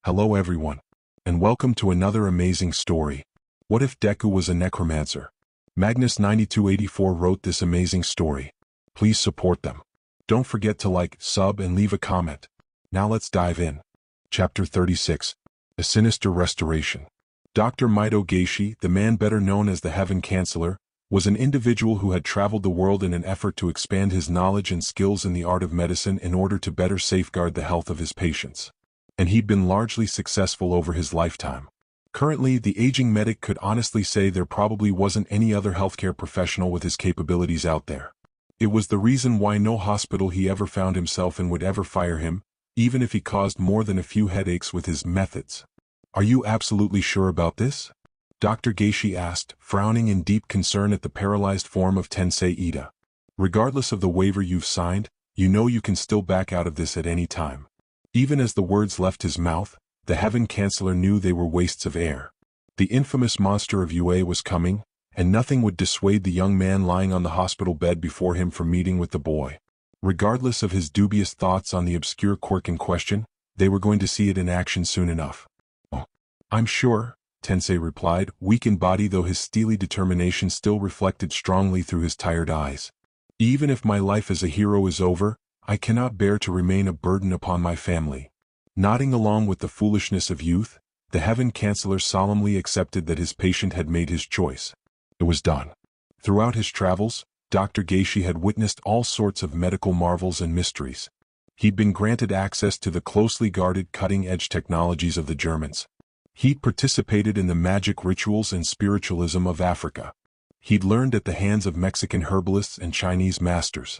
Hello everyone, and welcome to another amazing story. What if Deku was a necromancer? Magnus9284 wrote this amazing story. Please support them. Don't forget to like, sub, and leave a comment. Now let's dive in. Chapter 36. A Sinister Restoration. Dr. Mito Geishi, the man better known as the Heaven Chancellor, was an individual who had traveled the world in an effort to expand his knowledge and skills in the art of medicine in order to better safeguard the health of his patients. And he'd been largely successful over his lifetime. Currently, the aging medic could honestly say there probably wasn't any other healthcare professional with his capabilities out there. It was the reason why no hospital he ever found himself in would ever fire him, even if he caused more than a few headaches with his methods. Are you absolutely sure about this? Dr. Geishi asked, frowning in deep concern at the paralyzed form of Tensei Ida. Regardless of the waiver you've signed, you know you can still back out of this at any time. Even as the words left his mouth, the Heaven Chancellor knew they were wastes of air. The infamous monster of UA was coming, and nothing would dissuade the young man lying on the hospital bed before him from meeting with the boy. Regardless of his dubious thoughts on the obscure quirk in question, they were going to see it in action soon enough. "Oh, I'm sure," Tensei replied, weak in body though his steely determination still reflected strongly through his tired eyes. "Even if my life as a hero is over, I cannot bear to remain a burden upon my family." Nodding along with the foolishness of youth, the Heaven Chancellor solemnly accepted that his patient had made his choice. It was done. Throughout his travels, Dr. Geishi had witnessed all sorts of medical marvels and mysteries. He'd been granted access to the closely guarded cutting-edge technologies of the Germans. He'd participated in the magic rituals and spiritualism of Africa. He'd learned at the hands of Mexican herbalists and Chinese masters.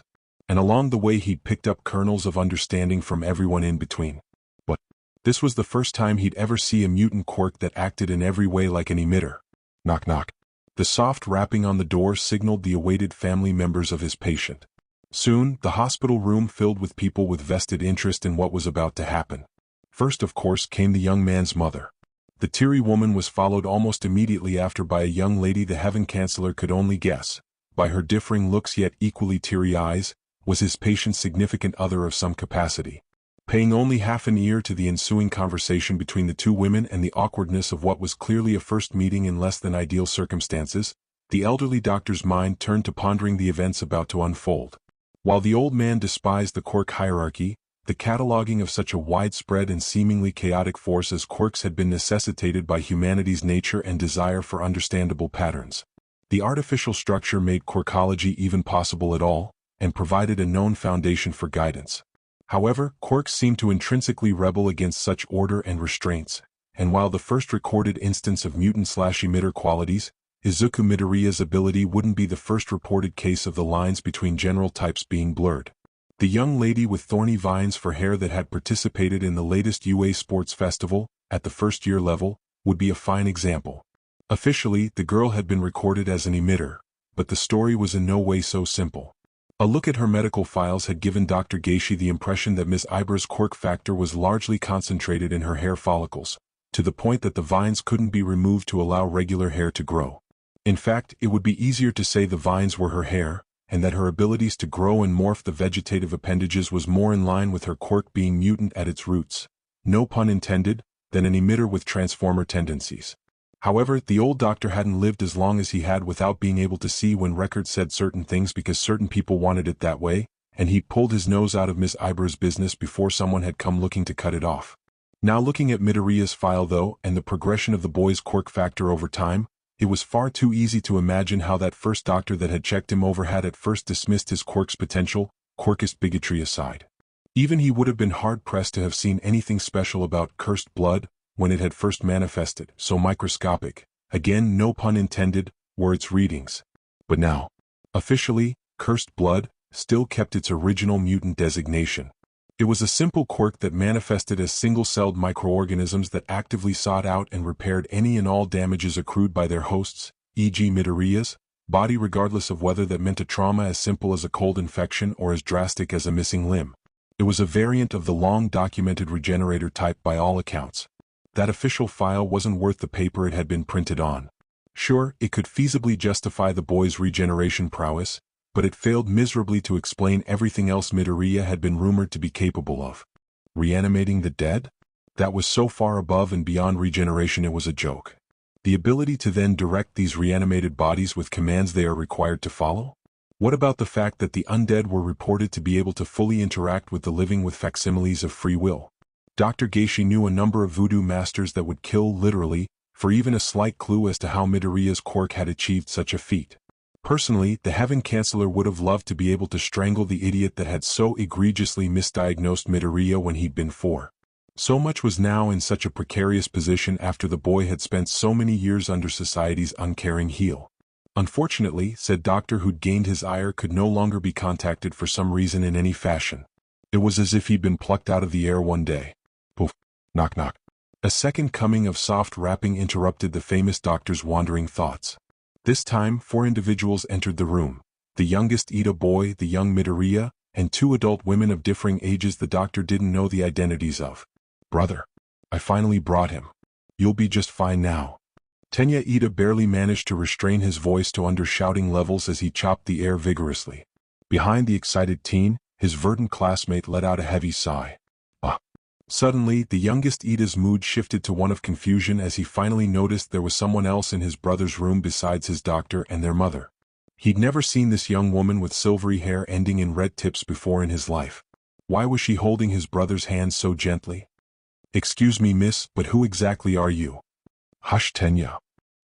And along the way he'd picked up kernels of understanding from everyone in between. But this was the first time he'd ever see a mutant quirk that acted in every way like an emitter. Knock knock. The soft rapping on the door signaled the awaited family members of his patient. Soon, the hospital room filled with people with vested interest in what was about to happen. First, of course, came the young man's mother. The teary woman was followed almost immediately after by a young lady the Heaven Chancellor could only guess, by her differing looks yet equally teary eyes, was his patient's significant other of some capacity. Paying only half an ear to the ensuing conversation between the two women and the awkwardness of what was clearly a first meeting in less than ideal circumstances, the elderly doctor's mind turned to pondering the events about to unfold. While the old man despised the quirk hierarchy, the cataloging of such a widespread and seemingly chaotic force as quirks had been necessitated by humanity's nature and desire for understandable patterns. The artificial structure made quirkology even possible at all, and provided a known foundation for guidance. However, quirks seemed to intrinsically rebel against such order and restraints, and while the first recorded instance of mutant/emitter qualities, Izuku Midoriya's ability wouldn't be the first reported case of the lines between general types being blurred. The young lady with thorny vines for hair that had participated in the latest UA Sports Festival, at the first-year level, would be a fine example. Officially, the girl had been recorded as an emitter, but the story was in no way so simple. A look at her medical files had given Dr. Geishi the impression that Ms. Ibra's quirk factor was largely concentrated in her hair follicles, to the point that the vines couldn't be removed to allow regular hair to grow. In fact, it would be easier to say the vines were her hair, and that her abilities to grow and morph the vegetative appendages was more in line with her quirk being mutant at its roots, no pun intended, than an emitter with transformer tendencies. However, the old doctor hadn't lived as long as he had without being able to see when records said certain things because certain people wanted it that way, and he pulled his nose out of Ms. Ibra's business before someone had come looking to cut it off. Now looking at Midoriya's file though, and the progression of the boy's quirk factor over time, it was far too easy to imagine how that first doctor that had checked him over had at first dismissed his quirk's potential, quirkist bigotry aside. Even he would have been hard-pressed to have seen anything special about cursed blood, when it had first manifested, so microscopic, again no pun intended, were its readings. But now, officially, cursed blood still kept its original mutant designation. It was a simple quirk that manifested as single-celled microorganisms that actively sought out and repaired any and all damages accrued by their hosts, e.g. Midoriya's body, regardless of whether that meant a trauma as simple as a cold infection or as drastic as a missing limb. It was a variant of the long-documented regenerator type by all accounts. That official file wasn't worth the paper it had been printed on. Sure, it could feasibly justify the boy's regeneration prowess, but it failed miserably to explain everything else Midoriya had been rumored to be capable of. Reanimating the dead? That was so far above and beyond regeneration it was a joke. The ability to then direct these reanimated bodies with commands they are required to follow? What about the fact that the undead were reported to be able to fully interact with the living with facsimiles of free will? Dr. Gacy knew a number of voodoo masters that would kill literally, for even a slight clue as to how Midoriya's quirk had achieved such a feat. Personally, the Heaven Chancellor would have loved to be able to strangle the idiot that had so egregiously misdiagnosed Midoriya when he'd been 4. So much was now in such a precarious position after the boy had spent so many years under society's uncaring heel. Unfortunately, said doctor who'd gained his ire could no longer be contacted for some reason in any fashion. It was as if he'd been plucked out of the air one day. Poof. Knock knock. A second coming of soft rapping interrupted the famous doctor's wandering thoughts. This time, 4 individuals entered the room. The youngest Ida boy, the young Midoriya, and 2 adult women of differing ages the doctor didn't know the identities of. Brother. I finally brought him. You'll be just fine now. Tenya Ida barely managed to restrain his voice to under-shouting levels as he chopped the air vigorously. Behind the excited teen, his verdant classmate let out a heavy sigh. Ah. Suddenly, the youngest Ida's mood shifted to one of confusion as he finally noticed there was someone else in his brother's room besides his doctor and their mother. He'd never seen this young woman with silvery hair ending in red tips before in his life. Why was she holding his brother's hand so gently? Excuse me, miss, but who exactly are you? Hush, Tenya.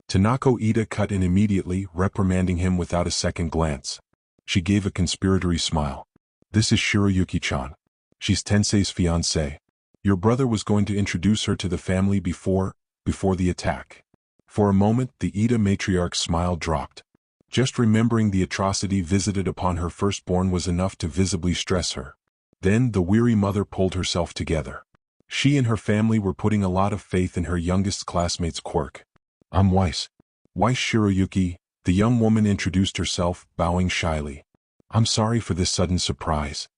Tanako Ida cut in immediately, reprimanding him without a second glance. She gave a conspiratory smile. This is Shiroyuki-chan. She's Tensei's fiancée. Your brother was going to introduce her to the family before the attack. For a moment, the Ida matriarch's smile dropped. Just remembering the atrocity visited upon her firstborn was enough to visibly stress her. Then the weary mother pulled herself together. She and her family were putting a lot of faith in her youngest classmate's quirk. I'm Weiss. Weiss Shiroyuki, the young woman introduced herself, bowing shyly. I'm sorry for this sudden surprise.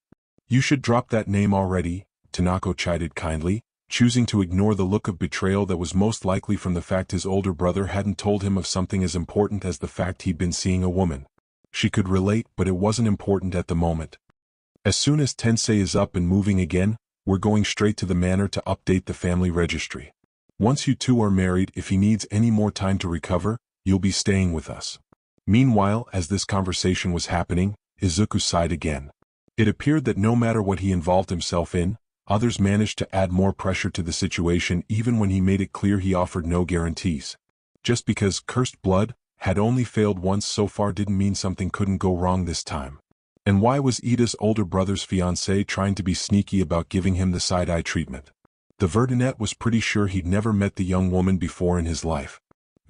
You should drop that name already, Tanako chided kindly, choosing to ignore the look of betrayal that was most likely from the fact his older brother hadn't told him of something as important as the fact he'd been seeing a woman. She could relate, but it wasn't important at the moment. As soon as Tensei is up and moving again, we're going straight to the manor to update the family registry. Once you two are married, if he needs any more time to recover, you'll be staying with us. Meanwhile, as this conversation was happening, Izuku sighed again. It appeared that no matter what he involved himself in, others managed to add more pressure to the situation even when he made it clear he offered no guarantees. Just because cursed blood had only failed once so far didn't mean something couldn't go wrong this time. And why was Ida's older brother's fiancée trying to be sneaky about giving him the side-eye treatment? The Verdunette was pretty sure he'd never met the young woman before in his life.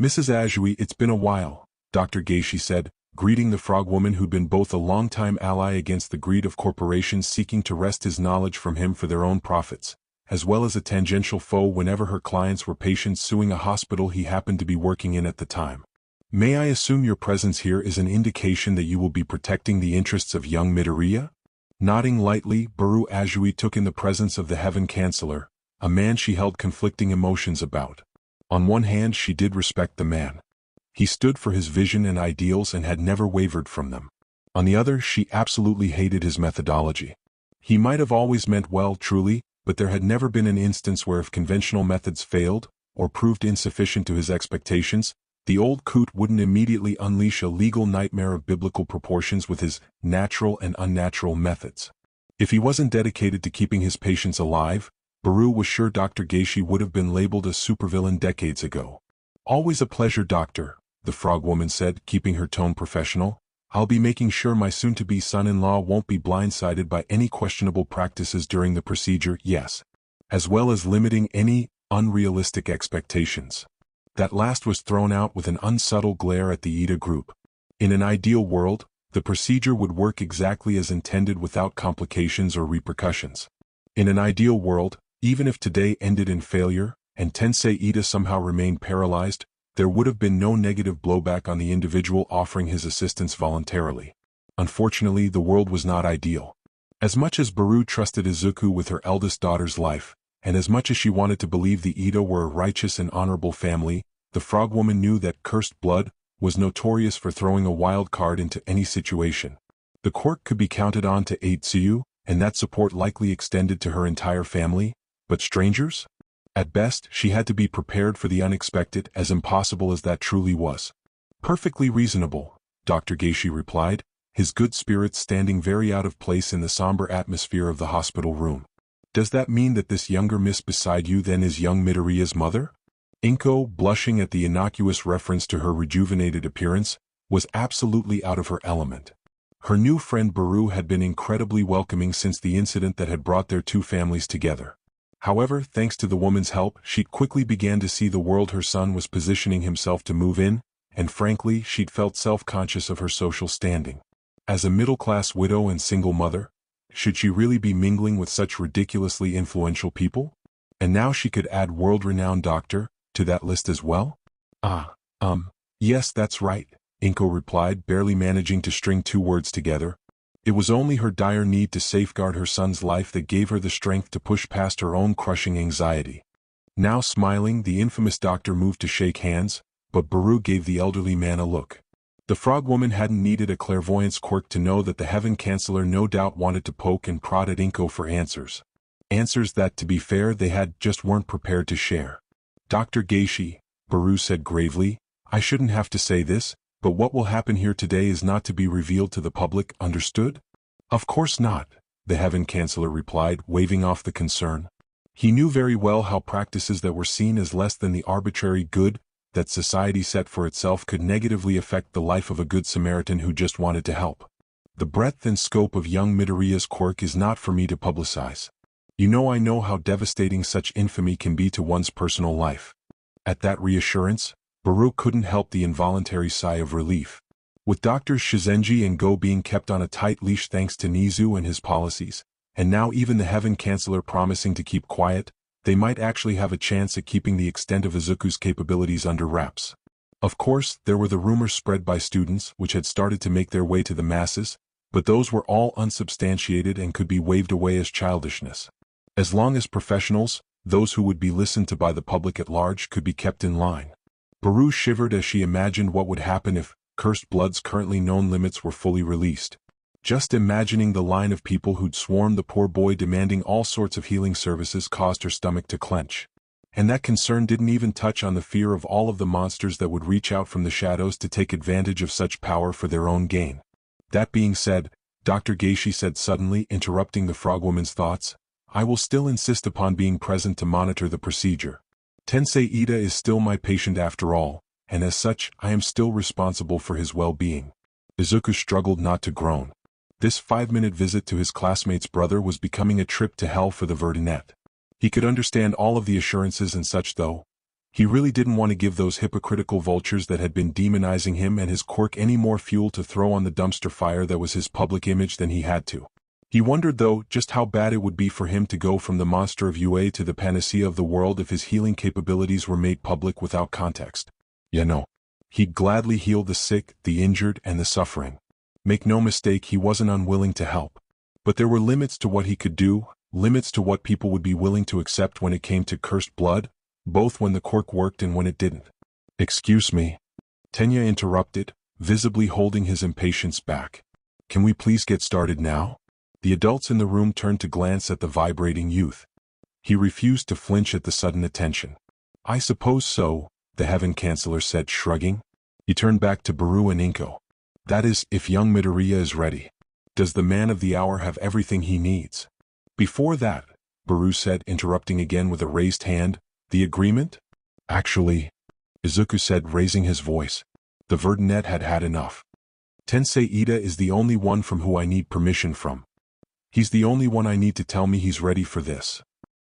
Mrs. Azui, it's been a while, Dr. Gacy said, greeting the frog woman who'd been both a long-time ally against the greed of corporations seeking to wrest his knowledge from him for their own profits, as well as a tangential foe whenever her clients were patients suing a hospital he happened to be working in at the time. May I assume your presence here is an indication that you will be protecting the interests of young Midoriya? Nodding lightly, Baru Azui took in the presence of the Heaven Chancellor, a man she held conflicting emotions about. On one hand, she did respect the man. He stood for his vision and ideals and had never wavered from them. On the other, she absolutely hated his methodology. He might have always meant well, truly, but there had never been an instance where if conventional methods failed, or proved insufficient to his expectations, the old coot wouldn't immediately unleash a legal nightmare of biblical proportions with his natural and unnatural methods. If he wasn't dedicated to keeping his patients alive, Baru was sure Dr. Gacy would have been labeled a supervillain decades ago. Always a pleasure, Doctor, the frog woman said, keeping her tone professional. I'll be making sure my soon-to-be son-in-law won't be blindsided by any questionable practices during the procedure, yes, as well as limiting any unrealistic expectations. That last was thrown out with an unsubtle glare at the Ida group. In an ideal world, the procedure would work exactly as intended without complications or repercussions. In an ideal world, even if today ended in failure, and Tensei Ida somehow remained paralyzed, there would have been no negative blowback on the individual offering his assistance voluntarily. Unfortunately, the world was not ideal. As much as Baru trusted Izuku with her eldest daughter's life, and as much as she wanted to believe the Ida were a righteous and honorable family, the frog woman knew that cursed blood was notorious for throwing a wild card into any situation. The quirk could be counted on to aid Tsuyu, and that support likely extended to her entire family, but strangers? At best, she had to be prepared for the unexpected, as impossible as that truly was. Perfectly reasonable, Dr. Gacy replied, his good spirits standing very out of place in the somber atmosphere of the hospital room. Does that mean that this younger miss beside you then is young Midoriya's mother? Inko, blushing at the innocuous reference to her rejuvenated appearance, was absolutely out of her element. Her new friend Baru had been incredibly welcoming since the incident that had brought their two families together. However, thanks to the woman's help, she quickly began to see the world her son was positioning himself to move in, and frankly, she'd felt self-conscious of her social standing. As a middle-class widow and single mother, should she really be mingling with such ridiculously influential people? And now she could add world-renowned doctor to that list as well? Yes, that's right, Inko replied, barely managing to string two words together. It was only her dire need to safeguard her son's life that gave her the strength to push past her own crushing anxiety. Now smiling, the infamous doctor moved to shake hands, but Baru gave the elderly man a look. The frog woman hadn't needed a clairvoyance quirk to know that the Heaven Chancellor no doubt wanted to poke and prod at Inko for answers. Answers that, to be fair, they just weren't prepared to share. Dr. Gacy, Baru said gravely, I shouldn't have to say this, but what will happen here today is not to be revealed to the public, understood? Of course not, the Heaven Chancellor replied, waving off the concern. He knew very well how practices that were seen as less than the arbitrary good that society set for itself could negatively affect the life of a good Samaritan who just wanted to help. The breadth and scope of young Midoriya's quirk is not for me to publicize. I know how devastating such infamy can be to one's personal life. At that reassurance, Baru couldn't help the involuntary sigh of relief. With Doctors Shizenji and Go being kept on a tight leash thanks to Nizu and his policies, and now even the Heaven Chancellor promising to keep quiet, they might actually have a chance at keeping the extent of Izuku's capabilities under wraps. Of course, there were the rumors spread by students which had started to make their way to the masses, but those were all unsubstantiated and could be waved away as childishness. As long as professionals, those who would be listened to by the public at large, could be kept in line. Baru shivered as she imagined what would happen if Cursed Blood's currently known limits were fully released. Just imagining the line of people who'd swarm the poor boy demanding all sorts of healing services caused her stomach to clench. And that concern didn't even touch on the fear of all of the monsters that would reach out from the shadows to take advantage of such power for their own gain. That being said, Dr. Gacy said suddenly, interrupting the frogwoman's thoughts, I will still insist upon being present to monitor the procedure. Tensei Ida is still my patient after all, and as such, I am still responsible for his well-being. Izuku struggled not to groan. This 5-minute visit to his classmate's brother was becoming a trip to hell for the Verdunette. He could understand all of the assurances and such though. He really didn't want to give those hypocritical vultures that had been demonizing him and his quirk any more fuel to throw on the dumpster fire that was his public image than he had to. He wondered though just how bad it would be for him to go from the monster of UA to the panacea of the world if his healing capabilities were made public without context. He'd gladly heal the sick, the injured, and the suffering. Make no mistake, he wasn't unwilling to help. But there were limits to what he could do, limits to what people would be willing to accept when it came to Cursed Blood, both when the quirk worked and when it didn't. Excuse me. Tenya interrupted, visibly holding his impatience back. Can we please get started now? The adults in the room turned to glance at the vibrating youth. He refused to flinch at the sudden attention. I suppose so, the Heaven Chancellor said, shrugging. He turned back to Baru and Inko. That is, if young Midoriya is ready. Does the man of the hour have everything he needs? Before that, Baru said, interrupting again with a raised hand, the agreement? Actually, Izuku said, raising his voice. The Verdunette had had enough. Tensei Ida is the only one from who I need permission from. He's the only one I need to tell me he's ready for this.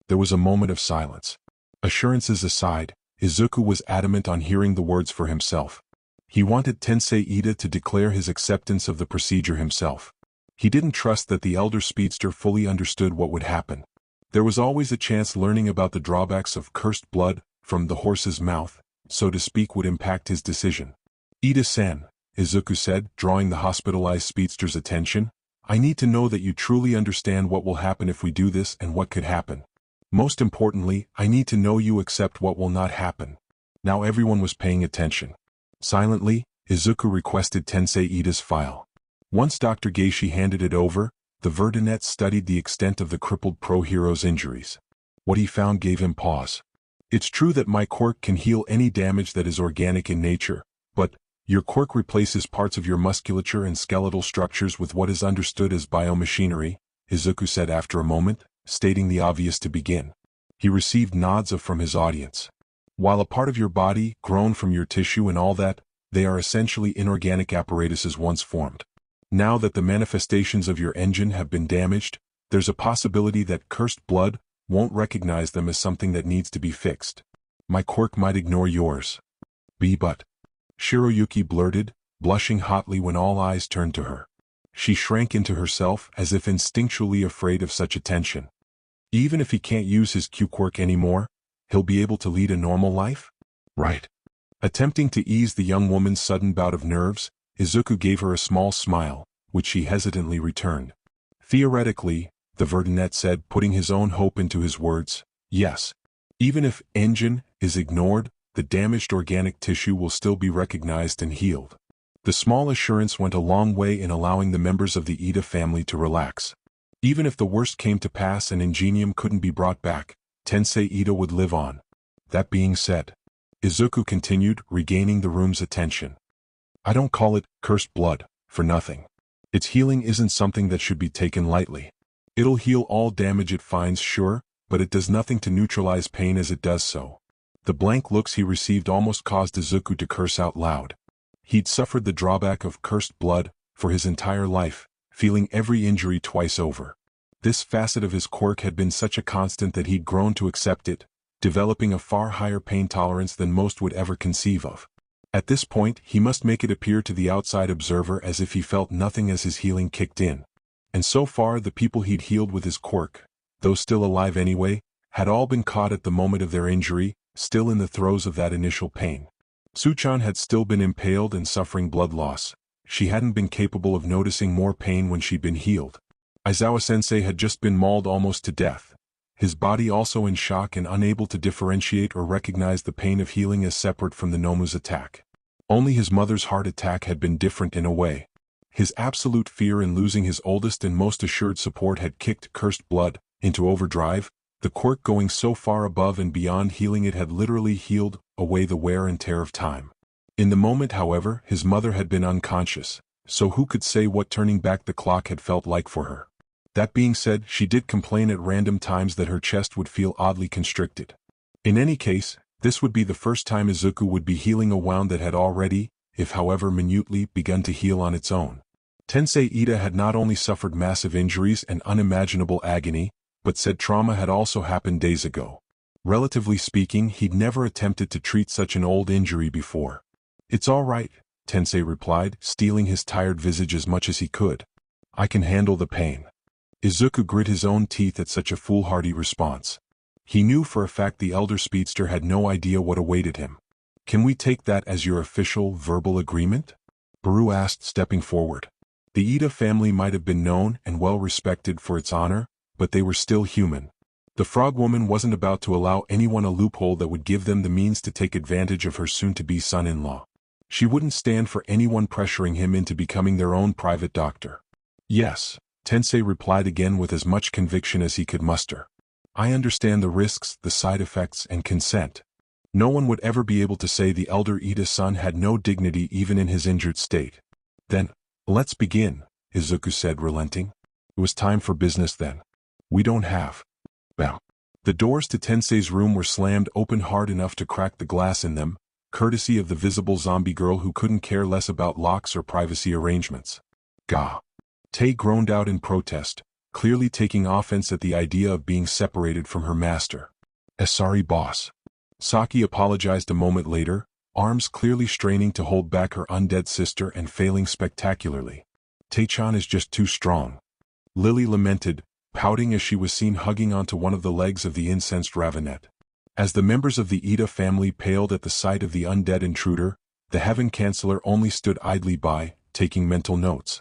There was a moment of silence. Assurances aside, Izuku was adamant on hearing the words for himself. He wanted Tensei Ida to declare his acceptance of the procedure himself. He didn't trust that the elder speedster fully understood what would happen. There was always a chance learning about the drawbacks of Cursed Blood from the horse's mouth, so to speak, would impact his decision. Ida-san, Izuku said, drawing the hospitalized speedster's attention, I need to know that you truly understand what will happen if we do this and what could happen. Most importantly, I need to know you accept what will not happen. Now everyone was paying attention. Silently, Izuku requested Tensei Ida's file. Once Dr. Gacy handed it over, the Verdunette studied the extent of the crippled pro-hero's injuries. What he found gave him pause. It's true that my quirk can heal any damage that is organic in nature, but your quirk replaces parts of your musculature and skeletal structures with what is understood as biomachinery, Izuku said after a moment, stating the obvious to begin. He received nods from his audience. While a part of your body, grown from your tissue and all that, they are essentially inorganic apparatuses once formed. Now that the manifestations of your engine have been damaged, there's a possibility that cursed blood won't recognize them as something that needs to be fixed. My quirk might ignore yours. But Shiroyuki blurted, blushing hotly when all eyes turned to her. She shrank into herself as if instinctually afraid of such attention. Even if he can't use his Q-quirk anymore, he'll be able to lead a normal life? Right. Attempting to ease the young woman's sudden bout of nerves, Izuku gave her a small smile, which she hesitantly returned. Theoretically, the Verdinet said, putting his own hope into his words, yes. Even if engine is ignored, the damaged organic tissue will still be recognized and healed. The small assurance went a long way in allowing the members of the Ida family to relax. Even if the worst came to pass and Ingenium couldn't be brought back, Tensei Ida would live on. That being said, Izuku continued, regaining the room's attention. I don't call it cursed blood for nothing. Its healing isn't something that should be taken lightly. It'll heal all damage it finds, sure, but it does nothing to neutralize pain as it does so. The blank looks he received almost caused Izuku to curse out loud. He'd suffered the drawback of cursed blood for his entire life, feeling every injury twice over. This facet of his quirk had been such a constant that he'd grown to accept it, developing a far higher pain tolerance than most would ever conceive of. At this point, he must make it appear to the outside observer as if he felt nothing as his healing kicked in. And so far the people he'd healed with his quirk, though still alive anyway, had all been caught at the moment of their injury, still in the throes of that initial pain. Suchan had still been impaled and suffering blood loss. She hadn't been capable of noticing more pain when she'd been healed. Aizawa-sensei had just been mauled almost to death, his body also in shock and unable to differentiate or recognize the pain of healing as separate from the Nomu's attack. Only his mother's heart attack had been different in a way. His absolute fear in losing his oldest and most assured support had kicked cursed blood into overdrive, the quirk going so far above and beyond healing it had literally healed away the wear and tear of time. In the moment, however, his mother had been unconscious, so who could say what turning back the clock had felt like for her? That being said, she did complain at random times that her chest would feel oddly constricted. In any case, this would be the first time Izuku would be healing a wound that had already, if however minutely, begun to heal on its own. Tensei Ida had not only suffered massive injuries and unimaginable agony, but said trauma had also happened days ago. Relatively speaking, he'd never attempted to treat such an old injury before. It's all right, Tensei replied, steeling his tired visage as much as he could. I can handle the pain. Izuku grit his own teeth at such a foolhardy response. He knew for a fact the elder speedster had no idea what awaited him. Can we take that as your official, verbal agreement? Baru asked, stepping forward. The Ida family might have been known and well respected for its honor, but they were still human. The frog woman wasn't about to allow anyone a loophole that would give them the means to take advantage of her soon-to-be son-in-law. She wouldn't stand for anyone pressuring him into becoming their own private doctor. Yes, Tensei replied again with as much conviction as he could muster. I understand the risks, the side effects, and consent. No one would ever be able to say the elder Ida's son had no dignity even in his injured state. Then, let's begin, Izuku said, relenting. It was time for business then. We don't have. Well, the doors to Tensei's room were slammed open hard enough to crack the glass in them, courtesy of the visible zombie girl who couldn't care less about locks or privacy arrangements. Gah. Tay groaned out in protest, clearly taking offense at the idea of being separated from her master. Sorry, boss. Saki apologized a moment later, arms clearly straining to hold back her undead sister and failing spectacularly. Tay-chan is just too strong. Lily lamented, pouting as she was seen hugging onto one of the legs of the incensed Ravenet. As the members of the Ida family paled at the sight of the undead intruder, the Heaven Chancellor only stood idly by, taking mental notes.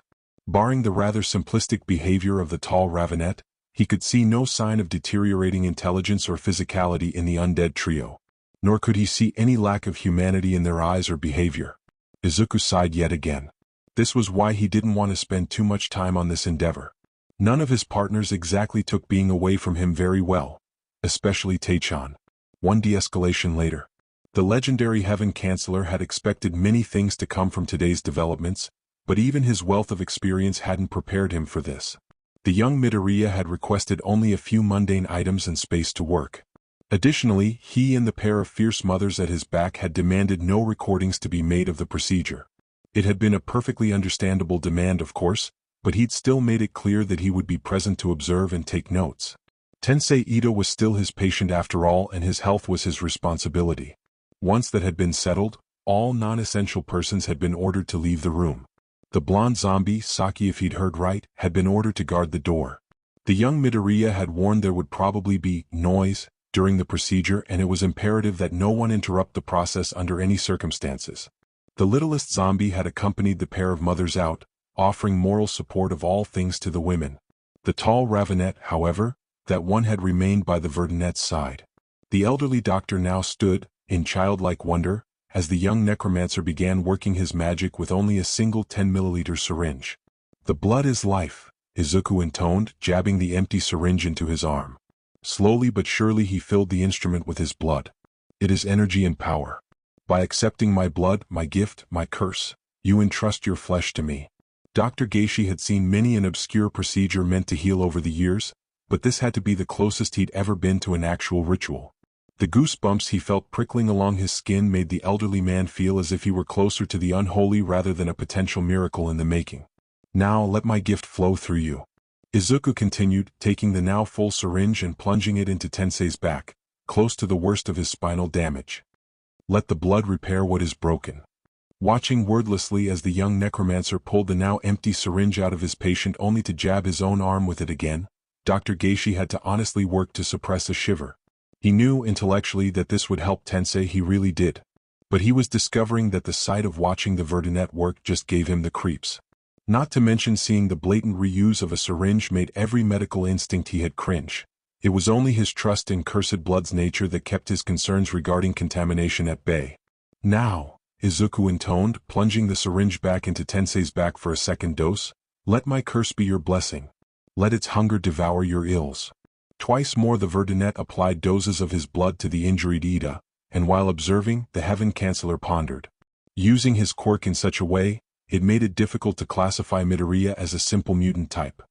Barring the rather simplistic behavior of the tall Ravenet, he could see no sign of deteriorating intelligence or physicality in the undead trio. Nor could he see any lack of humanity in their eyes or behavior. Izuku sighed yet again. This was why he didn't want to spend too much time on this endeavor. None of his partners exactly took being away from him very well, especially Tay-chan. One de-escalation later. The legendary Heaven Chancellor had expected many things to come from today's developments, but even his wealth of experience hadn't prepared him for this. The young Midoriya had requested only a few mundane items and space to work. Additionally, he and the pair of fierce mothers at his back had demanded no recordings to be made of the procedure. It had been a perfectly understandable demand, of course, but he'd still made it clear that he would be present to observe and take notes. Tensei Ito was still his patient after all, and his health was his responsibility. Once that had been settled, all non-essential persons had been ordered to leave the room. The blonde zombie, Saki, if he'd heard right, had been ordered to guard the door. The young Midoriya had warned there would probably be noise during the procedure, and it was imperative that no one interrupt the process under any circumstances. The littlest zombie had accompanied the pair of mothers out, offering moral support of all things to the women. The tall Ravenette, however, that one had remained by the Verdunette's side. The elderly doctor now stood, in childlike wonder, as the young necromancer began working his magic with only a single 10-milliliter syringe. "The blood is life," Izuku intoned, jabbing the empty syringe into his arm. Slowly but surely he filled the instrument with his blood. "It is energy and power. By accepting my blood, my gift, my curse, you entrust your flesh to me." Dr. Geishi had seen many an obscure procedure meant to heal over the years, but this had to be the closest he'd ever been to an actual ritual. The goosebumps he felt prickling along his skin made the elderly man feel as if he were closer to the unholy rather than a potential miracle in the making. "Now let my gift flow through you," Izuku continued, taking the now full syringe and plunging it into Tensei's back, close to the worst of his spinal damage. "Let the blood repair what is broken." Watching wordlessly as the young necromancer pulled the now empty syringe out of his patient only to jab his own arm with it again, Dr. Geishi had to honestly work to suppress a shiver. He knew intellectually that this would help Tensei, he really did. But he was discovering that the sight of watching the Verdunette work just gave him the creeps. Not to mention seeing the blatant reuse of a syringe made every medical instinct he had cringe. It was only his trust in cursed blood's nature that kept his concerns regarding contamination at bay. "Now," Izuku intoned, plunging the syringe back into Tensei's back for a second dose, "let my curse be your blessing. Let its hunger devour your ills." Twice more the Verdunette applied doses of his blood to the injured Ida, and while observing, the Heaven Chancellor pondered. Using his quirk in such a way, it made it difficult to classify Midoriya as a simple mutant type.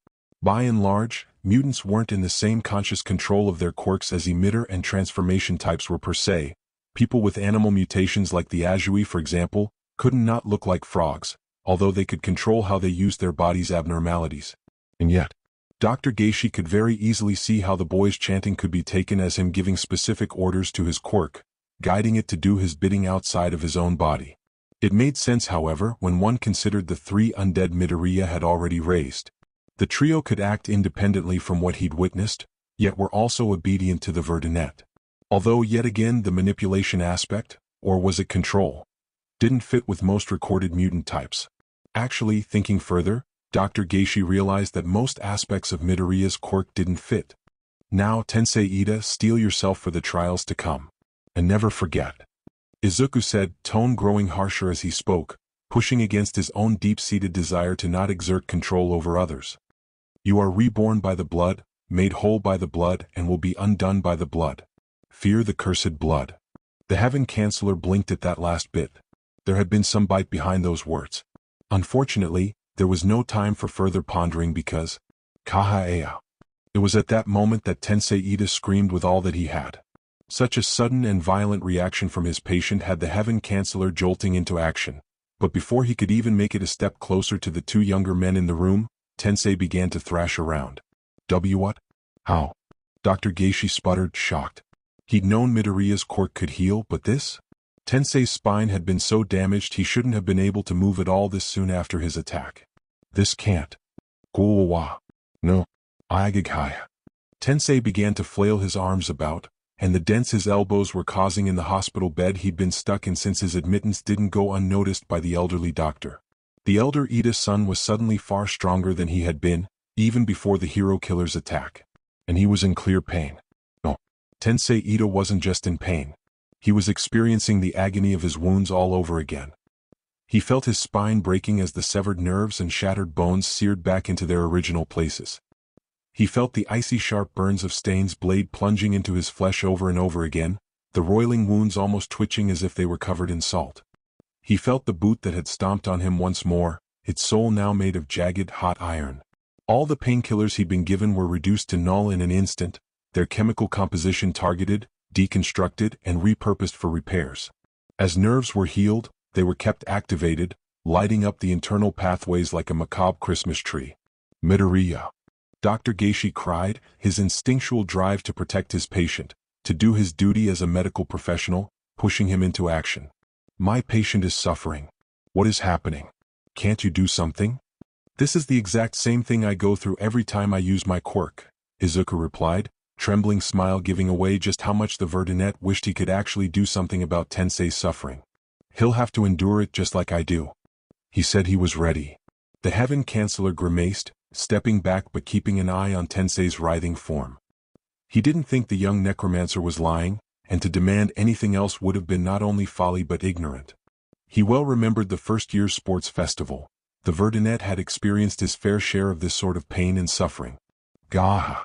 By and large, mutants weren't in the same conscious control of their quirks as emitter and transformation types were per se. People with animal mutations like the Azui, for example, couldn't not look like frogs, although they could control how they used their bodies' abnormalities. And yet, Dr. Geishi could very easily see how the boy's chanting could be taken as him giving specific orders to his quirk, guiding it to do his bidding outside of his own body. It made sense, however, when one considered the 3 undead Midoriya had already raised. The trio could act independently from what he'd witnessed, yet were also obedient to the Verdunette. Although yet again the manipulation aspect, or was it control, didn't fit with most recorded mutant types. Actually, thinking further, Dr. Geishi realized that most aspects of Midoriya's quirk didn't fit. "Now, Tensei Ida, steel yourself for the trials to come. And never forget," Izuku said, tone growing harsher as he spoke, pushing against his own deep-seated desire to not exert control over others. "You are reborn by the blood, made whole by the blood, and will be undone by the blood. Fear the cursed blood." The Heaven Chancellor blinked at that last bit. There had been some bite behind those words. Unfortunately, there was no time for further pondering because, Kahaea. It was at that moment that Tensei Ida screamed with all that he had. Such a sudden and violent reaction from his patient had the Heaven Chancellor jolting into action, but before he could even make it a step closer to the 2 younger men in the room, Tensei began to thrash around. What? How?" Dr. Geishi sputtered, shocked. He'd known Midoriya's quirk could heal, but this? Tensei's spine had been so damaged he shouldn't have been able to move at all this soon after his attack. "This can't. Guwa. No. Igigaya." Tensei began to flail his arms about, and the dents his elbows were causing in the hospital bed he'd been stuck in since his admittance didn't go unnoticed by the elderly doctor. The elder Ida's son was suddenly far stronger than he had been, even before the hero killer's attack. And he was in clear pain. No. Tensei Ida wasn't just in pain. He was experiencing the agony of his wounds all over again. He felt his spine breaking as the severed nerves and shattered bones seared back into their original places. He felt the icy sharp burns of Stain's blade plunging into his flesh over and over again, the roiling wounds almost twitching as if they were covered in salt. He felt the boot that had stomped on him once more, its sole now made of jagged, hot iron. All the painkillers he'd been given were reduced to null in an instant, their chemical composition targeted, deconstructed, and repurposed for repairs. As nerves were healed, they were kept activated, lighting up the internal pathways like a macabre Christmas tree. Midoriya. Dr. Geishi cried, his instinctual drive to protect his patient, to do his duty as a medical professional, pushing him into action. My patient is suffering. What is happening? Can't you do something? This is the exact same thing I go through every time I use my quirk, Izuku replied, trembling smile giving away just how much the Verdinet wished he could actually do something about Tensei's suffering. He'll have to endure it just like I do. He said he was ready. The Heaven Chancellor grimaced, stepping back but keeping an eye on Tensei's writhing form. He didn't think the young necromancer was lying, and to demand anything else would have been not only folly but ignorant. He well remembered the first year's sports festival. The Verdinet had experienced his fair share of this sort of pain and suffering. Gah!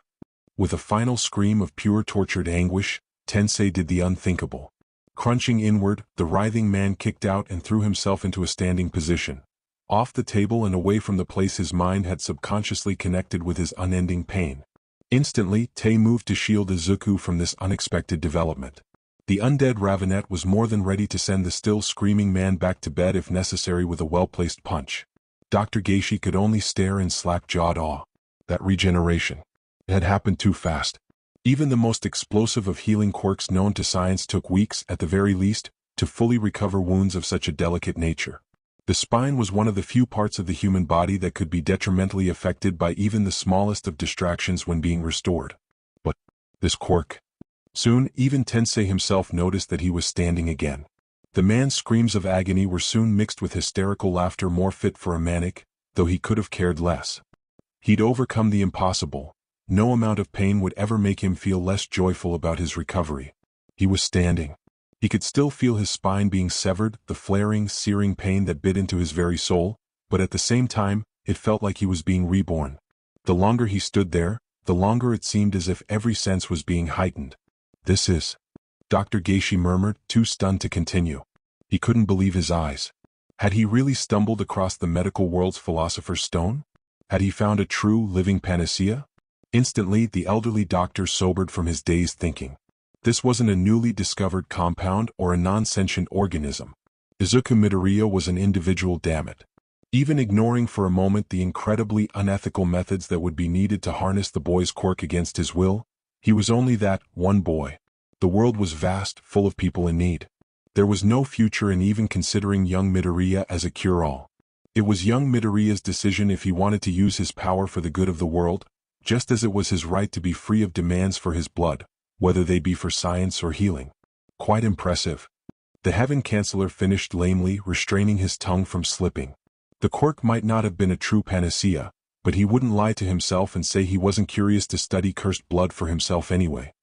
With a final scream of pure tortured anguish, Tensei did the unthinkable. Crunching inward, the writhing man kicked out and threw himself into a standing position, off the table and away from the place his mind had subconsciously connected with his unending pain. Instantly, Tei moved to shield Izuku from this unexpected development. The undead Ravenet was more than ready to send the still screaming man back to bed if necessary with a well-placed punch. Dr. Geishi could only stare in slack-jawed awe. That regeneration. It had happened too fast. Even the most explosive of healing quirks known to science took weeks, at the very least, to fully recover wounds of such a delicate nature. The spine was one of the few parts of the human body that could be detrimentally affected by even the smallest of distractions when being restored. But this quirk. Soon, even Tensei himself noticed that he was standing again. The man's screams of agony were soon mixed with hysterical laughter more fit for a maniac, though he could have cared less. He'd overcome the impossible. No amount of pain would ever make him feel less joyful about his recovery. He was standing. He could still feel his spine being severed, the flaring, searing pain that bit into his very soul, but at the same time, it felt like he was being reborn. The longer he stood there, the longer it seemed as if every sense was being heightened. This is... Dr. Geishi murmured, too stunned to continue. He couldn't believe his eyes. Had he really stumbled across the medical world's philosopher's stone? Had he found a true, living panacea? Instantly, the elderly doctor sobered from his dazed thinking. This wasn't a newly discovered compound or a non-sentient organism. Izuku Midoriya was an individual, damn it. Even ignoring for a moment the incredibly unethical methods that would be needed to harness the boy's quirk against his will, he was only that one boy. The world was vast, full of people in need. There was no future in even considering young Midoriya as a cure-all. It was young Midoriya's decision if he wanted to use his power for the good of the world, just as it was his right to be free of demands for his blood, whether they be for science or healing. Quite impressive. The Heaven Chancellor finished lamely, restraining his tongue from slipping. The quirk might not have been a true panacea, but he wouldn't lie to himself and say he wasn't curious to study cursed blood for himself anyway.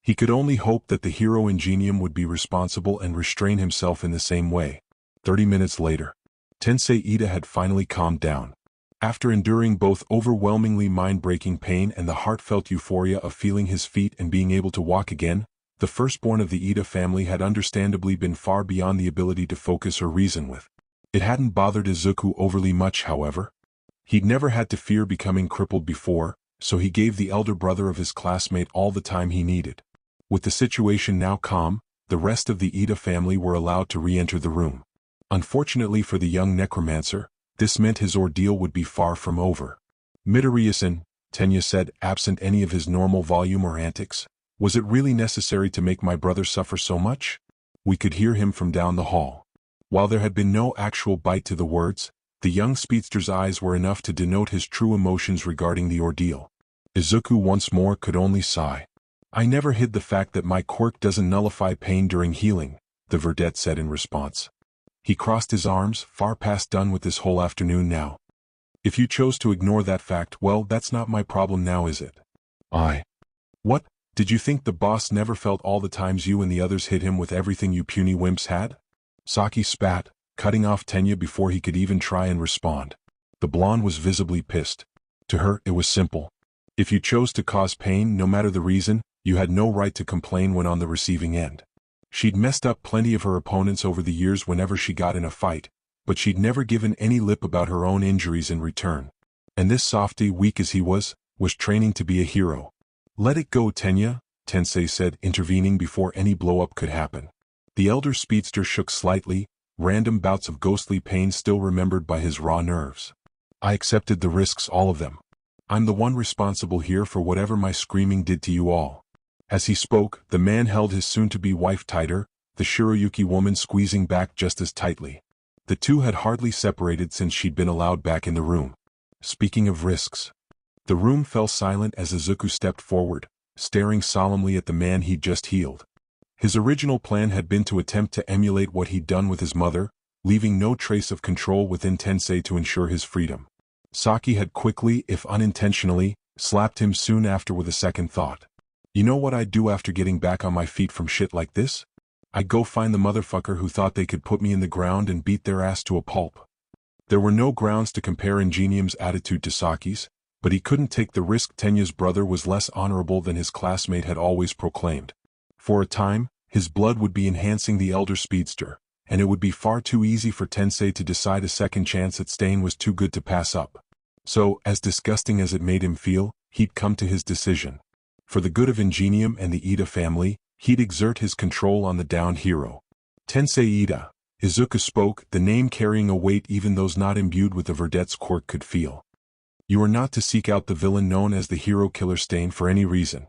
He could only hope that the hero Ingenium would be responsible and restrain himself in the same way. 30 minutes later, Tensei Ida had finally calmed down. After enduring both overwhelmingly mind-breaking pain and the heartfelt euphoria of feeling his feet and being able to walk again, the firstborn of the Ida family had understandably been far beyond the ability to focus or reason with. It hadn't bothered Izuku overly much, however. He'd never had to fear becoming crippled before, so he gave the elder brother of his classmate all the time he needed. With the situation now calm, the rest of the Ida family were allowed to re-enter the room. Unfortunately for the young necromancer, this meant his ordeal would be far from over. Midoriya-san, Tenya said, absent any of his normal volume or antics, was it really necessary to make my brother suffer so much? We could hear him from down the hall. While there had been no actual bite to the words, the young speedster's eyes were enough to denote his true emotions regarding the ordeal. Izuku once more could only sigh. I never hid the fact that my quirk doesn't nullify pain during healing, the Verdette said in response. He crossed his arms, far past done with this whole afternoon now. If you chose to ignore that fact, well, that's not my problem now, is it? What? Did you think the boss never felt all the times you and the others hit him with everything you puny wimps had? Saki spat, cutting off Tenya before he could even try and respond. The blonde was visibly pissed. To her, it was simple. If you chose to cause pain, no matter the reason, you had no right to complain when on the receiving end. She'd messed up plenty of her opponents over the years whenever she got in a fight, but she'd never given any lip about her own injuries in return. And this softy, weak as he was training to be a hero. "Let it go, Tenya," Tensei said, intervening before any blow-up could happen. The elder speedster shook slightly, random bouts of ghostly pain still remembered by his raw nerves. "I accepted the risks, all of them. I'm the one responsible here for whatever my screaming did to you all." As he spoke, the man held his soon-to-be wife tighter, the Shiroyuki woman squeezing back just as tightly. The two had hardly separated since she'd been allowed back in the room. Speaking of risks. The room fell silent as Izuku stepped forward, staring solemnly at the man he'd just healed. His original plan had been to attempt to emulate what he'd done with his mother, leaving no trace of control within Tensei to ensure his freedom. Saki had quickly, if unintentionally, slapped him soon after with a second thought. "You know what I'd do after getting back on my feet from shit like this? I'd go find the motherfucker who thought they could put me in the ground and beat their ass to a pulp." There were no grounds to compare Ingenium's attitude to Saki's, but he couldn't take the risk. Tenya's brother was less honorable than his classmate had always proclaimed. For a time, his blood would be enhancing the elder speedster, and it would be far too easy for Tensei to decide a second chance at staying was too good to pass up. So, as disgusting as it made him feel, he'd come to his decision. For the good of Ingenium and the Ida family, he'd exert his control on the downed hero. "Tensei Ida," Izuku spoke, the name carrying a weight even those not imbued with the Verdette's quirk could feel. "You are not to seek out the villain known as the hero killer Stain for any reason.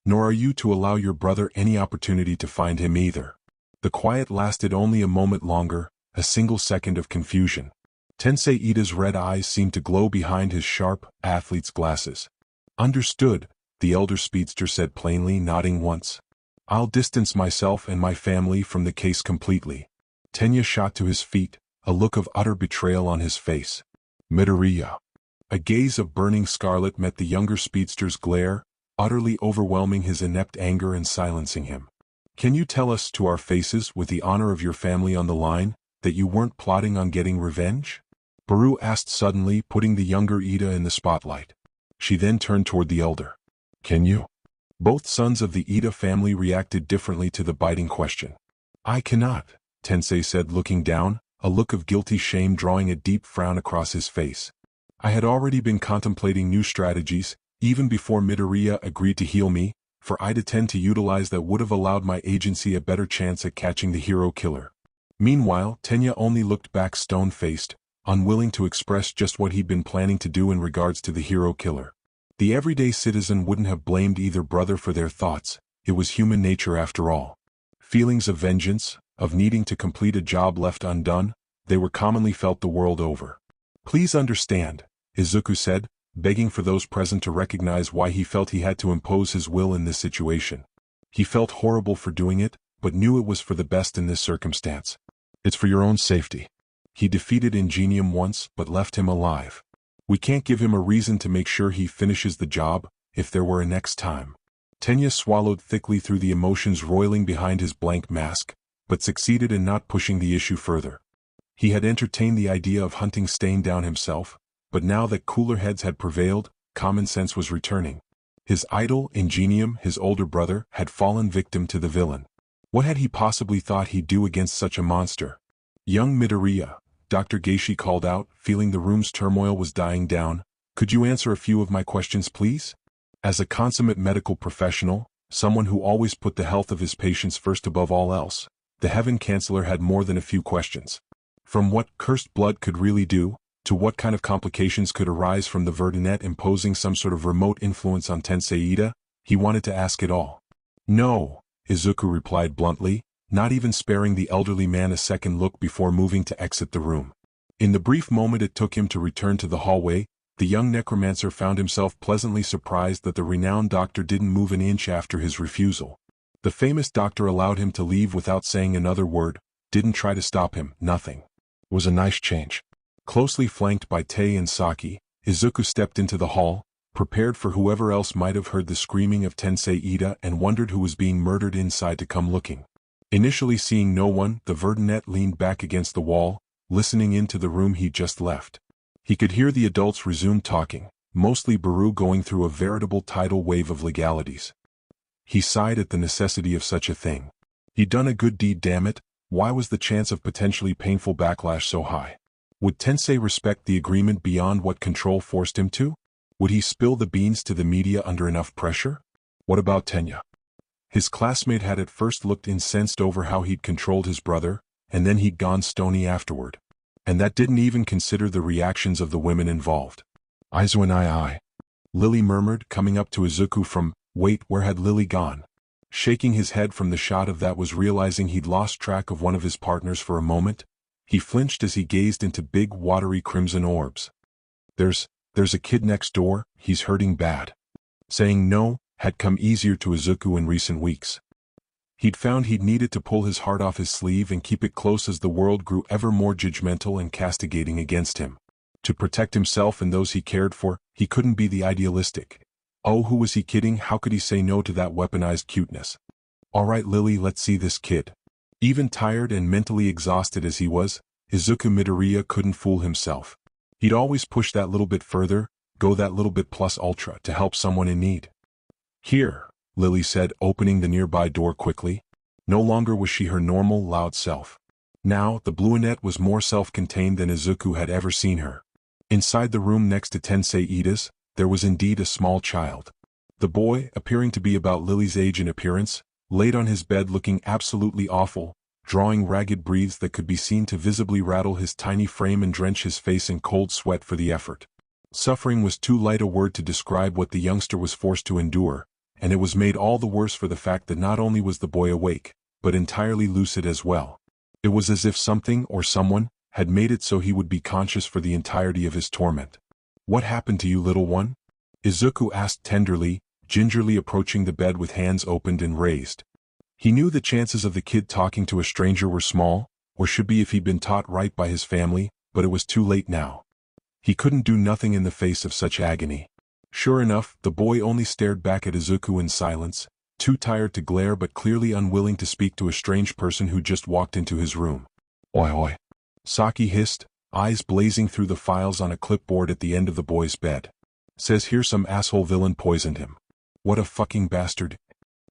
Nor are you to allow your brother any opportunity to find him either." The quiet lasted only a moment longer, a single second of confusion. Tensei Ida's red eyes seemed to glow behind his sharp, athlete's glasses. "Understood," the elder speedster said plainly, nodding once. "I'll distance myself and my family from the case completely." Tenya shot to his feet, a look of utter betrayal on his face. "Midoriya." A gaze of burning scarlet met the younger speedster's glare, utterly overwhelming his inept anger and silencing him. "Can you tell us to our faces, with the honor of your family on the line, that you weren't plotting on getting revenge?" Baru asked suddenly, putting the younger Ida in the spotlight. She then turned toward the elder. "Can you?" Both sons of the Ida family reacted differently to the biting question. "I cannot," Tensei said, looking down, a look of guilty shame drawing a deep frown across his face. "I had already been contemplating new strategies, even before Midoriya agreed to heal me, for I'd tend to utilize that would have allowed my agency a better chance at catching the hero killer." Meanwhile, Tenya only looked back stone-faced, unwilling to express just what he'd been planning to do in regards to the hero killer. The everyday citizen wouldn't have blamed either brother for their thoughts. It was human nature after all. Feelings of vengeance, of needing to complete a job left undone, they were commonly felt the world over. "Please understand," Izuku said, begging for those present to recognize why he felt he had to impose his will in this situation. He felt horrible for doing it, but knew it was for the best in this circumstance. "It's for your own safety. He defeated Ingenium once, but left him alive. We can't give him a reason to make sure he finishes the job, if there were a next time." Tenya swallowed thickly through the emotions roiling behind his blank mask, but succeeded in not pushing the issue further. He had entertained the idea of hunting Stain down himself, but now that cooler heads had prevailed, common sense was returning. His idol, Ingenium, his older brother, had fallen victim to the villain. What had he possibly thought he'd do against such a monster? "Young Midoriya," Dr. Geishi called out, feeling the room's turmoil was dying down, "could you answer a few of my questions, please?" As a consummate medical professional, someone who always put the health of his patients first above all else, the Heaven Chancellor had more than a few questions. From what cursed blood could really do, to what kind of complications could arise from the Verdunette imposing some sort of remote influence on Tensei Ida, he wanted to ask it all. "No," Izuku replied bluntly, not even sparing the elderly man a second look before moving to exit the room. In the brief moment it took him to return to the hallway, the young necromancer found himself pleasantly surprised that the renowned doctor didn't move an inch after his refusal. The famous doctor allowed him to leave without saying another word, didn't try to stop him, nothing. It was a nice change. Closely flanked by Tei and Saki, Izuku stepped into the hall, prepared for whoever else might have heard the screaming of Tensei Ida and wondered who was being murdered inside to come looking. Initially seeing no one, the Verdunette leaned back against the wall, listening into the room he'd just left. He could hear the adults resume talking, mostly Baru going through a veritable tidal wave of legalities. He sighed at the necessity of such a thing. He'd done a good deed, damn it. Why was the chance of potentially painful backlash so high? Would Tensei respect the agreement beyond what control forced him to? Would he spill the beans to the media under enough pressure? What about Tenya? His classmate had at first looked incensed over how he'd controlled his brother, and then he'd gone stony afterward. And that didn't even consider the reactions of the women involved. Aizu and I. Lily murmured, coming up to Izuku from, wait, where had Lily gone? Shaking his head from the shot of that was realizing he'd lost track of one of his partners for a moment. He flinched as he gazed into big, watery crimson orbs. There's a kid next door, he's hurting bad. Saying no had come easier to Izuku in recent weeks. He'd found he'd needed to pull his heart off his sleeve and keep it close as the world grew ever more judgmental and castigating against him. To protect himself and those he cared for, he couldn't be the idealistic. Oh, who was he kidding? How could he say no to that weaponized cuteness? All right, Lily, let's see this kid. Even tired and mentally exhausted as he was, Izuku Midoriya couldn't fool himself. He'd always push that little bit further, go that little bit plus ultra to help someone in need. Here, Lily said, opening the nearby door quickly. No longer was she her normal, loud self. Now, the brunette was more self-contained than Izuku had ever seen her. Inside the room next to Tensei Ida's, there was indeed a small child. The boy, appearing to be about Lily's age in appearance, laid on his bed looking absolutely awful, drawing ragged breaths that could be seen to visibly rattle his tiny frame and drench his face in cold sweat for the effort. Suffering was too light a word to describe what the youngster was forced to endure, and it was made all the worse for the fact that not only was the boy awake, but entirely lucid as well. It was as if something or someone had made it so he would be conscious for the entirety of his torment. What happened to you, little one? Izuku asked tenderly, gingerly approaching the bed with hands opened and raised. He knew the chances of the kid talking to a stranger were small, or should be if he'd been taught right by his family, but it was too late now. He couldn't do nothing in the face of such agony. Sure enough, the boy only stared back at Izuku in silence, too tired to glare but clearly unwilling to speak to a strange person who just walked into his room. Oi oi. Saki hissed, eyes blazing through the files on a clipboard at the end of the boy's bed. Says here some asshole villain poisoned him. What a fucking bastard.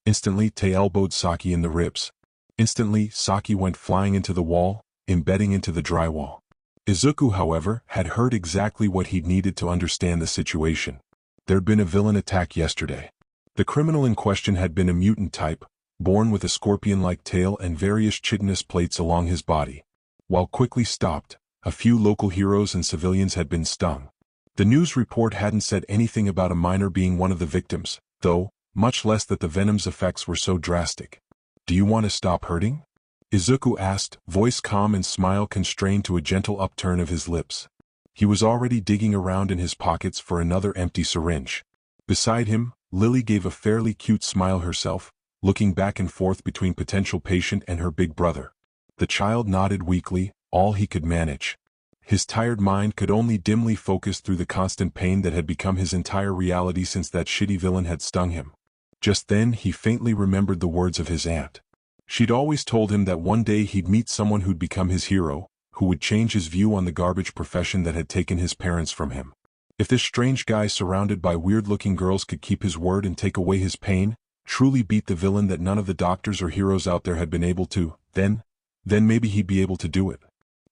Instantly, Tay elbowed Saki in the ribs. Instantly, Saki went flying into the wall, embedding into the drywall. Izuku, however, had heard exactly what he'd needed to understand the situation. There'd been a villain attack yesterday. The criminal in question had been a mutant type, born with a scorpion-like tail and various chitinous plates along his body. While quickly stopped, a few local heroes and civilians had been stung. The news report hadn't said anything about a minor being one of the victims, though, much less that the venom's effects were so drastic. Do you want to stop hurting? Izuku asked, voice calm and smile constrained to a gentle upturn of his lips. He was already digging around in his pockets for another empty syringe. Beside him, Lily gave a fairly cute smile herself, looking back and forth between potential patient and her big brother. The child nodded weakly, all he could manage. His tired mind could only dimly focus through the constant pain that had become his entire reality since that shitty villain had stung him. Just then he faintly remembered the words of his aunt. She'd always told him that one day he'd meet someone who'd become his hero, who would change his view on the garbage profession that had taken his parents from him. If this strange guy surrounded by weird-looking girls could keep his word and take away his pain, truly beat the villain that none of the doctors or heroes out there had been able to, then maybe he'd be able to do it.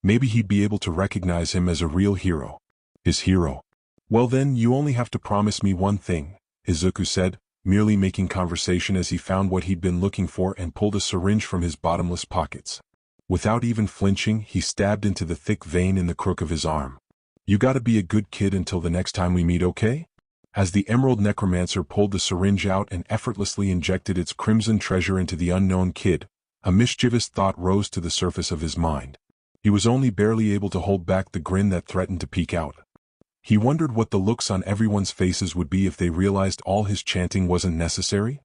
Maybe he'd be able to recognize him as a real hero. His hero. Well then, you only have to promise me one thing, Izuku said, merely making conversation as he found what he'd been looking for and pulled a syringe from his bottomless pockets. Without even flinching, he stabbed into the thick vein in the crook of his arm. You gotta be a good kid until the next time we meet, okay? As the Emerald Necromancer pulled the syringe out and effortlessly injected its crimson treasure into the unknown kid, a mischievous thought rose to the surface of his mind. He was only barely able to hold back the grin that threatened to peek out. He wondered what the looks on everyone's faces would be if they realized all his chanting wasn't necessary.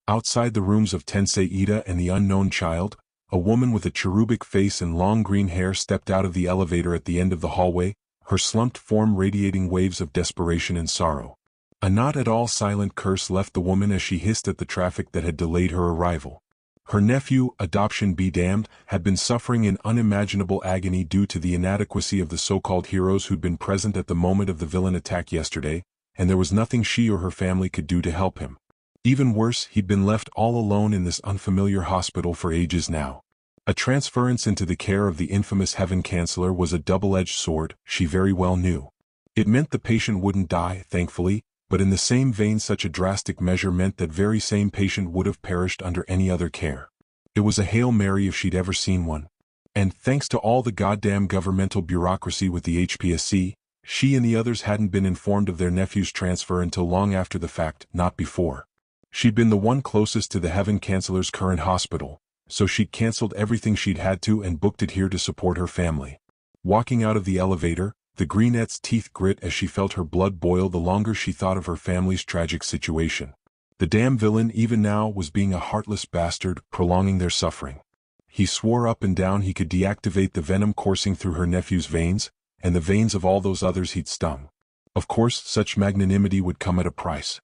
Outside the rooms of Tensei Ida and the unknown child, a woman with a cherubic face and long green hair stepped out of the elevator at the end of the hallway, her slumped form radiating waves of desperation and sorrow. A not at all silent curse left the woman as she hissed at the traffic that had delayed her arrival. Her nephew, adoption be damned, had been suffering in unimaginable agony due to the inadequacy of the so-called heroes who'd been present at the moment of the villain attack yesterday, and there was nothing she or her family could do to help him. Even worse, he'd been left all alone in this unfamiliar hospital for ages now. A transference into the care of the infamous Heaven Chancellor was a double-edged sword, she very well knew. It meant the patient wouldn't die, thankfully, but in the same vein such a drastic measure meant that very same patient would have perished under any other care. It was a Hail Mary if she'd ever seen one. And, thanks to all the goddamn governmental bureaucracy with the HPSC, she and the others hadn't been informed of their nephew's transfer until long after the fact, not before. She'd been the one closest to the Heaven Chancellor's current hospital, so she'd cancelled everything she'd had to and booked it here to support her family. Walking out of the elevator, the Greenette's teeth grit as she felt her blood boil the longer she thought of her family's tragic situation. The damn villain even now was being a heartless bastard, prolonging their suffering. He swore up and down he could deactivate the venom coursing through her nephew's veins, and the veins of all those others he'd stung. Of course, such magnanimity would come at a price.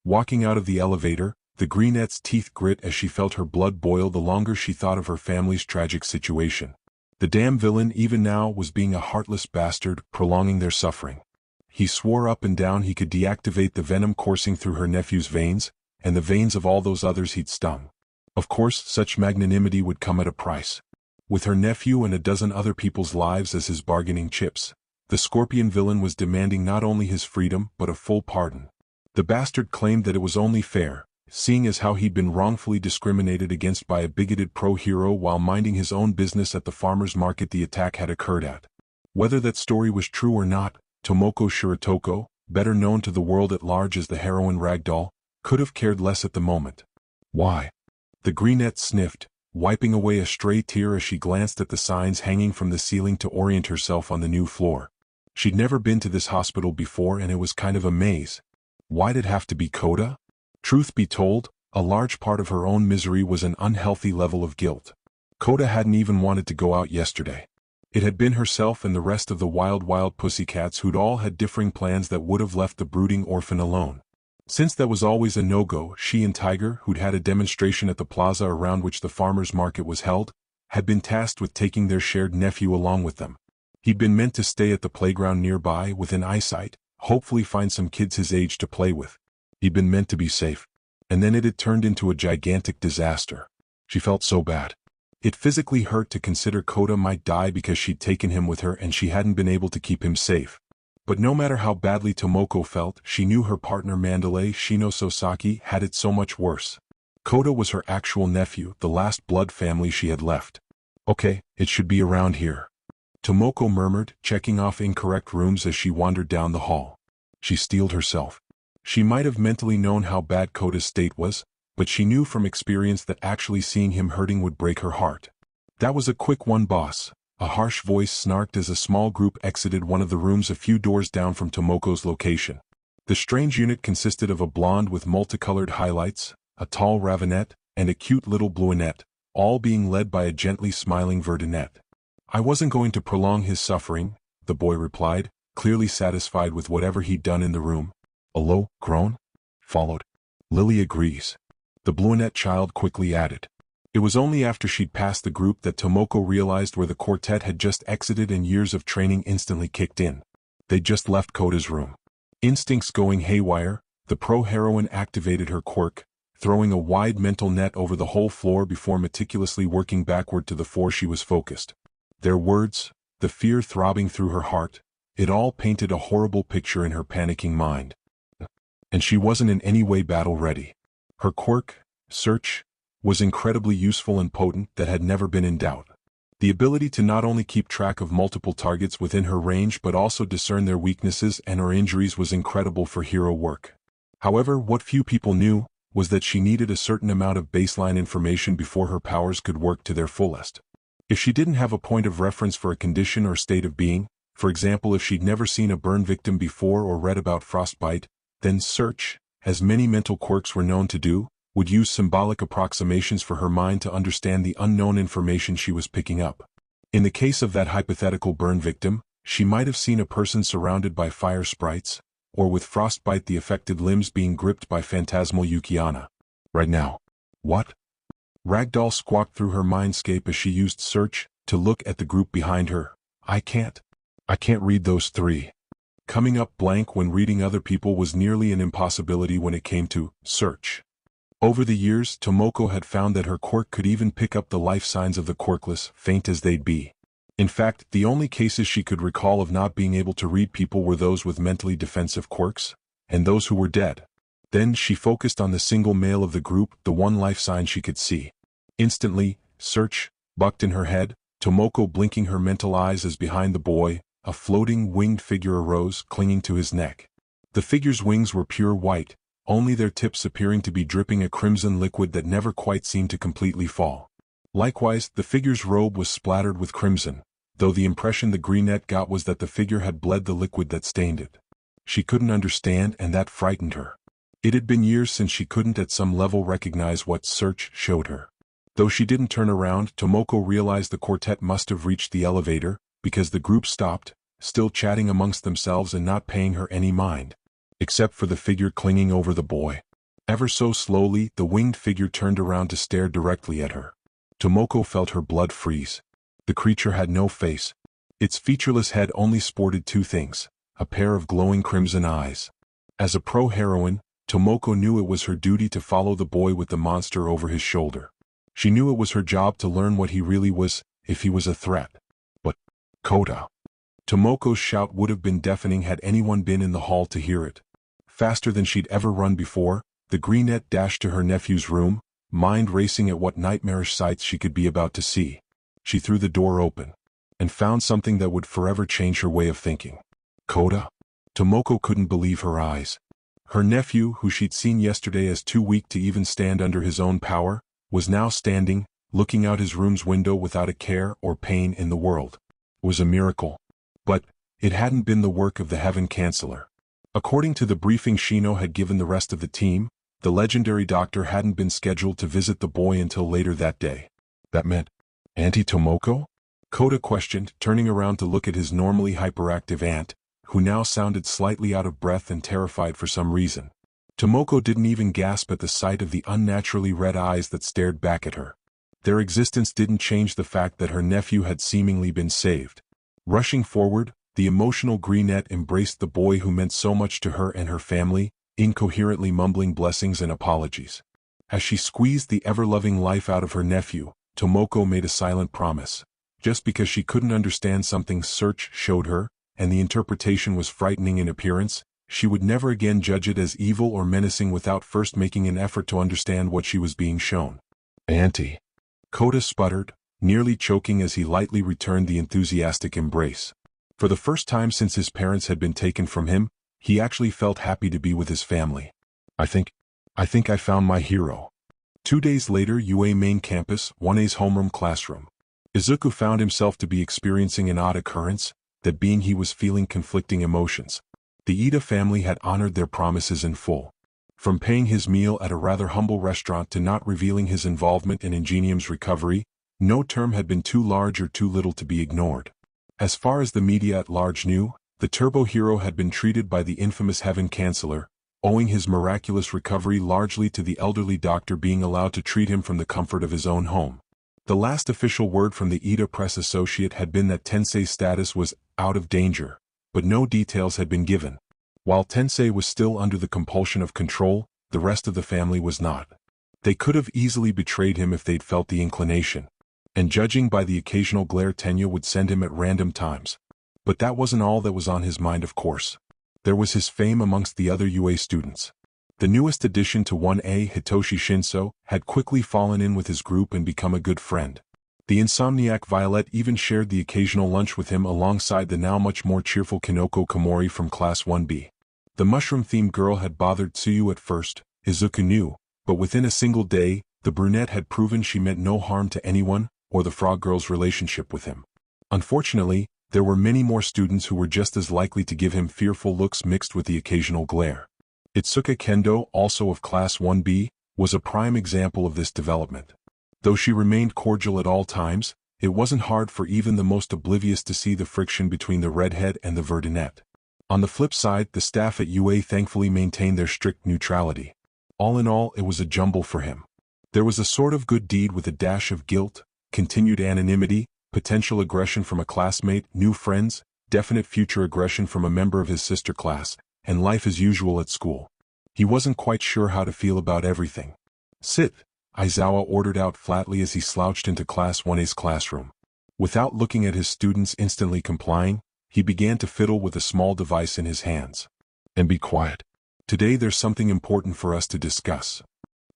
Walking out of the elevator, the Greenette's teeth grit as she felt her blood boil the longer she thought of her family's tragic situation. The damn villain even now was being a heartless bastard, prolonging their suffering. He swore up and down he could deactivate the venom coursing through her nephew's veins, and the veins of all those others he'd stung. Of course, such magnanimity would come at a price. With her nephew and a dozen other people's lives as his bargaining chips, the scorpion villain was demanding not only his freedom but a full pardon. The bastard claimed that it was only fair, seeing as how he'd been wrongfully discriminated against by a bigoted pro-hero while minding his own business at the farmer's market the attack had occurred at. Whether that story was true or not, Tomoko Shiratoko, better known to the world at large as the heroine Ragdoll, could have cared less at the moment. Why? The Greenette sniffed, wiping away a stray tear as she glanced at the signs hanging from the ceiling to orient herself on the new floor. She'd never been to this hospital before and it was kind of a maze. Why'd it have to be Coda? Truth be told, a large part of her own misery was an unhealthy level of guilt. Coda hadn't even wanted to go out yesterday. It had been herself and the rest of the wild pussycats who'd all had differing plans that would have left the brooding orphan alone. Since that was always a no-go, she and Tiger, who'd had a demonstration at the plaza around which the farmer's market was held, had been tasked with taking their shared nephew along with them. He'd been meant to stay at the playground nearby, within eyesight, hopefully find some kids his age to play with. He'd been meant to be safe. And then it had turned into a gigantic disaster. She felt so bad. It physically hurt to consider Coda might die because she'd taken him with her and she hadn't been able to keep him safe. But no matter how badly Tomoko felt, she knew her partner Mandalay Shino Sosaki had it so much worse. Coda was her actual nephew, the last blood family she had left. Okay, it should be around here. Tomoko murmured, checking off incorrect rooms as she wandered down the hall. She steeled herself. She might have mentally known how bad Coda's state was, but she knew from experience that actually seeing him hurting would break her heart. That was a quick one, boss. A harsh voice snarked as a small group exited one of the rooms a few doors down from Tomoko's location. The strange unit consisted of a blonde with multicolored highlights, a tall ravinette, and a cute little bluinette, all being led by a gently smiling verdinette. I wasn't going to prolong his suffering, the boy replied, clearly satisfied with whatever he'd done in the room. A low groan followed. Lily agrees. The bluinette child quickly added. It was only after she'd passed the group that Tomoko realized where the quartet had just exited and years of training instantly kicked in. They'd just left Coda's room. Instincts going haywire, the pro-heroine activated her quirk, throwing a wide mental net over the whole floor before meticulously working backward to the floor she was focused. Their words, the fear throbbing through her heart, it all painted a horrible picture in her panicking mind. And she wasn't in any way battle-ready. Her quirk, Search, was incredibly useful and potent that had never been in doubt. The ability to not only keep track of multiple targets within her range but also discern their weaknesses and her injuries was incredible for hero work. However, what few people knew was that she needed a certain amount of baseline information before her powers could work to their fullest. If she didn't have a point of reference for a condition or state of being, for example if she'd never seen a burn victim before or read about frostbite, then Search, as many mental quirks were known to do, would use symbolic approximations for her mind to understand the unknown information she was picking up. In the case of that hypothetical burn victim, she might have seen a person surrounded by fire sprites, or with frostbite the affected limbs being gripped by phantasmal Yukiana. Right now. What? Ragdoll squawked through her mindscape as she used Search to look at the group behind her. I can't read those three. Coming up blank when reading other people was nearly an impossibility when it came to Search. Over the years, Tomoko had found that her quirk could even pick up the life signs of the quirkless, faint as they'd be. In fact, the only cases she could recall of not being able to read people were those with mentally defensive quirks, and those who were dead. Then she focused on the single male of the group, the one life sign she could see. Instantly, search bucked in her head, Tomoko blinking her mental eyes as behind the boy, a floating winged figure arose, clinging to his neck. The figure's wings were pure white, only their tips appearing to be dripping a crimson liquid that never quite seemed to completely fall. Likewise, the figure's robe was splattered with crimson, though the impression the greenette got was that the figure had bled the liquid that stained it. She couldn't understand, and that frightened her. It had been years since she couldn't at some level recognize what search showed her. Though she didn't turn around, Tomoko realized the quartet must have reached the elevator, because the group stopped, still chatting amongst themselves and not paying her any mind. Except for the figure clinging over the boy. Ever so slowly, the winged figure turned around to stare directly at her. Tomoko felt her blood freeze. The creature had no face. Its featureless head only sported two things: a pair of glowing crimson eyes. As a pro-heroine, Tomoko knew it was her duty to follow the boy with the monster over his shoulder. She knew it was her job to learn what he really was, if he was a threat. But, Kota. Tomoko's shout would have been deafening had anyone been in the hall to hear it. Faster than she'd ever run before, the greenette dashed to her nephew's room, mind racing at what nightmarish sights she could be about to see. She threw the door open, and found something that would forever change her way of thinking. Kota? Tomoko couldn't believe her eyes. Her nephew, who she'd seen yesterday as too weak to even stand under his own power, was now standing, looking out his room's window without a care or pain in the world. It was a miracle. But it hadn't been the work of the Heaven Canceller. According to the briefing Shino had given the rest of the team, the legendary doctor hadn't been scheduled to visit the boy until later that day. That meant, Auntie Tomoko? Kota questioned, turning around to look at his normally hyperactive aunt, who now sounded slightly out of breath and terrified for some reason. Tomoko didn't even gasp at the sight of the unnaturally red eyes that stared back at her. Their existence didn't change the fact that her nephew had seemingly been saved. Rushing forward, the emotional greenette embraced the boy who meant so much to her and her family, incoherently mumbling blessings and apologies. As she squeezed the ever-loving life out of her nephew, Tomoko made a silent promise. Just because she couldn't understand something search showed her, and the interpretation was frightening in appearance, she would never again judge it as evil or menacing without first making an effort to understand what she was being shown. Auntie. Kota sputtered, nearly choking as he lightly returned the enthusiastic embrace. For the first time since his parents had been taken from him, he actually felt happy to be with his family. I think I found my hero. 2 days later, UA main campus, 1A's homeroom classroom. Izuku found himself to be experiencing an odd occurrence, that being he was feeling conflicting emotions. The Ida family had honored their promises in full. From paying his meal at a rather humble restaurant to not revealing his involvement in Ingenium's recovery, no term had been too large or too little to be ignored. As far as the media at large knew, the turbo hero had been treated by the infamous Heaven Canceller, owing his miraculous recovery largely to the elderly doctor being allowed to treat him from the comfort of his own home. The last official word from the Ida press associate had been that Tensei's status was out of danger, but no details had been given. While Tensei was still under the compulsion of control, the rest of the family was not. They could have easily betrayed him if they'd felt the inclination. And judging by the occasional glare Tenya would send him at random times. But that wasn't all that was on his mind, of course. There was his fame amongst the other UA students. The newest addition to 1A, Hitoshi Shinso, had quickly fallen in with his group and become a good friend. The insomniac Violet even shared the occasional lunch with him alongside the now much more cheerful Kinoko Komori from Class 1B. The mushroom-themed girl had bothered Tsuyu at first, Izuku knew, but within a single day, the brunette had proven she meant no harm to anyone, or the frog girl's relationship with him. Unfortunately, there were many more students who were just as likely to give him fearful looks mixed with the occasional glare. Itsuka Kendo, also of Class 1B, was a prime example of this development. Though she remained cordial at all times, it wasn't hard for even the most oblivious to see the friction between the redhead and the verdunette. On the flip side, the staff at UA thankfully maintained their strict neutrality. All in all, it was a jumble for him. There was a sort of good deed with a dash of guilt, continued anonymity, potential aggression from a classmate, new friends, definite future aggression from a member of his sister class, and life as usual at school. He wasn't quite sure how to feel about everything. Sit, Aizawa ordered out flatly as he slouched into Class 1A's classroom. Without looking at his students instantly complying, he began to fiddle with a small device in his hands. And be quiet. Today there's something important for us to discuss.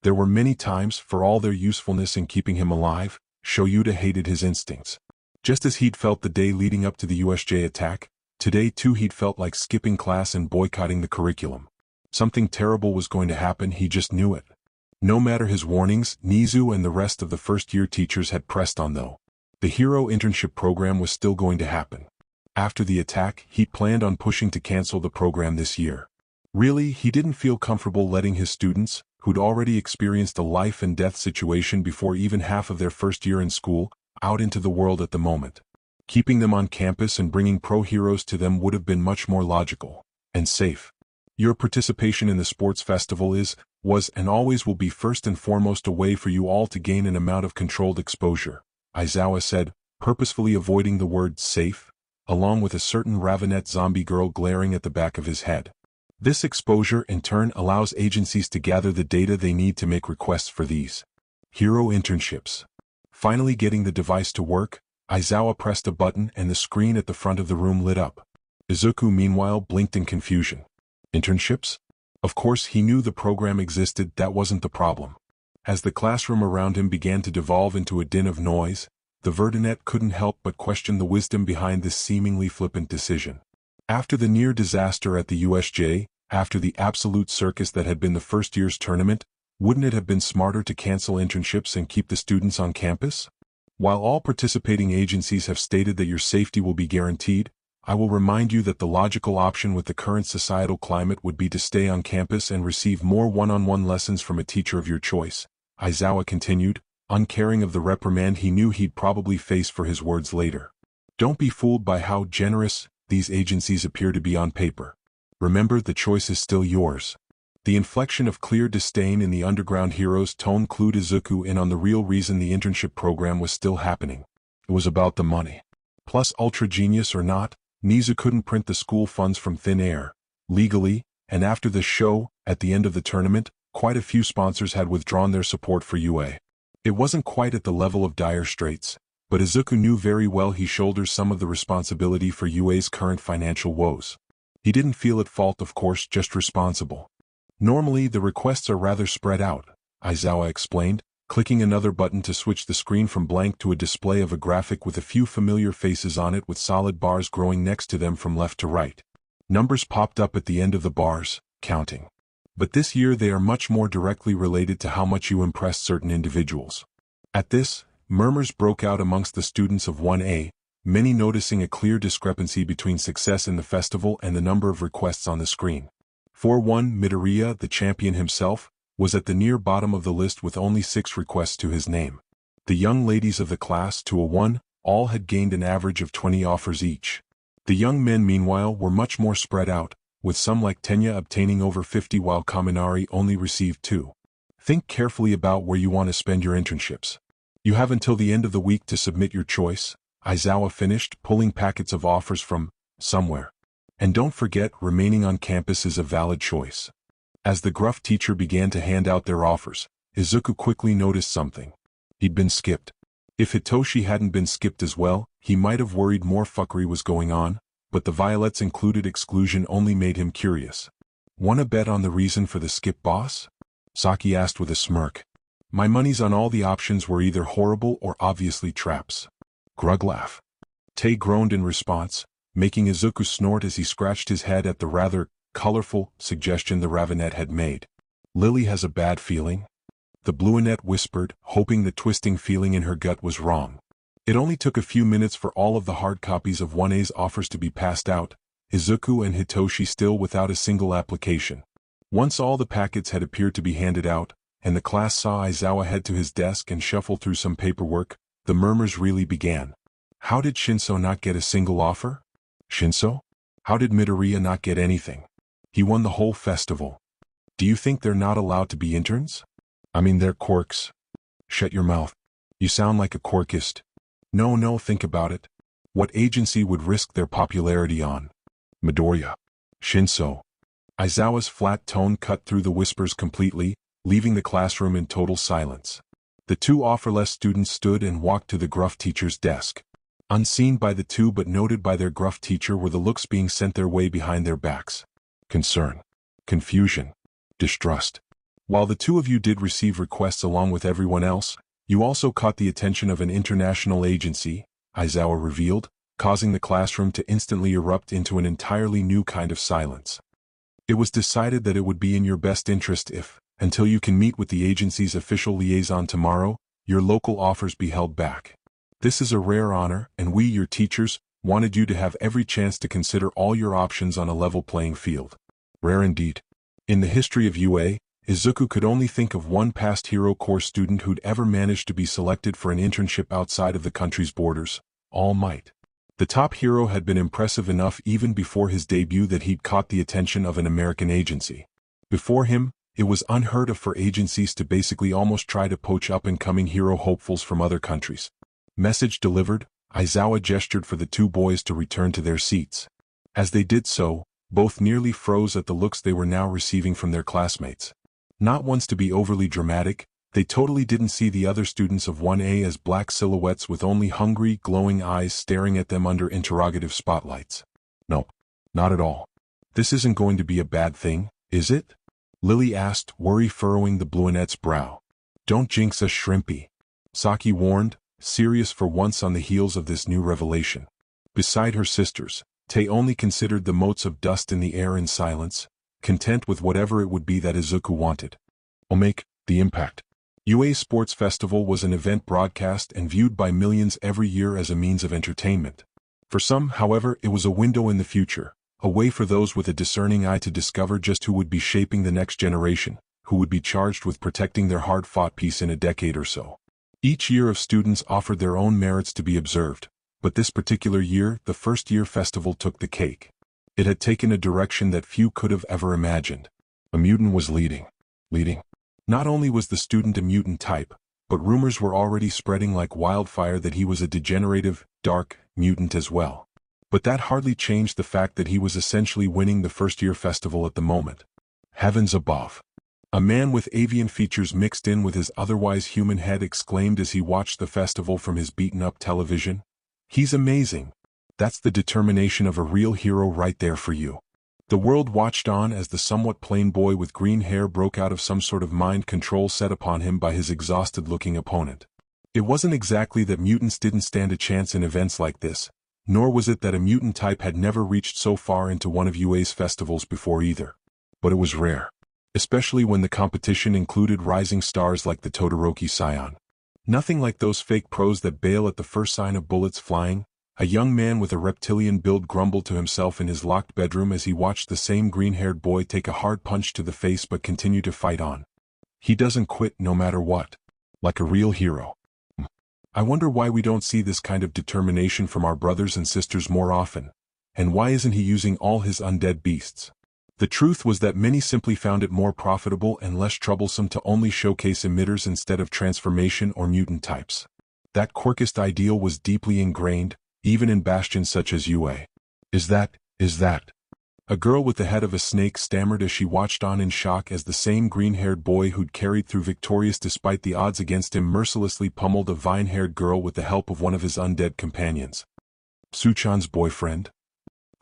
There were many times, for all their usefulness in keeping him alive, Shoyuta hated his instincts. Just as he'd felt the day leading up to the USJ attack, today too he'd felt like skipping class and boycotting the curriculum. Something terrible was going to happen, he just knew it. No matter his warnings, Nizu and the rest of the first-year teachers had pressed on though. The hero internship program was still going to happen. After the attack, he'd planned on pushing to cancel the program this year. Really, he didn't feel comfortable letting his students, who'd already experienced a life-and-death situation before even half of their first year in school, out into the world at the moment. Keeping them on campus and bringing pro-heroes to them would have been much more logical and safe. Your participation in the sports festival was and always will be first and foremost a way for you all to gain an amount of controlled exposure, Aizawa said, purposefully avoiding the word safe, along with a certain Ravenette zombie girl glaring at the back of his head. This exposure in turn allows agencies to gather the data they need to make requests for these hero internships. Finally getting the device to work, Aizawa pressed a button and the screen at the front of the room lit up. Izuku meanwhile blinked in confusion. Internships? Of course he knew the program existed, that wasn't the problem. As the classroom around him began to devolve into a din of noise, the Verdinette couldn't help but question the wisdom behind this seemingly flippant decision. After the near disaster at the USJ, after the absolute circus that had been the first year's tournament, wouldn't it have been smarter to cancel internships and keep the students on campus? While all participating agencies have stated that your safety will be guaranteed, I will remind you that the logical option with the current societal climate would be to stay on campus and receive more one-on-one lessons from a teacher of your choice, Aizawa continued, uncaring of the reprimand he knew he'd probably face for his words later. Don't be fooled by how generous these agencies appear to be on paper. Remember, the choice is still yours. The inflection of clear disdain in the underground hero's tone clued Izuku in on the real reason the internship program was still happening. It was about the money. Plus, ultra genius or not, Nizu couldn't print the school funds from thin air. Legally, and after the show, at the end of the tournament, quite a few sponsors had withdrawn their support for UA. It wasn't quite at the level of dire straits, but Izuku knew very well he shoulders some of the responsibility for UA's current financial woes. He didn't feel at fault, of course, just responsible. Normally the requests are rather spread out, Aizawa explained, clicking another button to switch the screen from blank to a display of a graphic with a few familiar faces on it with solid bars growing next to them from left to right. Numbers popped up at the end of the bars, counting. But this year they are much more directly related to how much you impress certain individuals. At this, murmurs broke out amongst the students of 1A, many noticing a clear discrepancy between success in the festival and the number of requests on the screen. For one, Midoriya, the champion himself, was at the near bottom of the list with only 6 requests to his name. The young ladies of the class, to a 1, all had gained an average of 20 offers each. The young men, meanwhile, were much more spread out, with some like Tenya obtaining over 50 while Kaminari only received 2. Think carefully about where you want to spend your internships. You have until the end of the week to submit your choice, Aizawa finished, pulling packets of offers from somewhere. And don't forget, remaining on campus is a valid choice. As the gruff teacher began to hand out their offers, Izuku quickly noticed something. He'd been skipped. If Hitoshi hadn't been skipped as well, he might have worried more fuckery was going on, but the Violet's included exclusion only made him curious. "Wanna bet on the reason for the skip, boss?" Saki asked with a smirk. "My money's on all the options were either horrible or obviously traps." Grug laugh. Tay groaned in response, making Izuku snort as he scratched his head at the rather colorful suggestion the Ravenette had made. "Lily has a bad feeling?" The Bluinette whispered, hoping the twisting feeling in her gut was wrong. It only took a few minutes for all of the hard copies of 1A's offers to be passed out, Izuku and Hitoshi still without a single application. Once all the packets had appeared to be handed out, and the class saw Aizawa head to his desk and shuffle through some paperwork, the murmurs really began. How did Shinso not get a single offer? Shinso? How did Midoriya not get anything? He won the whole festival. Do you think they're not allowed to be interns? I mean, they're quirks. Shut your mouth. You sound like a quirkist. No, think about it. What agency would risk their popularity on? Midoriya. Shinso. Aizawa's flat tone cut through the whispers completely, leaving the classroom in total silence. The two offerless students stood and walked to the gruff teacher's desk. Unseen by the two but noted by their gruff teacher were the looks being sent their way behind their backs. Concern, confusion, distrust. While the two of you did receive requests along with everyone else, you also caught the attention of an international agency, Aizawa revealed, causing the classroom to instantly erupt into an entirely new kind of silence. It was decided that it would be in your best interest if, until you can meet with the agency's official liaison tomorrow, your local offers be held back. This is a rare honor, and we, your teachers, wanted you to have every chance to consider all your options on a level playing field. Rare indeed. In the history of UA, Izuku could only think of one past Hero Corps student who'd ever managed to be selected for an internship outside of the country's borders, All Might. The top hero had been impressive enough even before his debut that he'd caught the attention of an American agency. Before him, it was unheard of for agencies to basically almost try to poach up-and-coming hero hopefuls from other countries. Message delivered, Aizawa gestured for the two boys to return to their seats. As they did so, both nearly froze at the looks they were now receiving from their classmates. Not ones to be overly dramatic, they totally didn't see the other students of 1A as black silhouettes with only hungry, glowing eyes staring at them under interrogative spotlights. No, not at all. This isn't going to be a bad thing, is it? Lily asked, worry furrowing the brunette's brow. Don't jinx us, Shrimpy. Saki warned, serious for once on the heels of this new revelation. Beside her sisters, Tae only considered the motes of dust in the air in silence, content with whatever it would be that Izuku wanted. Omake, the impact. UA Sports Festival was an event broadcast and viewed by millions every year as a means of entertainment. For some, however, it was a window in the future, a way for those with a discerning eye to discover just who would be shaping the next generation, who would be charged with protecting their hard-fought peace in a decade or so. Each year of students offered their own merits to be observed, but this particular year, the first-year festival took the cake. It had taken a direction that few could have ever imagined. A mutant was leading. Not only was the student a mutant type, but rumors were already spreading like wildfire that he was a degenerative, dark, mutant as well. But that hardly changed the fact that he was essentially winning the first-year festival at the moment. Heavens above. A man with avian features mixed in with his otherwise human head exclaimed as he watched the festival from his beaten-up television. He's amazing. That's the determination of a real hero right there for you. The world watched on as the somewhat plain boy with green hair broke out of some sort of mind control set upon him by his exhausted-looking opponent. It wasn't exactly that mutants didn't stand a chance in events like this, nor was it that a mutant type had never reached so far into one of UA's festivals before either. But it was rare, especially when the competition included rising stars like the Todoroki Scion. Nothing like those fake pros that bail at the first sign of bullets flying. A young man with a reptilian build grumbled to himself in his locked bedroom as he watched the same green-haired boy take a hard punch to the face but continue to fight on. He doesn't quit no matter what. Like a real hero. I wonder why we don't see this kind of determination from our brothers and sisters more often, and why isn't he using all his undead beasts? The truth was that many simply found it more profitable and less troublesome to only showcase emitters instead of transformation or mutant types. That quirkist ideal was deeply ingrained, even in bastions such as UA. Is that? A girl with the head of a snake stammered as she watched on in shock as the same green-haired boy who'd carried through victorious despite the odds against him mercilessly pummeled a vine-haired girl with the help of one of his undead companions. Suchan's boyfriend?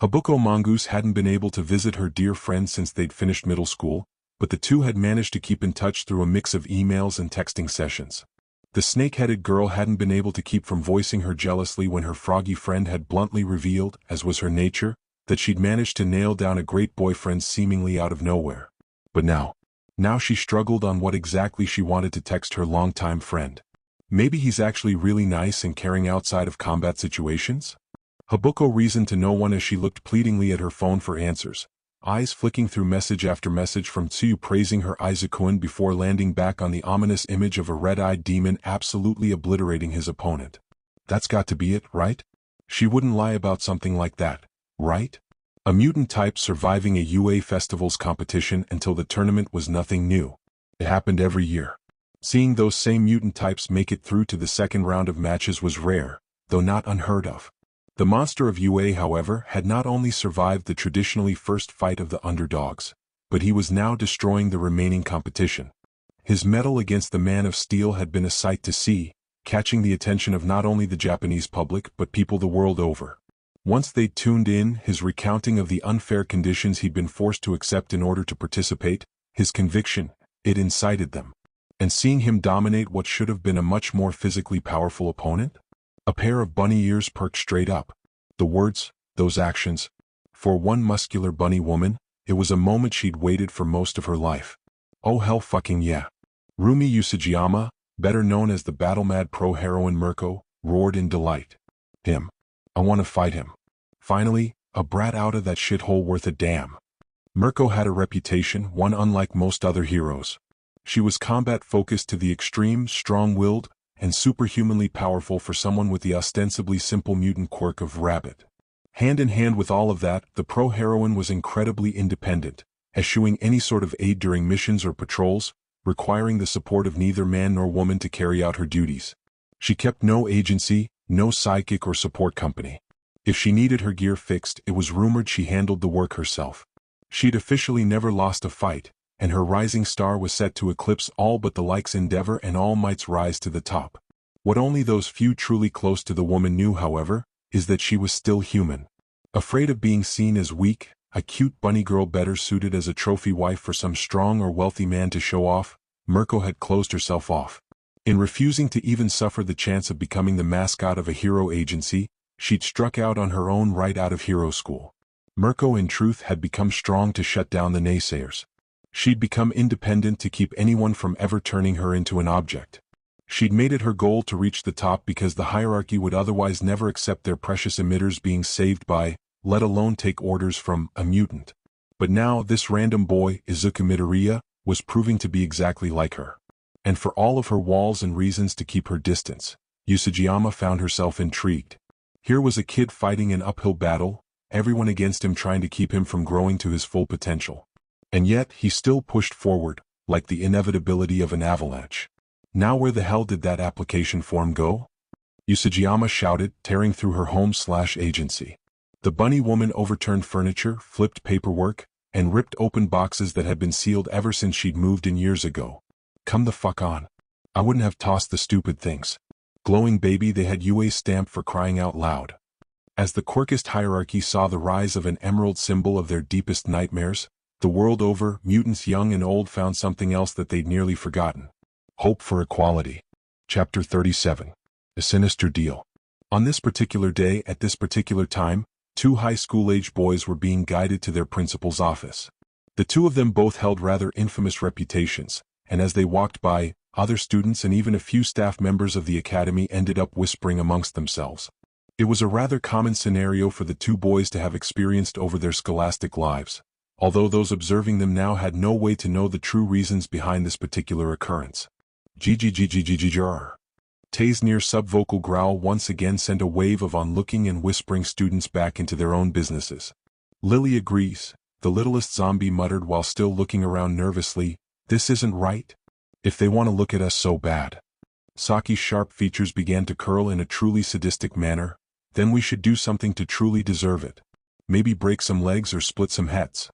Habuko Mongoose hadn't been able to visit her dear friend since they'd finished middle school, but the two had managed to keep in touch through a mix of emails and texting sessions. The snake-headed girl hadn't been able to keep from voicing her jealously when her froggy friend had bluntly revealed, as was her nature, that she'd managed to nail down a great boyfriend seemingly out of nowhere. But now she struggled on what exactly she wanted to text her longtime friend. Maybe he's actually really nice and caring outside of combat situations? Habuko reasoned to no one as she looked pleadingly at her phone for answers, eyes flicking through message after message from Tsuyu praising her Izukuin before landing back on the ominous image of a red-eyed demon absolutely obliterating his opponent. That's got to be it, right? She wouldn't lie about something like that, right? A mutant type surviving a UA Festivals competition until the tournament was nothing new. It happened every year. Seeing those same mutant types make it through to the second round of matches was rare, though not unheard of. The monster of UA, however, had not only survived the traditionally first fight of the underdogs, but he was now destroying the remaining competition. His mettle against the Man of Steel had been a sight to see, catching the attention of not only the Japanese public but people the world over. Once they'd tuned in, his recounting of the unfair conditions he'd been forced to accept in order to participate, his conviction, it incited them. And seeing him dominate what should have been a much more physically powerful opponent? A pair of bunny ears perked straight up. The words, those actions. For one muscular bunny woman, it was a moment she'd waited for most of her life. Oh hell fucking yeah. Rumi Usajiyama, better known as the battle-mad pro-heroine Mirko, roared in delight. Him. I want to fight him. Finally, a brat out of that shithole worth a damn. Mirko had a reputation, one unlike most other heroes. She was combat-focused to the extreme, strong-willed, and superhumanly powerful for someone with the ostensibly simple mutant quirk of rabbit. Hand in hand with all of that, the pro-heroine was incredibly independent, eschewing any sort of aid during missions or patrols, requiring the support of neither man nor woman to carry out her duties. She kept no agency, no sidekick or support company. If she needed her gear fixed, it was rumored she handled the work herself. She'd officially never lost a fight, and her rising star was set to eclipse all but the likes Endeavor and All Might's rise to the top. What only those few truly close to the woman knew, however, is that she was still human. Afraid of being seen as weak, a cute bunny girl better suited as a trophy wife for some strong or wealthy man to show off, Mirko had closed herself off. In refusing to even suffer the chance of becoming the mascot of a hero agency, she'd struck out on her own right out of hero school. Mirko in truth had become strong to shut down the naysayers. She'd become independent to keep anyone from ever turning her into an object. She'd made it her goal to reach the top because the hierarchy would otherwise never accept their precious emitters being saved by, let alone take orders from, a mutant. But now this random boy, Izuku Midoriya, was proving to be exactly like her. And for all of her walls and reasons to keep her distance, Usajiyama found herself intrigued. Here was a kid fighting an uphill battle, everyone against him trying to keep him from growing to his full potential. And yet, he still pushed forward, like the inevitability of an avalanche. Now where the hell did that application form go? Usajiyama shouted, tearing through her home/agency. The bunny woman overturned furniture, flipped paperwork, and ripped open boxes that had been sealed ever since she'd moved in years ago. Come the fuck on. I wouldn't have tossed the stupid things. Glowing baby, they had UA stamped for crying out loud. As the quirkist hierarchy saw the rise of an emerald symbol of their deepest nightmares, the world over, mutants young and old found something else that they'd nearly forgotten. Hope for equality. Chapter 37. A sinister deal. On this particular day, at this particular time, two high school-age boys were being guided to their principal's office. The two of them both held rather infamous reputations, and as they walked by, other students and even a few staff members of the academy ended up whispering amongst themselves. It was a rather common scenario for the two boys to have experienced over their scholastic lives, although those observing them now had no way to know the true reasons behind this particular occurrence. GGGGGGR. Tay's near subvocal growl once again sent a wave of onlooking and whispering students back into their own businesses. Lily agrees, the littlest zombie muttered while still looking around nervously, this isn't right. If they want to look at us so bad. Saki's sharp features began to curl in a truly sadistic manner, then we should do something to truly deserve it. Maybe break some legs or split some heads.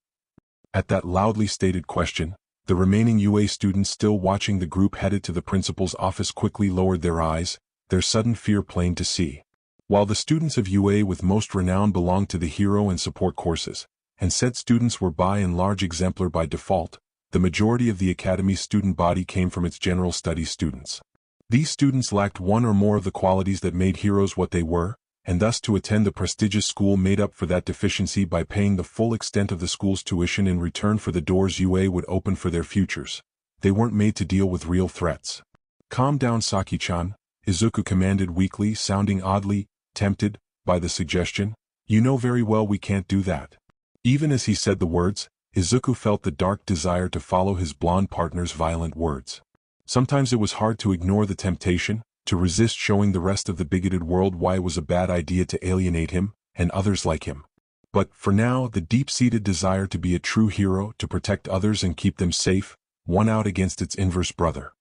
At that loudly stated question, the remaining UA students still watching the group headed to the principal's office quickly lowered their eyes, their sudden fear plain to see. While the students of UA with most renown belonged to the hero and support courses, and said students were by and large exemplar by default, the majority of the academy's student body came from its general studies students. These students lacked one or more of the qualities that made heroes what they were, and thus to attend the prestigious school made up for that deficiency by paying the full extent of the school's tuition in return for the doors UA would open for their futures. They weren't made to deal with real threats. Calm down, Saki-chan, Izuku commanded weakly, sounding oddly tempted by the suggestion. You know very well we can't do that. Even as he said the words, Izuku felt the dark desire to follow his blonde partner's violent words. Sometimes it was hard to ignore the temptation, to resist showing the rest of the bigoted world why it was a bad idea to alienate him, and others like him. But, for now, the deep-seated desire to be a true hero, to protect others and keep them safe, won out against its inverse brother.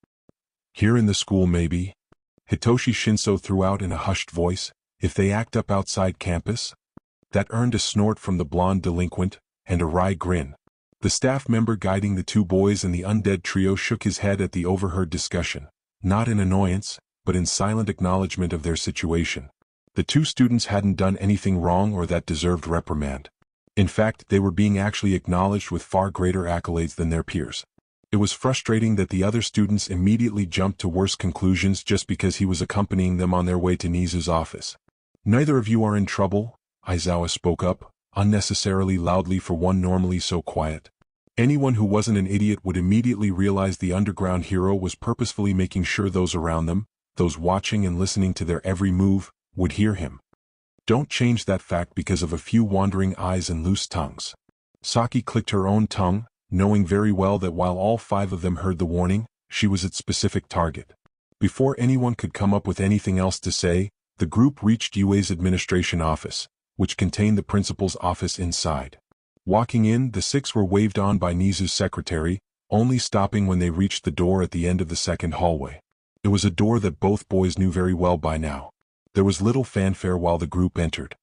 Here in the school maybe? Hitoshi Shinso threw out in a hushed voice, if they act up outside campus? That earned a snort from the blonde delinquent, and a wry grin. The staff member guiding the two boys and the undead trio shook his head at the overheard discussion, not in annoyance, but in silent acknowledgement of their situation. The two students hadn't done anything wrong or that deserved reprimand. In fact, they were being actually acknowledged with far greater accolades than their peers. It was frustrating that the other students immediately jumped to worse conclusions just because he was accompanying them on their way to Nizu's office. "Neither of you are in trouble," Aizawa spoke up, unnecessarily loudly for one normally so quiet. Anyone who wasn't an idiot would immediately realize the underground hero was purposefully making sure those around them, those watching and listening to their every move, would hear him. Don't change that fact because of a few wandering eyes and loose tongues. Saki clicked her own tongue, knowing very well that while all five of them heard the warning, she was its specific target. Before anyone could come up with anything else to say, the group reached UA's administration office, which contained the principal's office inside. Walking in, the six were waved on by Nizu's secretary, only stopping when they reached the door at the end of the second hallway. It was a door that both boys knew very well by now. There was little fanfare while the group entered.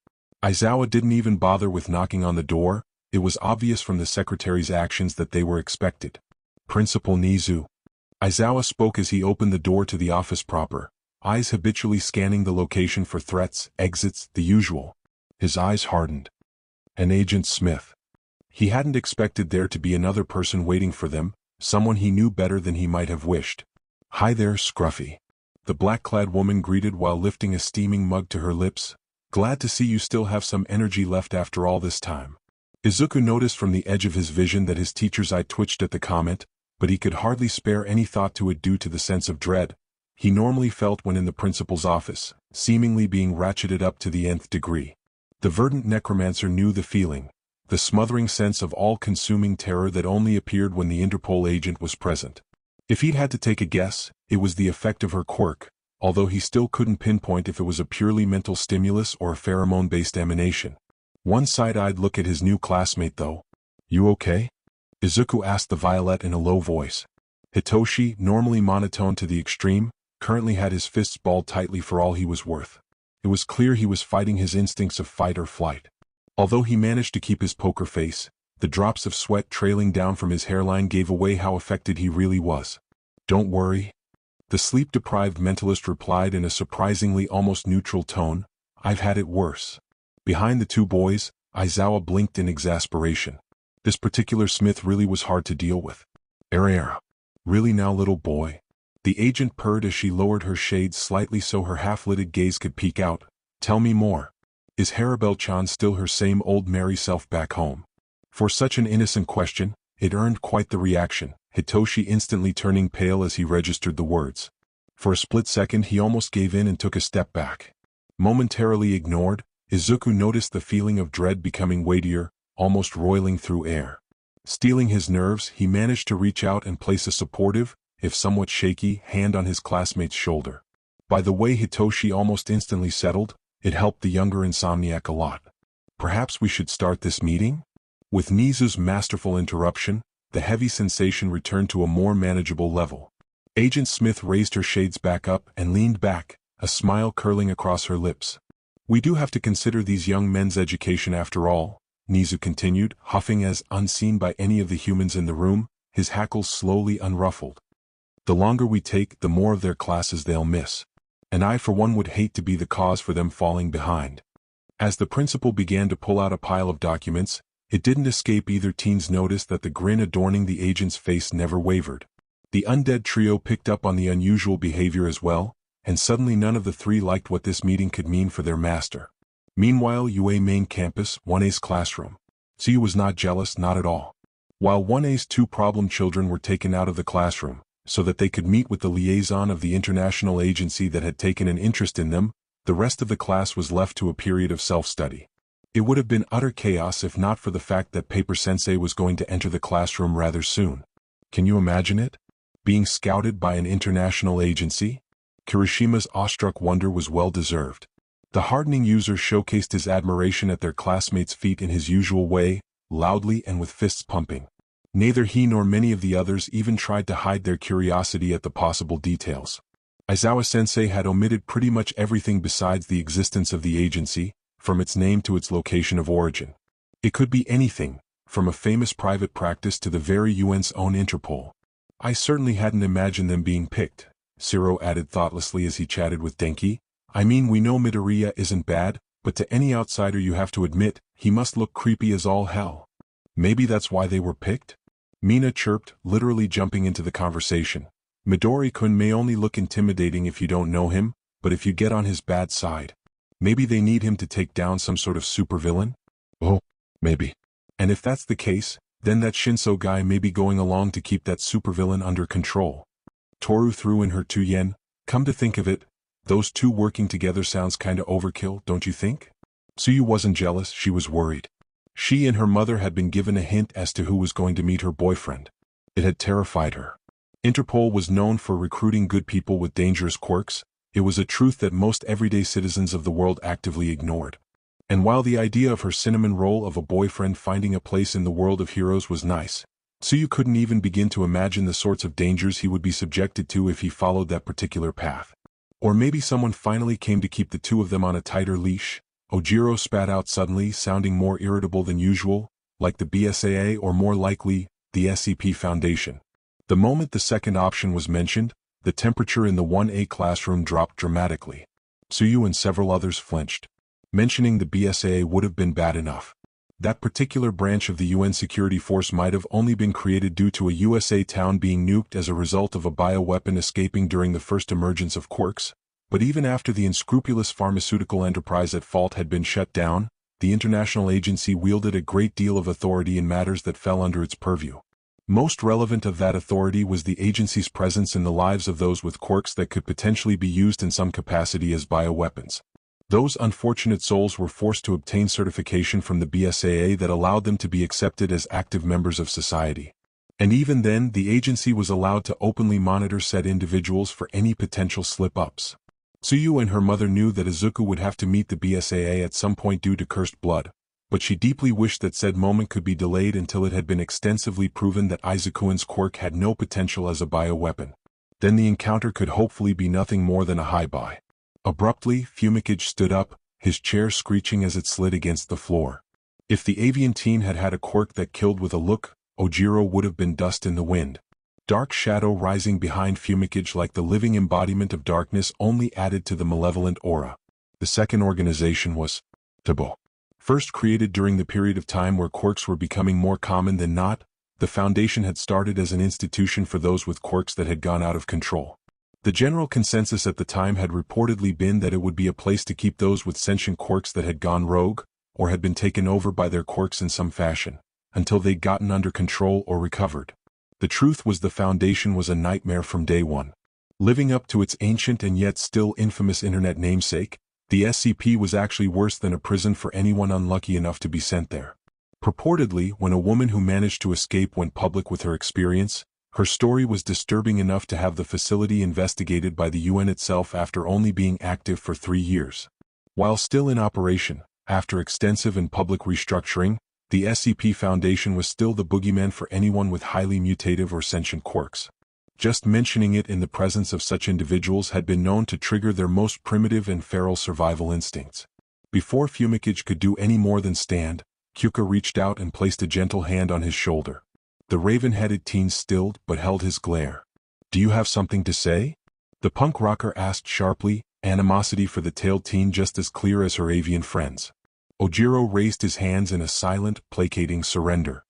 Aizawa didn't even bother with knocking on the door. It was obvious from the secretary's actions that they were expected. "Principal Nizu." Aizawa spoke as he opened the door to the office proper, eyes habitually scanning the location for threats, exits, the usual. His eyes hardened. An Agent Smith. He hadn't expected there to be another person waiting for them, someone he knew better than he might have wished. "Hi there, Scruffy." The black-clad woman greeted while lifting a steaming mug to her lips. "Glad to see you still have some energy left after all this time." Izuku noticed from the edge of his vision that his teacher's eye twitched at the comment, but he could hardly spare any thought to it due to the sense of dread he normally felt when in the principal's office, seemingly being ratcheted up to the nth degree. The verdant necromancer knew the feeling, the smothering sense of all-consuming terror that only appeared when the Interpol agent was present. If he'd had to take a guess, it was the effect of her quirk, although he still couldn't pinpoint if it was a purely mental stimulus or a pheromone-based emanation. One side-eyed look at his new classmate though. "You okay?" Izuku asked the violet in a low voice. Hitoshi, normally monotone to the extreme, currently had his fists balled tightly for all he was worth. It was clear he was fighting his instincts of fight or flight. Although he managed to keep his poker face, the drops of sweat trailing down from his hairline gave away how affected he really was. "Don't worry," the sleep-deprived mentalist replied in a surprisingly almost neutral tone. "I've had it worse." Behind the two boys, Aizawa blinked in exasperation. This particular Smith really was hard to deal with. "Era. Really now, little boy?" The agent purred as she lowered her shades slightly so her half-lidded gaze could peek out. "Tell me more. Is Harabel-chan still her same old merry self back home?" For such an innocent question, it earned quite the reaction, Hitoshi instantly turning pale as he registered the words. For a split second he almost gave in and took a step back. Momentarily ignored, Izuku noticed the feeling of dread becoming weightier, almost roiling through air. Steeling his nerves, he managed to reach out and place a supportive, if somewhat shaky, hand on his classmate's shoulder. By the way Hitoshi almost instantly settled, it helped the younger insomniac a lot. "Perhaps we should start this meeting?" With Nizu's masterful interruption, the heavy sensation returned to a more manageable level. Agent Smith raised her shades back up and leaned back, a smile curling across her lips. "We do have to consider these young men's education after all," Nizu continued, huffing as unseen by any of the humans in the room, his hackles slowly unruffled. "The longer we take, the more of their classes they'll miss. And I for one would hate to be the cause for them falling behind." As the principal began to pull out a pile of documents, it didn't escape either teen's notice that the grin adorning the agent's face never wavered. The undead trio picked up on the unusual behavior as well, and suddenly none of the three liked what this meeting could mean for their master. Meanwhile, UA main campus, 1A's classroom. Tsuyu was not jealous, not at all. While 1A's two problem children were taken out of the classroom, so that they could meet with the liaison of the international agency that had taken an interest in them, the rest of the class was left to a period of self-study. It would have been utter chaos if not for the fact that Paper Sensei was going to enter the classroom rather soon. Can you imagine it? Being scouted by an international agency? Kirishima's awestruck wonder was well-deserved. The hardening user showcased his admiration at their classmates' feet in his usual way, loudly and with fists pumping. Neither he nor many of the others even tried to hide their curiosity at the possible details. Aizawa-sensei had omitted pretty much everything besides the existence of the agency, from its name to its location of origin. It could be anything, from a famous private practice to the very UN's own Interpol. I certainly hadn't imagined them being picked, Ciro added thoughtlessly as he chatted with Denki. I mean, we know Midoriya isn't bad, but to any outsider you have to admit, he must look creepy as all hell. Maybe that's why they were picked? Mina chirped, literally jumping into the conversation. Midori-kun may only look intimidating if you don't know him, but if you get on his bad side, maybe they need him to take down some sort of supervillain? Oh, maybe. And if that's the case, then that Shinso guy may be going along to keep that supervillain under control. Toru threw in her 2 yen. Come to think of it, those two working together sounds kinda overkill, don't you think? Tsuyu wasn't jealous, she was worried. She and her mother had been given a hint as to who was going to meet her boyfriend. It had terrified her. Interpol was known for recruiting good people with dangerous quirks. It was a truth that most everyday citizens of the world actively ignored. And while the idea of her cinnamon roll of a boyfriend finding a place in the world of heroes was nice, Tsuyu couldn't even begin to imagine the sorts of dangers he would be subjected to if he followed that particular path. Or maybe someone finally came to keep the two of them on a tighter leash. Ojiro spat out suddenly, sounding more irritable than usual, like the BSAA or more likely, the SCP Foundation. The moment the second option was mentioned, the temperature in the 1A classroom dropped dramatically. Tsuyu and several others flinched. Mentioning the BSAA would have been bad enough. That particular branch of the UN security force might have only been created due to a USA town being nuked as a result of a bioweapon escaping during the first emergence of quirks, but even after the unscrupulous pharmaceutical enterprise at fault had been shut down, the international agency wielded a great deal of authority in matters that fell under its purview. Most relevant of that authority was the agency's presence in the lives of those with quirks that could potentially be used in some capacity as bioweapons. Those unfortunate souls were forced to obtain certification from the BSAA that allowed them to be accepted as active members of society. And even then, the agency was allowed to openly monitor said individuals for any potential slip-ups. Tsuyu and her mother knew that Izuku would have to meet the BSAA at some point due to cursed blood, but she deeply wished that said moment could be delayed until it had been extensively proven that Izuku's quirk had no potential as a bioweapon. Then the encounter could hopefully be nothing more than a hi-bye. Abruptly, Fumikage stood up, his chair screeching as it slid against the floor. If the avian teen had had a quirk that killed with a look, Ojiro would have been dust in the wind. Dark shadow rising behind Fumikage like the living embodiment of darkness only added to the malevolent aura. The second organization was Tabo. First created during the period of time where quirks were becoming more common than not, the Foundation had started as an institution for those with quirks that had gone out of control. The general consensus at the time had reportedly been that it would be a place to keep those with sentient quirks that had gone rogue, or had been taken over by their quirks in some fashion, until they'd gotten under control or recovered. The truth was the Foundation was a nightmare from day one. Living up to its ancient and yet still infamous internet namesake, the SCP was actually worse than a prison for anyone unlucky enough to be sent there. Purportedly, when a woman who managed to escape went public with her experience, her story was disturbing enough to have the facility investigated by the UN itself after only being active for 3 years. While still in operation, after extensive and public restructuring, the SCP Foundation was still the boogeyman for anyone with highly mutative or sentient quirks. Just mentioning it in the presence of such individuals had been known to trigger their most primitive and feral survival instincts. Before Fumikage could do any more than stand, Kyuka reached out and placed a gentle hand on his shoulder. The raven-headed teen stilled but held his glare. "Do you have something to say?" the punk rocker asked sharply, animosity for the tailed teen just as clear as her avian friends. Ojiro raised his hands in a silent, placating surrender.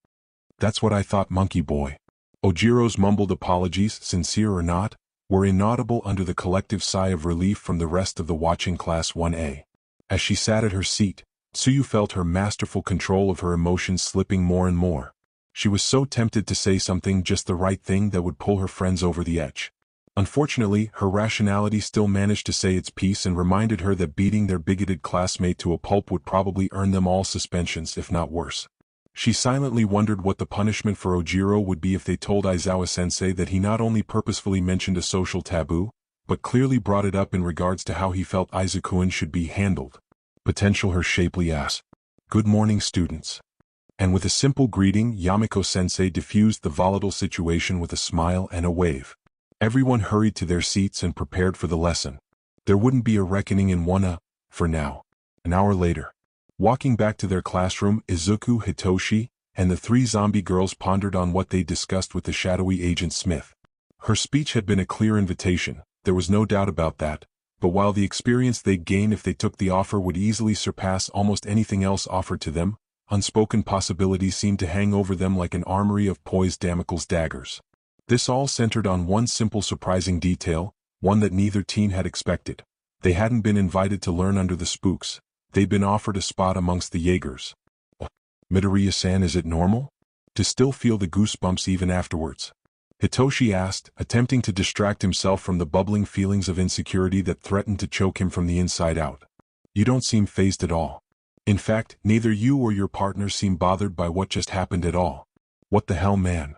"That's what I thought, monkey boy." Ojiro's mumbled apologies, sincere or not, were inaudible under the collective sigh of relief from the rest of the watching Class 1A. As she sat at her seat, Tsuyu felt her masterful control of her emotions slipping more and more. She was so tempted to say something, just the right thing that would pull her friends over the edge. Unfortunately, her rationality still managed to say its piece and reminded her that beating their bigoted classmate to a pulp would probably earn them all suspensions, if not worse. She silently wondered what the punishment for Ojiro would be if they told Aizawa-sensei that he not only purposefully mentioned a social taboo, but clearly brought it up in regards to how he felt Izuku should be handled. Potential her shapely ass. "Good morning, students." And with a simple greeting, Yamiko-sensei diffused the volatile situation with a smile and a wave. Everyone hurried to their seats and prepared for the lesson. There wouldn't be a reckoning in one, for now. An hour later. Walking back to their classroom, Izuku, Hitoshi, and the three zombie girls pondered on what they'd discussed with the shadowy Agent Smith. Her speech had been a clear invitation, there was no doubt about that, but while the experience they'd gain if they took the offer would easily surpass almost anything else offered to them, unspoken possibilities seemed to hang over them like an armory of poised Damocles daggers. This all centered on one simple surprising detail, one that neither teen had expected. They hadn't been invited to learn under the spooks, they'd been offered a spot amongst the Jaegers. Midoriya-san, is it normal to still feel the goosebumps even afterwards? Hitoshi asked, attempting to distract himself from the bubbling feelings of insecurity that threatened to choke him from the inside out. You don't seem fazed at all. In fact, neither you or your partner seem bothered by what just happened at all. What the hell, man?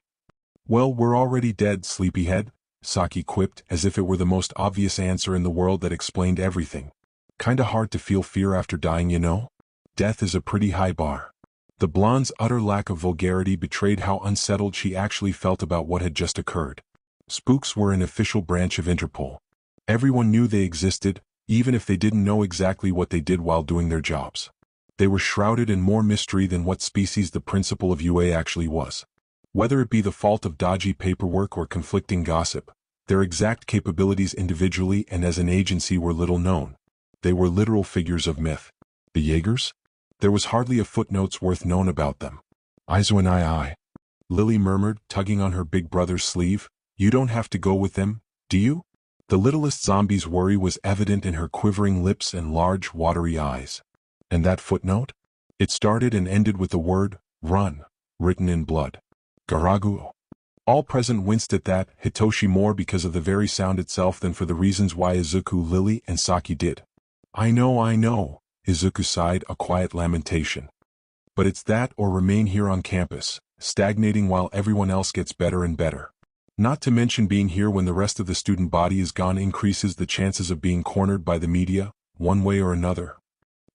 Well, we're already dead, sleepyhead, Saki quipped, as if it were the most obvious answer in the world that explained everything. Kinda hard to feel fear after dying, you know? Death is a pretty high bar. The blonde's utter lack of vulgarity betrayed how unsettled she actually felt about what had just occurred. Spooks were an official branch of Interpol. Everyone knew they existed, even if they didn't know exactly what they did while doing their jobs. They were shrouded in more mystery than what species the principal of UA actually was. Whether it be the fault of dodgy paperwork or conflicting gossip, their exact capabilities individually and as an agency were little known. They were literal figures of myth. The Jaegers? There was hardly a footnote's worth known about them. Aizu and I. Lily murmured, tugging on her big brother's sleeve. You don't have to go with them, do you? The littlest zombie's worry was evident in her quivering lips and large, watery eyes. And that footnote? It started and ended with the word, run, written in blood. Garagu. All present winced at that, Hitoshi more because of the very sound itself than for the reasons why Izuku, Lily, and Saki did. I know, Izuku sighed, a quiet lamentation. But it's that or remain here on campus, stagnating while everyone else gets better and better. Not to mention being here when the rest of the student body is gone increases the chances of being cornered by the media, one way or another.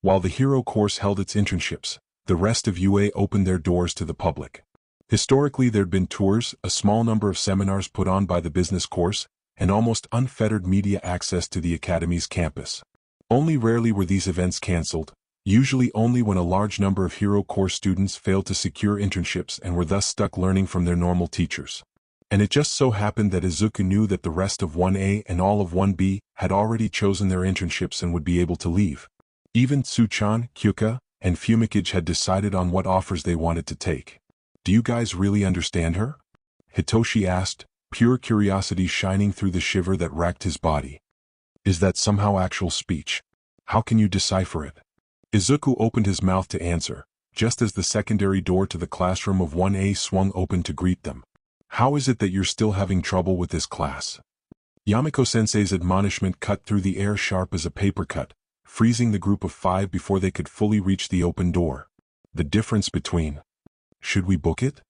While the hero course held its internships, the rest of UA opened their doors to the public. Historically there'd been tours, a small number of seminars put on by the business course, and almost unfettered media access to the academy's campus. Only rarely were these events cancelled, usually only when a large number of hero course students failed to secure internships and were thus stuck learning from their normal teachers. And it just so happened that Izuku knew that the rest of 1A and all of 1B had already chosen their internships and would be able to leave. Even Tsuchan, Kyuka, and Fumikage had decided on what offers they wanted to take. Do you guys really understand her? Hitoshi asked, pure curiosity shining through the shiver that racked his body. Is that somehow actual speech? How can you decipher it? Izuku opened his mouth to answer, just as the secondary door to the classroom of 1A swung open to greet them. How is it that you're still having trouble with this class? Yamiko-sensei's admonishment cut through the air sharp as a paper cut, freezing the group of 5 before they could fully reach the open door. The difference between... Should we book it?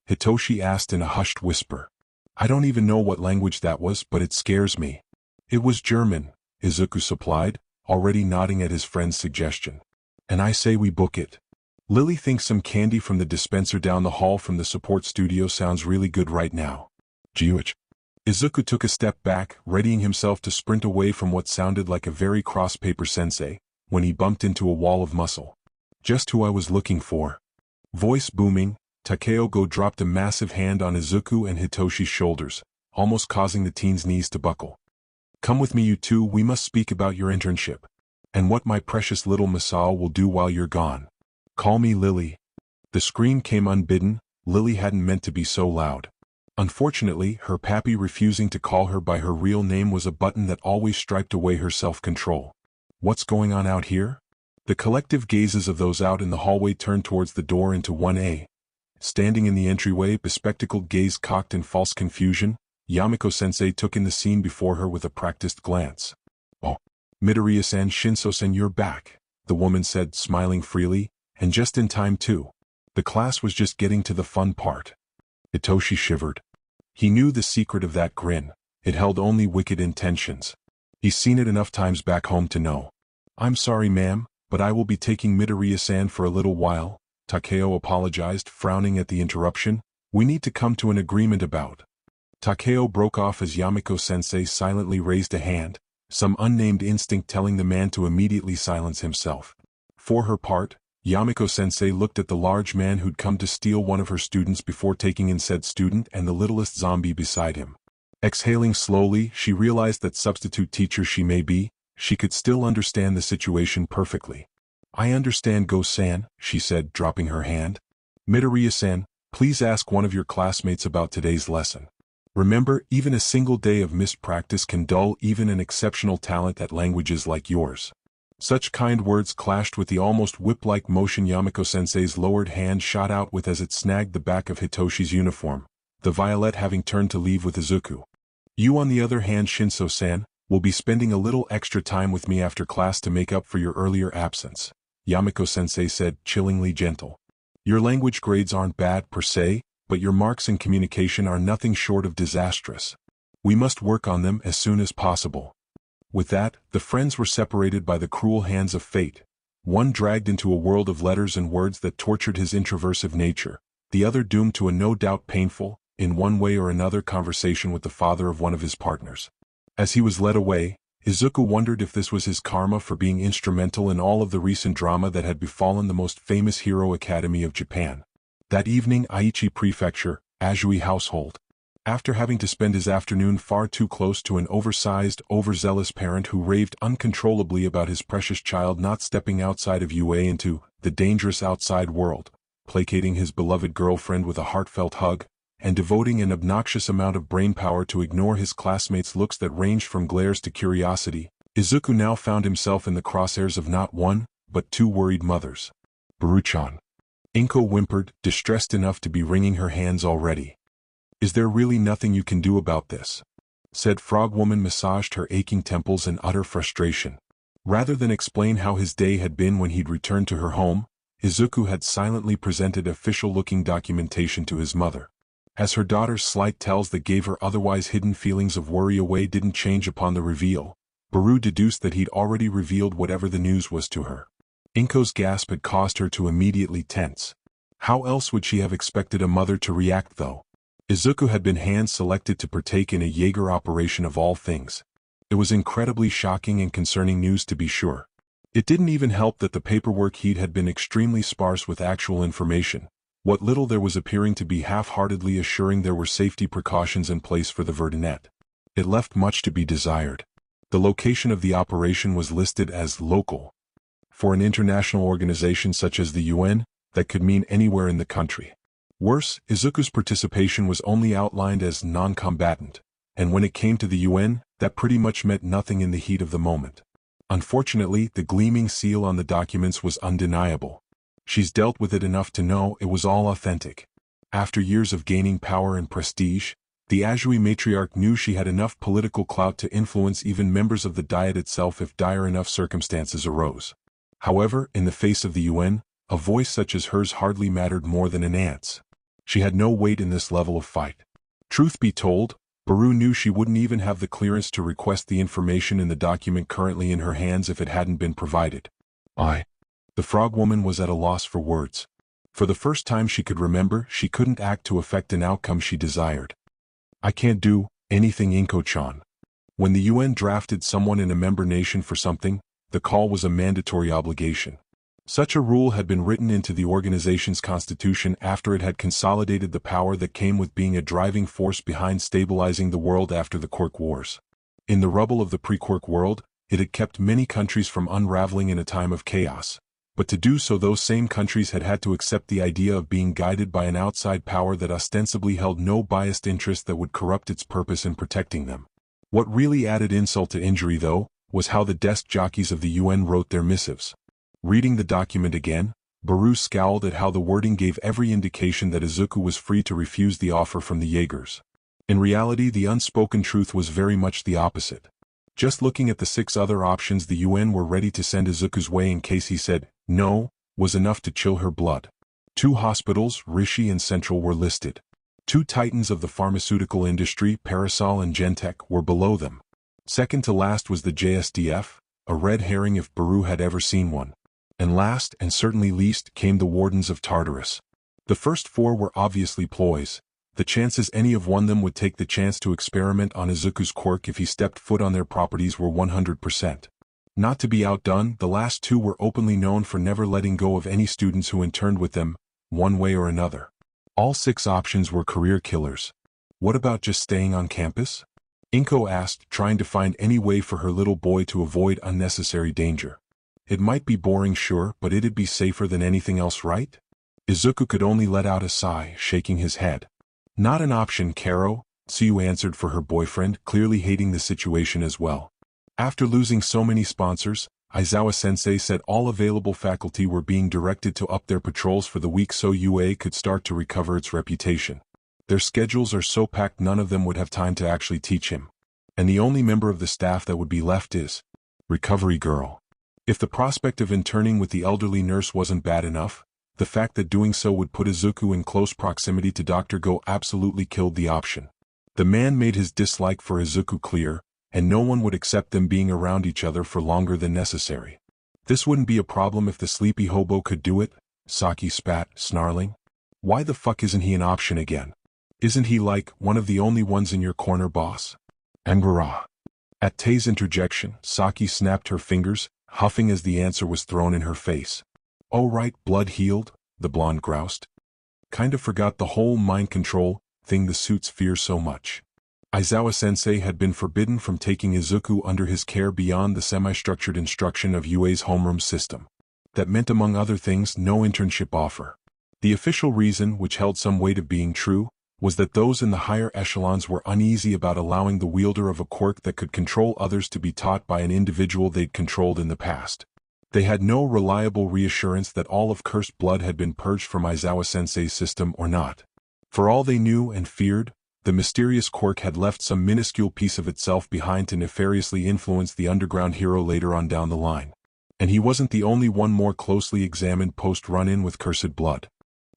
Hitoshi asked in a hushed whisper. I don't even know what language that was, but it scares me. It was German, Izuku supplied, already nodding at his friend's suggestion. And I say we book it. Lily thinks some candy from the dispenser down the hall from the support studio sounds really good right now. Jiuich. Izuku took a step back, readying himself to sprint away from what sounded like a very cross paper sensei, when he bumped into a wall of muscle. Just who I was looking for. Voice booming, Takeo dropped a massive hand on Izuku and Hitoshi's shoulders, almost causing the teen's knees to buckle. Come with me, you two, we must speak about your internship. And what my precious little Masao will do while you're gone. Call me Lily. The scream came unbidden. Lily hadn't meant to be so loud. Unfortunately, her pappy refusing to call her by her real name was a button that always striped away her self-control. What's going on out here? The collective gazes of those out in the hallway turned towards the door into 1A. Standing in the entryway, bespectacled gaze cocked in false confusion, Yamiko-sensei took in the scene before her with a practiced glance. Oh, Midoriya-san, Shinso-san, you're back, the woman said, smiling freely, and just in time too. The class was just getting to the fun part. Hitoshi shivered. He knew the secret of that grin. It held only wicked intentions. He's seen it enough times back home to know. I'm sorry, ma'am, but I will be taking Midoriya-san for a little while, Takeo apologized, frowning at the interruption. We need to come to an agreement about. Takeo broke off as Yamiko-sensei silently raised a hand, some unnamed instinct telling the man to immediately silence himself. For her part, Yamiko-sensei looked at the large man who'd come to steal one of her students before taking in said student and the littlest zombie beside him. Exhaling slowly, she realized that substitute teacher she may be, she could still understand the situation perfectly. "I understand, Go-san," she said, dropping her hand. "Midoriya-san, please ask one of your classmates about today's lesson. Remember, even a single day of missed practice can dull even an exceptional talent at languages like yours." Such kind words clashed with the almost whip-like motion Yamiko-sensei's lowered hand shot out with as it snagged the back of Hitoshi's uniform, the violet having turned to leave with Izuku. "You on the other hand, Shinso-san, will be spending a little extra time with me after class to make up for your earlier absence," Yamiko-sensei said, chillingly gentle. "Your language grades aren't bad per se, but your marks in communication are nothing short of disastrous. We must work on them as soon as possible." With that, the friends were separated by the cruel hands of fate, one dragged into a world of letters and words that tortured his introversive nature, the other doomed to a no doubt painful, in one way or another, conversation with the father of one of his partners. As he was led away, Izuku wondered if this was his karma for being instrumental in all of the recent drama that had befallen the most famous hero academy of Japan. That evening, Aichi Prefecture, Azui household. After having to spend his afternoon far too close to an oversized, overzealous parent who raved uncontrollably about his precious child not stepping outside of UA into the dangerous outside world, placating his beloved girlfriend with a heartfelt hug, and devoting an obnoxious amount of brainpower to ignore his classmates' looks that ranged from glares to curiosity, Izuku now found himself in the crosshairs of not one, but two worried mothers. "Baruchan." Inko whimpered, distressed enough to be wringing her hands already. "Is there really nothing you can do about this?" Said Frogwoman massaged her aching temples in utter frustration. Rather than explain how his day had been when he'd returned to her home, Izuku had silently presented official-looking documentation to his mother. As her daughter's slight tells that gave her otherwise hidden feelings of worry away didn't change upon the reveal, Baru deduced that he'd already revealed whatever the news was to her. Inko's gasp had caused her to immediately tense. How else would she have expected a mother to react, though? Izuku had been hand-selected to partake in a Jaeger operation of all things. It was incredibly shocking and concerning news, to be sure. It didn't even help that the paperwork he'd had been extremely sparse with actual information. What little there was appearing to be half-heartedly assuring there were safety precautions in place for the Verdinet. It left much to be desired. The location of the operation was listed as local. For an international organization such as the UN, that could mean anywhere in the country. Worse, Izuku's participation was only outlined as non-combatant, and when it came to the UN, that pretty much meant nothing in the heat of the moment. Unfortunately, the gleaming seal on the documents was undeniable. She's dealt with it enough to know it was all authentic. After years of gaining power and prestige, the Azui matriarch knew she had enough political clout to influence even members of the Diet itself if dire enough circumstances arose. However, in the face of the UN, a voice such as hers hardly mattered more than an ant's. She had no weight in this level of fight. Truth be told, Baru knew she wouldn't even have the clearance to request the information in the document currently in her hands if it hadn't been provided. The frogwoman was at a loss for words. For the first time she could remember, she couldn't act to effect an outcome she desired. "I can't do anything, Inko-chan." When the UN drafted someone in a member nation for something, the call was a mandatory obligation. Such a rule had been written into the organization's constitution after it had consolidated the power that came with being a driving force behind stabilizing the world after the Quirk Wars. In the rubble of the pre-Quirk world, it had kept many countries from unraveling in a time of chaos. But to do so, those same countries had had to accept the idea of being guided by an outside power that ostensibly held no biased interest that would corrupt its purpose in protecting them. What really added insult to injury, though, was how the desk jockeys of the UN wrote their missives. Reading the document again, Baru scowled at how the wording gave every indication that Izuku was free to refuse the offer from the Jaegers. In reality, the unspoken truth was very much the opposite. Just looking at the 6 other options the UN were ready to send Izuku's way in case he said no was enough to chill her blood. 2 hospitals, Rishi and Central, were listed. 2 titans of the pharmaceutical industry, Parasol and Gentech, were below them. Second to last was the JSDF, a red herring if Baru had ever seen one. And last, and certainly least, came the Wardens of Tartarus. The first 4 were obviously ploys. The chances any of them would take the chance to experiment on Izuku's quirk if he stepped foot on their properties were 100%. Not to be outdone, the last two were openly known for never letting go of any students who interned with them, one way or another. All 6 options were career killers. What about just staying on campus? Inko asked, trying to find any way for her little boy to avoid unnecessary danger. It might be boring, sure, but it'd be safer than anything else, right? Izuku could only let out a sigh, shaking his head. Not an option, Karo, Tsuyu answered for her boyfriend, clearly hating the situation as well. After losing so many sponsors, Aizawa-sensei said all available faculty were being directed to up their patrols for the week so UA could start to recover its reputation. Their schedules are so packed none of them would have time to actually teach him. And the only member of the staff that would be left is Recovery Girl. If the prospect of interning with the elderly nurse wasn't bad enough, the fact that doing so would put Izuku in close proximity to Dr. Go absolutely killed the option. The man made his dislike for Izuku clear, and no one would accept them being around each other for longer than necessary. This wouldn't be a problem if the sleepy hobo could do it, Saki spat, snarling. Why the fuck isn't he an option again? Isn't he like one of the only ones in your corner, boss? Angara. At Tei's interjection, Saki snapped her fingers, huffing as the answer was thrown in her face. Oh right, blood healed, the blonde groused. Kind of forgot the whole mind control thing the suits fear so much. Aizawa-sensei had been forbidden from taking Izuku under his care beyond the semi-structured instruction of UA's homeroom system. That meant among other things no internship offer. The official reason, which held some weight of being true, was that those in the higher echelons were uneasy about allowing the wielder of a quirk that could control others to be taught by an individual they'd controlled in the past. They had no reliable reassurance that all of cursed blood had been purged from Aizawa-sensei's system or not. For all they knew and feared, the mysterious quirk had left some minuscule piece of itself behind to nefariously influence the underground hero later on down the line. And he wasn't the only one more closely examined post-run-in with cursed blood.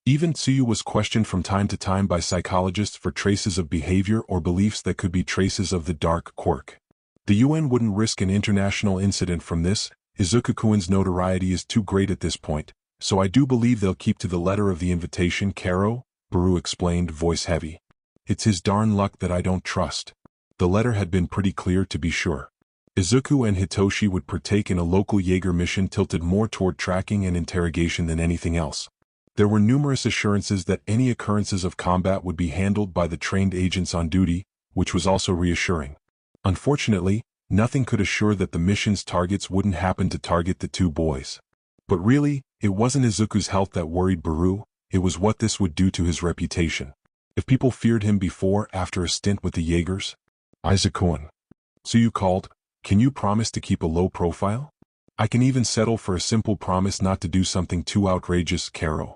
Even Tsuyu was questioned from time to time by psychologists for traces of behavior or beliefs that could be traces of the dark quirk. The UN wouldn't risk an international incident from this. Izuku-kun's notoriety is too great at this point, so I do believe they'll keep to the letter of the invitation, Karo, Baru explained, voice heavy. It's his darn luck that I don't trust. The letter had been pretty clear, to be sure. Izuku and Hitoshi would partake in a local Jaeger mission tilted more toward tracking and interrogation than anything else. There were numerous assurances that any occurrences of combat would be handled by the trained agents on duty, which was also reassuring. Unfortunately, nothing could assure that the mission's targets wouldn't happen to target the two boys. But really, it wasn't Izuku's health that worried Baru, it was what this would do to his reputation. If people feared him before, after a stint with the Jaegers? Izuku-kun. Tsuyu called, can you promise to keep a low profile? I can even settle for a simple promise not to do something too outrageous, Karo.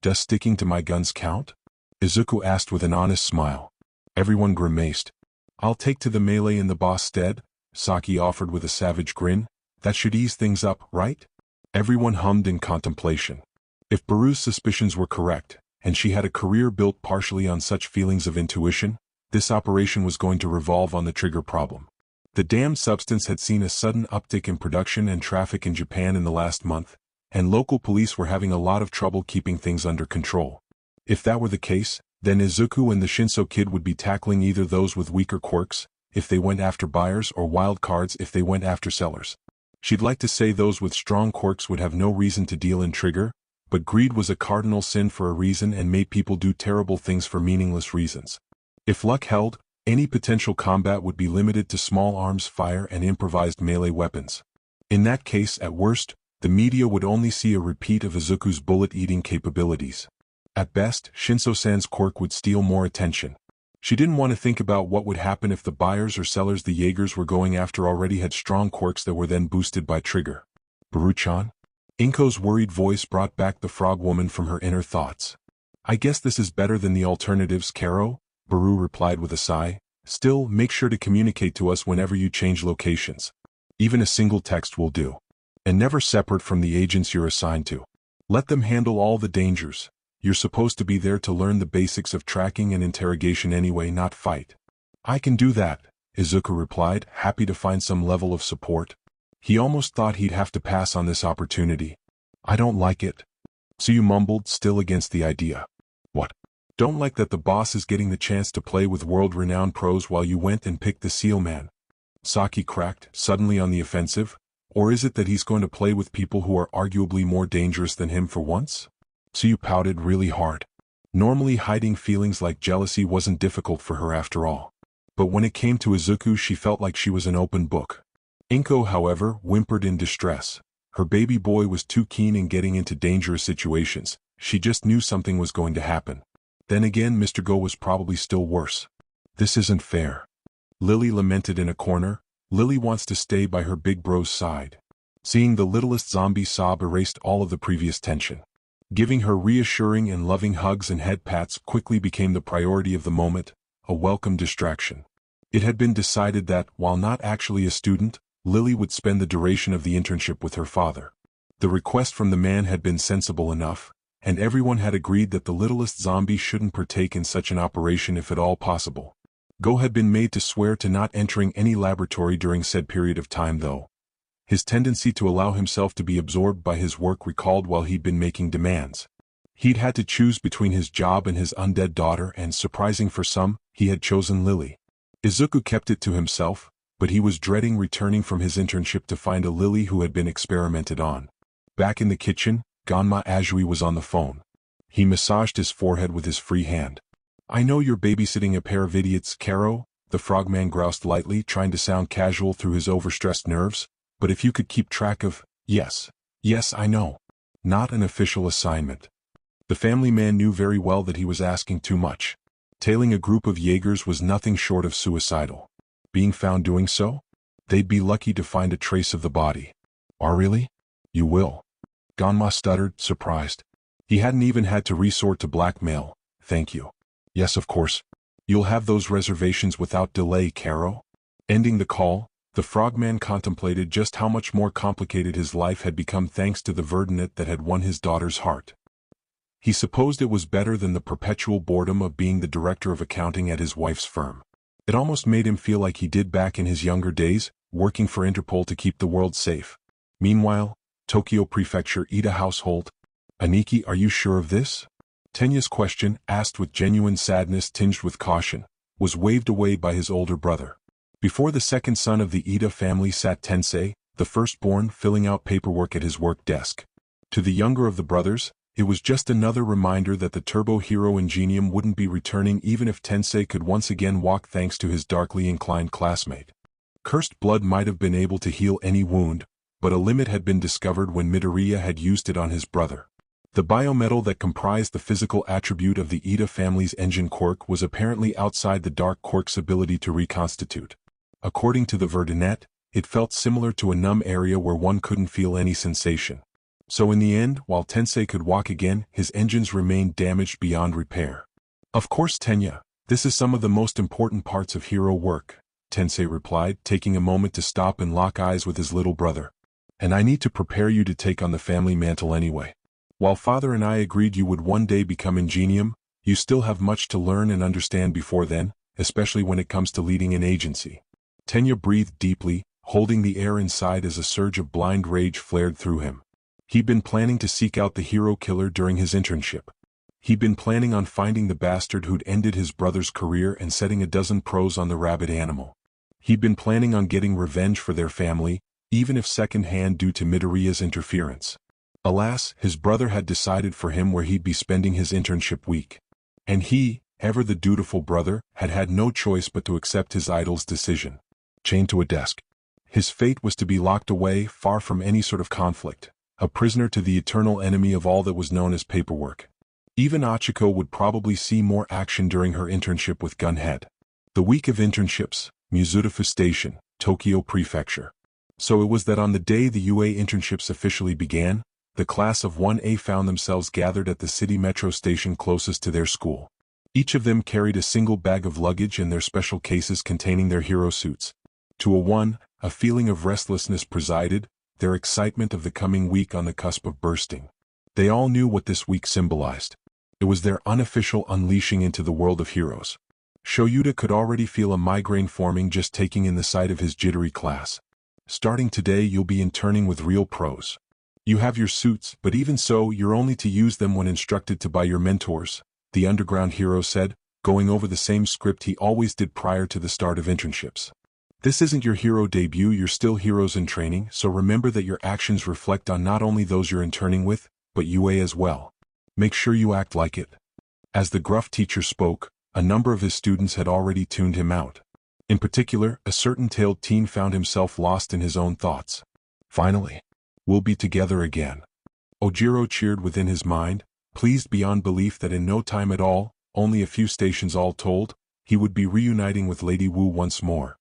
Does sticking to my guns count? Izuku asked with an honest smile. Everyone grimaced. I'll take to the melee in the boss stead, Saki offered with a savage grin. That should ease things up, right? Everyone hummed in contemplation. If Baru's suspicions were correct, and she had a career built partially on such feelings of intuition, this operation was going to revolve on the trigger problem. The damned substance had seen a sudden uptick in production and traffic in Japan in the last month, and local police were having a lot of trouble keeping things under control. If that were the case, then Izuku and the Shinso kid would be tackling either those with weaker quirks, if they went after buyers, or wild cards if they went after sellers. She'd like to say those with strong quirks would have no reason to deal in trigger, but greed was a cardinal sin for a reason and made people do terrible things for meaningless reasons. If luck held, any potential combat would be limited to small arms fire and improvised melee weapons. In that case, at worst, the media would only see a repeat of Izuku's bullet-eating capabilities. At best, Shinso-san's quirk would steal more attention. She didn't want to think about what would happen if the buyers or sellers the Jaegers were going after already had strong quirks that were then boosted by trigger. Baruchan? Inko's worried voice brought back the frog woman from her inner thoughts. I guess this is better than the alternatives, Karo, Baru replied with a sigh. Still, make sure to communicate to us whenever you change locations. Even a single text will do. And never separate from the agents you're assigned to. Let them handle all the dangers. You're supposed to be there to learn the basics of tracking and interrogation anyway, not fight. I can do that, Izuku replied, happy to find some level of support. He almost thought he'd have to pass on this opportunity. I don't like it. Tsuyu mumbled, still against the idea. What? Don't like that the boss is getting the chance to play with world-renowned pros while you went and picked the seal man? Saki cracked, suddenly on the offensive. Or is it that he's going to play with people who are arguably more dangerous than him for once? Tsuyu pouted really hard. Normally hiding feelings like jealousy wasn't difficult for her after all. But when it came to Izuku, she felt like she was an open book. Inko, however, whimpered in distress. Her baby boy was too keen in getting into dangerous situations. She just knew something was going to happen. Then again, Mr. Go was probably still worse. This isn't fair. Lily lamented in a corner. Lily wants to stay by her big bro's side. Seeing the littlest zombie sob erased all of the previous tension. Giving her reassuring and loving hugs and head pats quickly became the priority of the moment, a welcome distraction. It had been decided that, while not actually a student, Lily would spend the duration of the internship with her father. The request from the man had been sensible enough, and everyone had agreed that the littlest zombie shouldn't partake in such an operation if at all possible. Go had been made to swear to not entering any laboratory during said period of time though. His tendency to allow himself to be absorbed by his work recalled while he'd been making demands. He'd had to choose between his job and his undead daughter, and surprising for some, he had chosen Lily. Izuku kept it to himself, but he was dreading returning from his internship to find a Lily who had been experimented on. Back in the kitchen, Ganma Azui was on the phone. He massaged his forehead with his free hand. "I know you're babysitting a pair of idiots, Karo," the frogman groused lightly, trying to sound casual through his overstressed nerves. "But if you could keep track of—" Yes, I know. Not an official assignment." The family man knew very well that he was asking too much. Tailing a group of Jaegers was nothing short of suicidal. Being found doing so? They'd be lucky to find a trace of the body. "Oh really? You will?" Ganma stuttered, surprised. He hadn't even had to resort to blackmail. "Thank you." "Yes, of course. You'll have those reservations without delay, Karo." Ending the call, the frogman contemplated just how much more complicated his life had become thanks to the verdict that had won his daughter's heart. He supposed it was better than the perpetual boredom of being the director of accounting at his wife's firm. It almost made him feel like he did back in his younger days, working for Interpol to keep the world safe. Meanwhile, Tokyo Prefecture Ida household. "Aniki, are you sure of this?" Tenya's question, asked with genuine sadness tinged with caution, was waved away by his older brother. Before the second son of the Ida family sat Tensei, the firstborn, filling out paperwork at his work desk. To the younger of the brothers, it was just another reminder that the Turbo Hero Ingenium wouldn't be returning even if Tensei could once again walk thanks to his darkly inclined classmate. Cursed blood might have been able to heal any wound, but a limit had been discovered when Midoriya had used it on his brother. The biometal that comprised the physical attribute of the Ida family's engine quirk was apparently outside the dark quirk's ability to reconstitute. According to the verdict, it felt similar to a numb area where one couldn't feel any sensation. So in the end, while Tensei could walk again, his engines remained damaged beyond repair. "Of course, Tenya, this is some of the most important parts of hero work," Tensei replied, taking a moment to stop and lock eyes with his little brother. "And I need to prepare you to take on the family mantle anyway. While Father and I agreed you would one day become Ingenium, you still have much to learn and understand before then, especially when it comes to leading an agency." Tenya breathed deeply, holding the air inside as a surge of blind rage flared through him. He'd been planning to seek out the hero killer during his internship. He'd been planning on finding the bastard who'd ended his brother's career and setting a dozen pros on the rabid animal. He'd been planning on getting revenge for their family, even if second-hand due to Midoriya's interference. Alas, his brother had decided for him where he'd be spending his internship week. And he, ever the dutiful brother, had had no choice but to accept his idol's decision. Chained to a desk. His fate was to be locked away, far from any sort of conflict, a prisoner to the eternal enemy of all that was known as paperwork. Even Achiko would probably see more action during her internship with Gunhead. The week of internships, Mizudafu Station, Tokyo Prefecture. So it was that on the day the UA internships officially began, the class of 1A found themselves gathered at the city metro station closest to their school. Each of them carried a single bag of luggage and their special cases containing their hero suits. To a feeling of restlessness presided, their excitement of the coming week on the cusp of bursting. They all knew what this week symbolized. It was their unofficial unleashing into the world of heroes. Shoyuta could already feel a migraine forming just taking in the sight of his jittery class. "Starting today you'll be interning with real pros. You have your suits, but even so you're only to use them when instructed to by your mentors," the underground hero said, going over the same script he always did prior to the start of internships. This isn't your hero debut, you're still heroes in training, so remember that your actions reflect on not only those you're interning with, but UA as well. Make sure you act like it. As the gruff teacher spoke, a number of his students had already tuned him out. In particular, a certain tailed teen found himself lost in his own thoughts. Finally, we'll be together again. Ojiro cheered within his mind, pleased beyond belief that in no time at all, only a few stations all told, he would be reuniting with Lady Wu once more.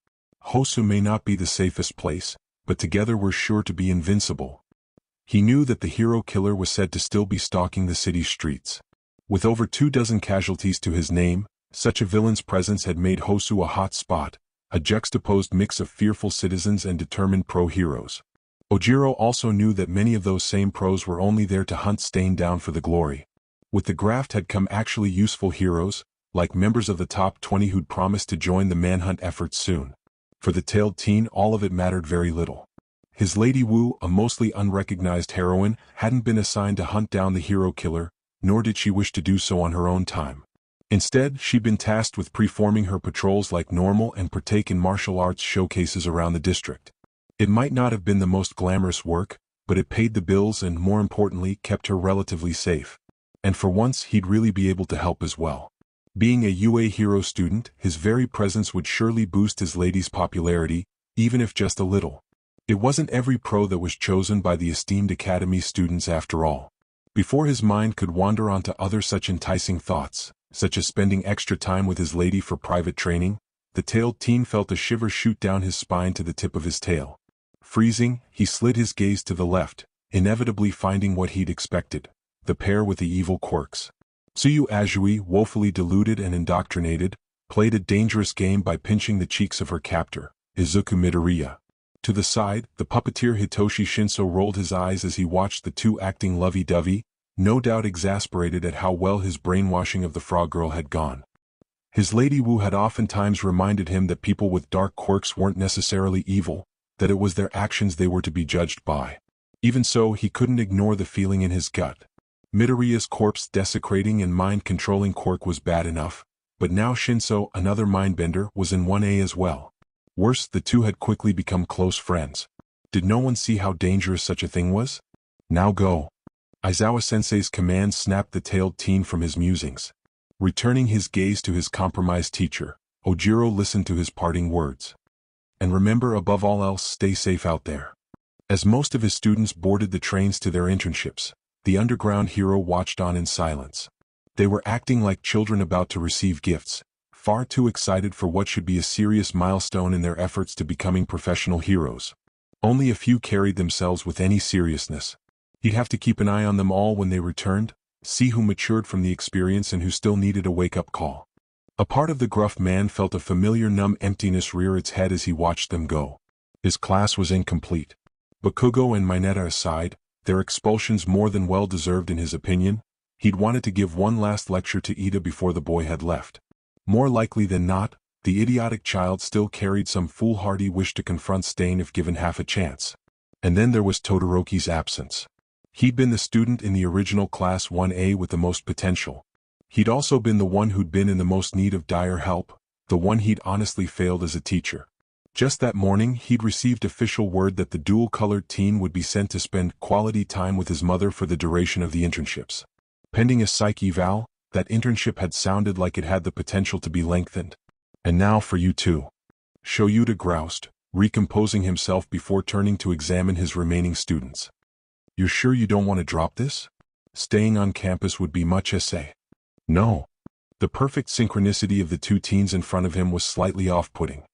Hosu may not be the safest place, but together we're sure to be invincible. He knew that the hero killer was said to still be stalking the city streets. With over 24 casualties to his name, such a villain's presence had made Hosu a hot spot, a juxtaposed mix of fearful citizens and determined pro-heroes. Ojiro also knew that many of those same pros were only there to hunt Stain down for the glory. With the graft had come actually useful heroes, like members of the top 20 who'd promised to join the manhunt efforts soon. For the tailed teen, all of it mattered very little. His Lady Wu, a mostly unrecognized heroine, hadn't been assigned to hunt down the hero killer, nor did she wish to do so on her own time. Instead, she'd been tasked with preforming her patrols like normal and partake in martial arts showcases around the district. It might not have been the most glamorous work, but it paid the bills and, more importantly, kept her relatively safe. And for once, he'd really be able to help as well. Being a UA hero student, his very presence would surely boost his lady's popularity, even if just a little. It wasn't every pro that was chosen by the esteemed academy students after all. Before his mind could wander onto other such enticing thoughts, such as spending extra time with his lady for private training, the tailed teen felt a shiver shoot down his spine to the tip of his tail. Freezing, he slid his gaze to the left, inevitably finding what he'd expected, the pair with the evil quirks. Tsuyu Azui, woefully deluded and indoctrinated, played a dangerous game by pinching the cheeks of her captor, Izuku Midoriya. To the side, the puppeteer Hitoshi Shinso rolled his eyes as he watched the two acting lovey-dovey, no doubt exasperated at how well his brainwashing of the frog girl had gone. His Lady Wu had oftentimes reminded him that people with dark quirks weren't necessarily evil, that it was their actions they were to be judged by. Even so, he couldn't ignore the feeling in his gut. Midoriya's corpse-desecrating and mind-controlling quirk was bad enough, but now Shinso, another mindbender, was in 1A as well. Worse, the two had quickly become close friends. Did no one see how dangerous such a thing was? Now go. Aizawa-sensei's command snapped the tailed teen from his musings. Returning his gaze to his compromised teacher, Ojiro listened to his parting words. And remember, above all else, stay safe out there. As most of his students boarded the trains to their internships, the underground hero watched on in silence. They were acting like children about to receive gifts, far too excited for what should be a serious milestone in their efforts to becoming professional heroes. Only a few carried themselves with any seriousness. He'd have to keep an eye on them all when they returned, see who matured from the experience and who still needed a wake-up call. A part of the gruff man felt a familiar numb emptiness rear its head as he watched them go. His class was incomplete. Bakugo and Mineta aside, their expulsions more than well deserved in his opinion, he'd wanted to give one last lecture to Ida before the boy had left. More likely than not, the idiotic child still carried some foolhardy wish to confront Stain if given half a chance. And then there was Todoroki's absence. He'd been the student in the original Class 1A with the most potential. He'd also been the one who'd been in the most need of dire help, the one he'd honestly failed as a teacher. Just that morning, he'd received official word that the dual-colored teen would be sent to spend quality time with his mother for the duration of the internships. Pending a psych eval, that internship had sounded like it had the potential to be lengthened. And now for you too. Shoyuta groused, recomposing himself before turning to examine his remaining students. You're sure you don't want to drop this? Staying on campus would be much essay. No. The perfect synchronicity of the two teens in front of him was slightly off-putting.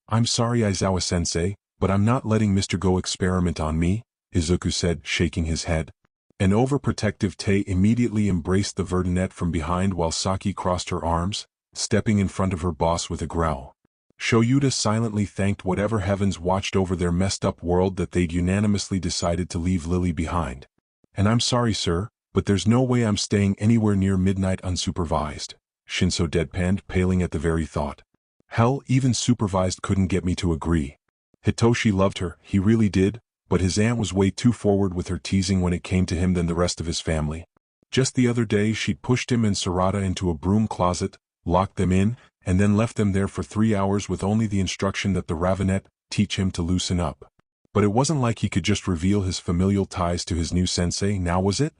I'm sorry, Aizawa-sensei, but I'm not letting Mr. Go experiment on me, Izuku said, shaking his head. An overprotective Tei immediately embraced the Verdunette from behind while Saki crossed her arms, stepping in front of her boss with a growl. Shoyuta silently thanked whatever heavens watched over their messed-up world that they'd unanimously decided to leave Lily behind. And I'm sorry, sir, but there's no way I'm staying anywhere near midnight unsupervised, Shinso deadpanned, paling at the very thought. Hell, even supervised couldn't get me to agree. Hitoshi loved her, he really did, but his aunt was way too forward with her teasing when it came to him than the rest of his family. Just the other day she'd pushed him and Sarada into a broom closet, locked them in, and then left them there for 3 hours with only the instruction that the ravenet teach him to loosen up. But it wasn't like he could just reveal his familial ties to his new sensei, now was it?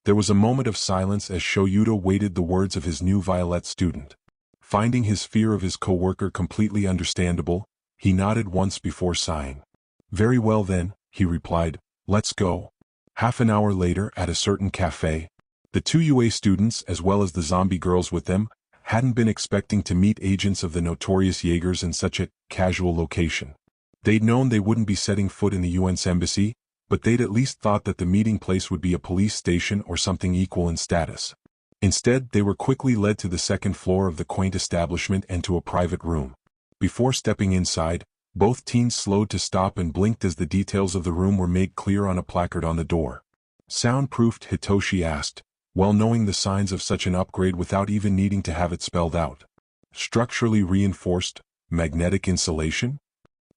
There was a moment of silence as Shoyuta waited the words of his new violet student. Finding his fear of his co-worker completely understandable, he nodded once before sighing. Very well then, he replied, let's go. Half an hour later at a certain cafe, the two UA students as well as the zombie girls with them hadn't been expecting to meet agents of the notorious Jaegers in such a casual location. They'd known they wouldn't be setting foot in the UN's embassy, but they'd at least thought that the meeting place would be a police station or something equal in status. Instead, they were quickly led to the second floor of the quaint establishment and to a private room. Before stepping inside, both teens slowed to stop and blinked as the details of the room were made clear on a placard on the door. Soundproofed, Hitoshi asked, well knowing the signs of such an upgrade without even needing to have it spelled out. Structurally reinforced, magnetic insulation?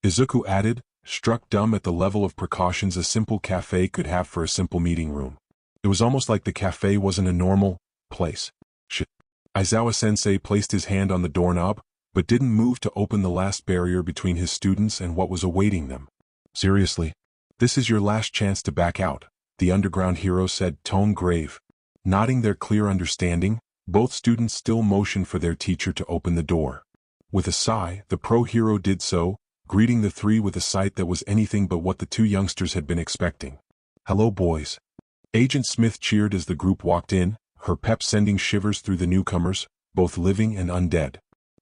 Izuku added, struck dumb at the level of precautions a simple cafe could have for a simple meeting room. It was almost like the cafe wasn't a normal place. Shit. Aizawa-sensei placed his hand on the doorknob, but didn't move to open the last barrier between his students and what was awaiting them. Seriously? This is your last chance to back out, the underground hero said, tone grave. Nodding their clear understanding, both students still motioned for their teacher to open the door. With a sigh, the pro-hero did so, greeting the three with a sight that was anything but what the two youngsters had been expecting. Hello boys. Agent Smith cheered as the group walked in, her pep sending shivers through the newcomers, both living and undead.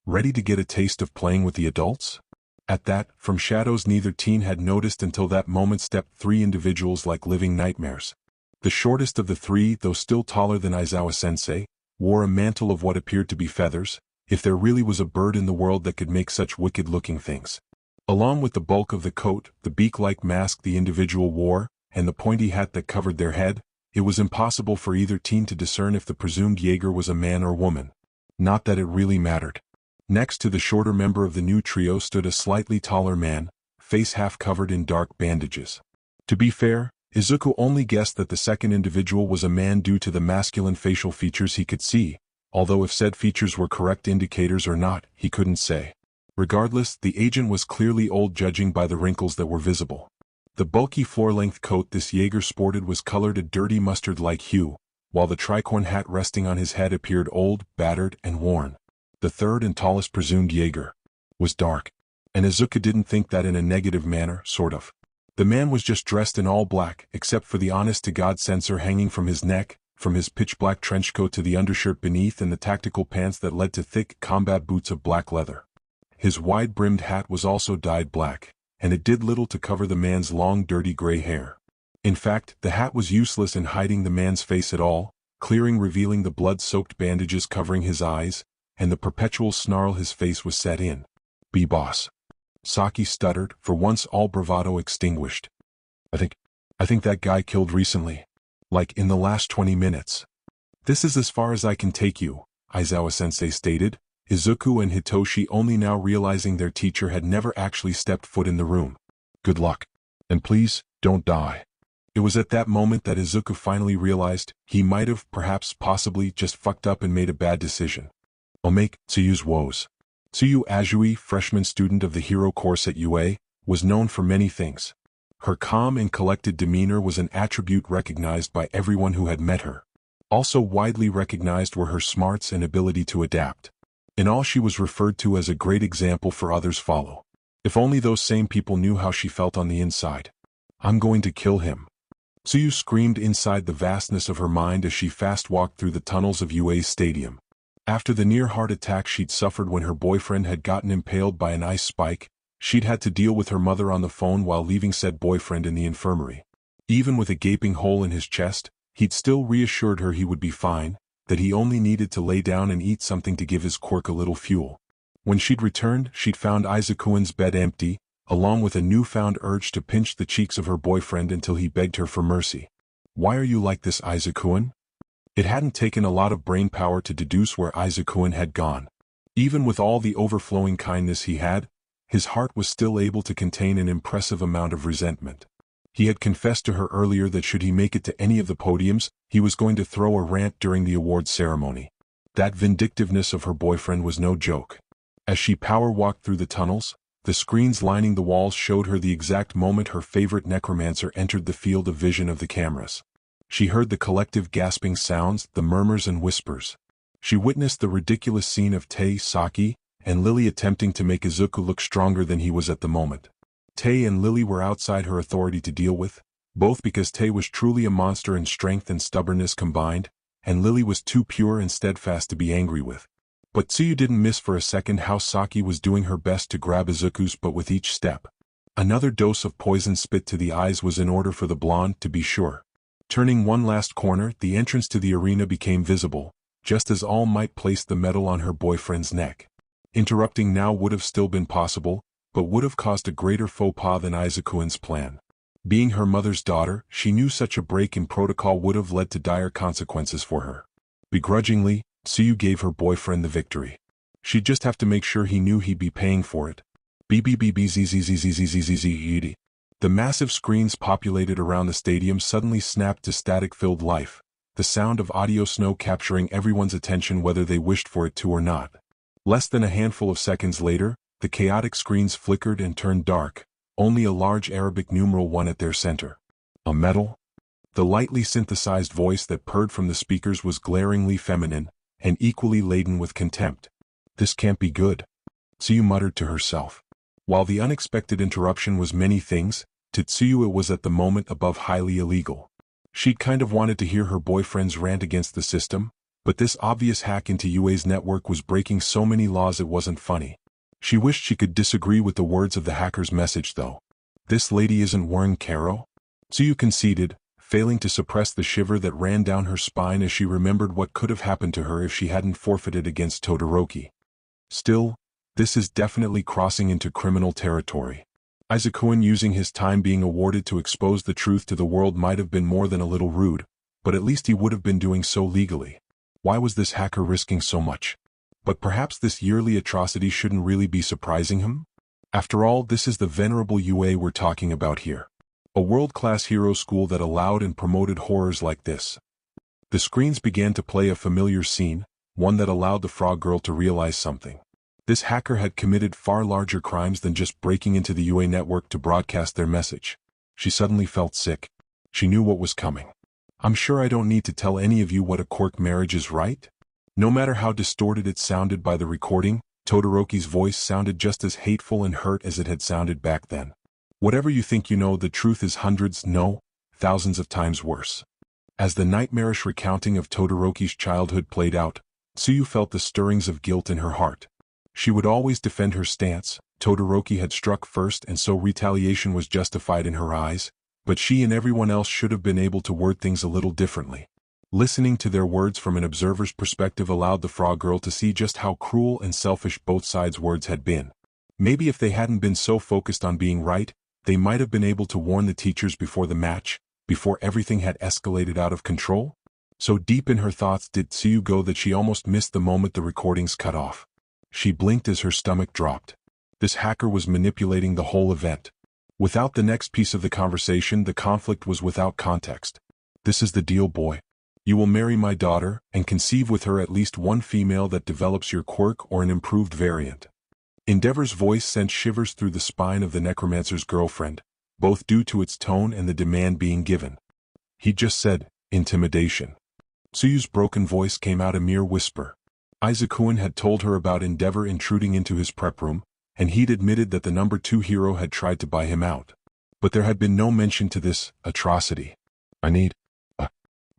Ready to get a taste of playing with the adults? At that, from shadows neither teen had noticed until that moment stepped three individuals like living nightmares. The shortest of the three, though still taller than Aizawa-sensei, wore a mantle of what appeared to be feathers, if there really was a bird in the world that could make such wicked-looking things. Along with the bulk of the coat, the beak-like mask the individual wore, and the pointy hat that covered their head, it was impossible for either teen to discern if the presumed Jaeger was a man or woman. Not that it really mattered. Next to the shorter member of the new trio stood a slightly taller man, face half covered in dark bandages. To be fair, Izuku only guessed that the second individual was a man due to the masculine facial features he could see, although if said features were correct indicators or not, he couldn't say. Regardless, the agent was clearly old judging by the wrinkles that were visible. The bulky floor-length coat this Jaeger sported was colored a dirty mustard-like hue, while the tricorn hat resting on his head appeared old, battered, and worn. The third and tallest presumed Jaeger was dark, and Izuku didn't think that in a negative manner, sort of. The man was just dressed in all black, except for the honest-to-God censer hanging from his neck, from his pitch-black trenchcoat to the undershirt beneath and the tactical pants that led to thick combat boots of black leather. His wide-brimmed hat was also dyed black, and it did little to cover the man's long dirty gray hair. In fact, the hat was useless in hiding the man's face at all, revealing the blood-soaked bandages covering his eyes, and the perpetual snarl his face was set in. "B-boss." Saki stuttered, for once all bravado extinguished. I think that guy killed recently. Like in the last 20 minutes. This is as far as I can take you, Aizawa-sensei stated, Izuku and Hitoshi only now realizing their teacher had never actually stepped foot in the room. Good luck. And please, don't die. It was at that moment that Izuku finally realized he might have, perhaps, possibly, just fucked up and made a bad decision. Omake Tsuyu's woes. Tsuyu Azui, freshman student of the hero course at UA, was known for many things. Her calm and collected demeanor was an attribute recognized by everyone who had met her. Also widely recognized were her smarts and ability to adapt. In all, she was referred to as a great example for others follow. If only those same people knew how she felt on the inside. I'm going to kill him. Tsuyu screamed inside the vastness of her mind as she fast walked through the tunnels of UA's stadium. After the near heart attack she'd suffered when her boyfriend had gotten impaled by an ice spike, she'd had to deal with her mother on the phone while leaving said boyfriend in the infirmary. Even with a gaping hole in his chest, he'd still reassured her he would be fine, that he only needed to lay down and eat something to give his quirk a little fuel. When she'd returned, she'd found Izuku's bed empty, along with a newfound urge to pinch the cheeks of her boyfriend until he begged her for mercy. Why are you like this, Izuku? It hadn't taken a lot of brain power to deduce where Izuku had gone. Even with all the overflowing kindness he had, his heart was still able to contain an impressive amount of resentment. He had confessed to her earlier that should he make it to any of the podiums, he was going to throw a rant during the awards ceremony. That vindictiveness of her boyfriend was no joke. As she power-walked through the tunnels, the screens lining the walls showed her the exact moment her favorite necromancer entered the field of vision of the cameras. She heard the collective gasping sounds, the murmurs and whispers. She witnessed the ridiculous scene of Tei, Saki, and Lily attempting to make Izuku look stronger than he was at the moment. Tei and Lily were outside her authority to deal with, both because Tei was truly a monster in strength and stubbornness combined, and Lily was too pure and steadfast to be angry with. But Tsuyu didn't miss for a second how Saki was doing her best to grab Izuku's but with each step. Another dose of poison spit to the eyes was in order for the blonde to be sure. Turning one last corner, the entrance to the arena became visible, just as All Might placed the medal on her boyfriend's neck. Interrupting now would have still been possible, but would have caused a greater faux pas than Izuku's plan. Being her mother's daughter, she knew such a break in protocol would have led to dire consequences for her. Begrudgingly, Tsuyu gave her boyfriend the victory. She'd just have to make sure he knew he'd be paying for it. BBBBZZZZZZZZZ. The massive screens populated around the stadium suddenly snapped to static-filled life, the sound of audio snow capturing everyone's attention whether they wished for it to or not. Less than a handful of seconds later, the chaotic screens flickered and turned dark, only a large Arabic numeral 1 at their center. A medal? The lightly synthesized voice that purred from the speakers was glaringly feminine, and equally laden with contempt. This can't be good, Tsuyu muttered to herself. While the unexpected interruption was many things, to Tsuyu it was at the moment above highly illegal. She'd kind of wanted to hear her boyfriend's rant against the system, but this obvious hack into UA's network was breaking so many laws it wasn't funny. She wished she could disagree with the words of the hacker's message though. This lady isn't wearing Karo? Tsuyu conceded, failing to suppress the shiver that ran down her spine as she remembered what could have happened to her if she hadn't forfeited against Todoroki. Still, this is definitely crossing into criminal territory. Izuku using his time being awarded to expose the truth to the world might have been more than a little rude, but at least he would have been doing so legally. Why was this hacker risking so much? But perhaps this yearly atrocity shouldn't really be surprising him? After all, this is the venerable UA we're talking about here. A world-class hero school that allowed and promoted horrors like this. The screens began to play a familiar scene, one that allowed the frog girl to realize something. This hacker had committed far larger crimes than just breaking into the UA network to broadcast their message. She suddenly felt sick. She knew what was coming. I'm sure I don't need to tell any of you what a quirk marriage is, right? No matter how distorted it sounded by the recording, Todoroki's voice sounded just as hateful and hurt as it had sounded back then. Whatever you think you know, the truth is hundreds, no, thousands of times worse. As the nightmarish recounting of Todoroki's childhood played out, Tsuyu felt the stirrings of guilt in her heart. She would always defend her stance. Todoroki had struck first and so retaliation was justified in her eyes, but she and everyone else should have been able to word things a little differently. Listening to their words from an observer's perspective allowed the frog girl to see just how cruel and selfish both sides' words had been. Maybe if they hadn't been so focused on being right, they might have been able to warn the teachers before the match, before everything had escalated out of control. So deep in her thoughts did Tsuyu go that she almost missed the moment the recordings cut off. She blinked as her stomach dropped. This hacker was manipulating the whole event. Without the next piece of the conversation, the conflict was without context. This is the deal, boy. You will marry my daughter, and conceive with her at least one female that develops your quirk or an improved variant. Endeavor's voice sent shivers through the spine of the necromancer's girlfriend, both due to its tone and the demand being given. He just said, intimidation. Tsuyu's broken voice came out a mere whisper. Izuku had told her about Endeavor intruding into his prep room, and he'd admitted that the number 2 hero had tried to buy him out. But there had been no mention to this atrocity.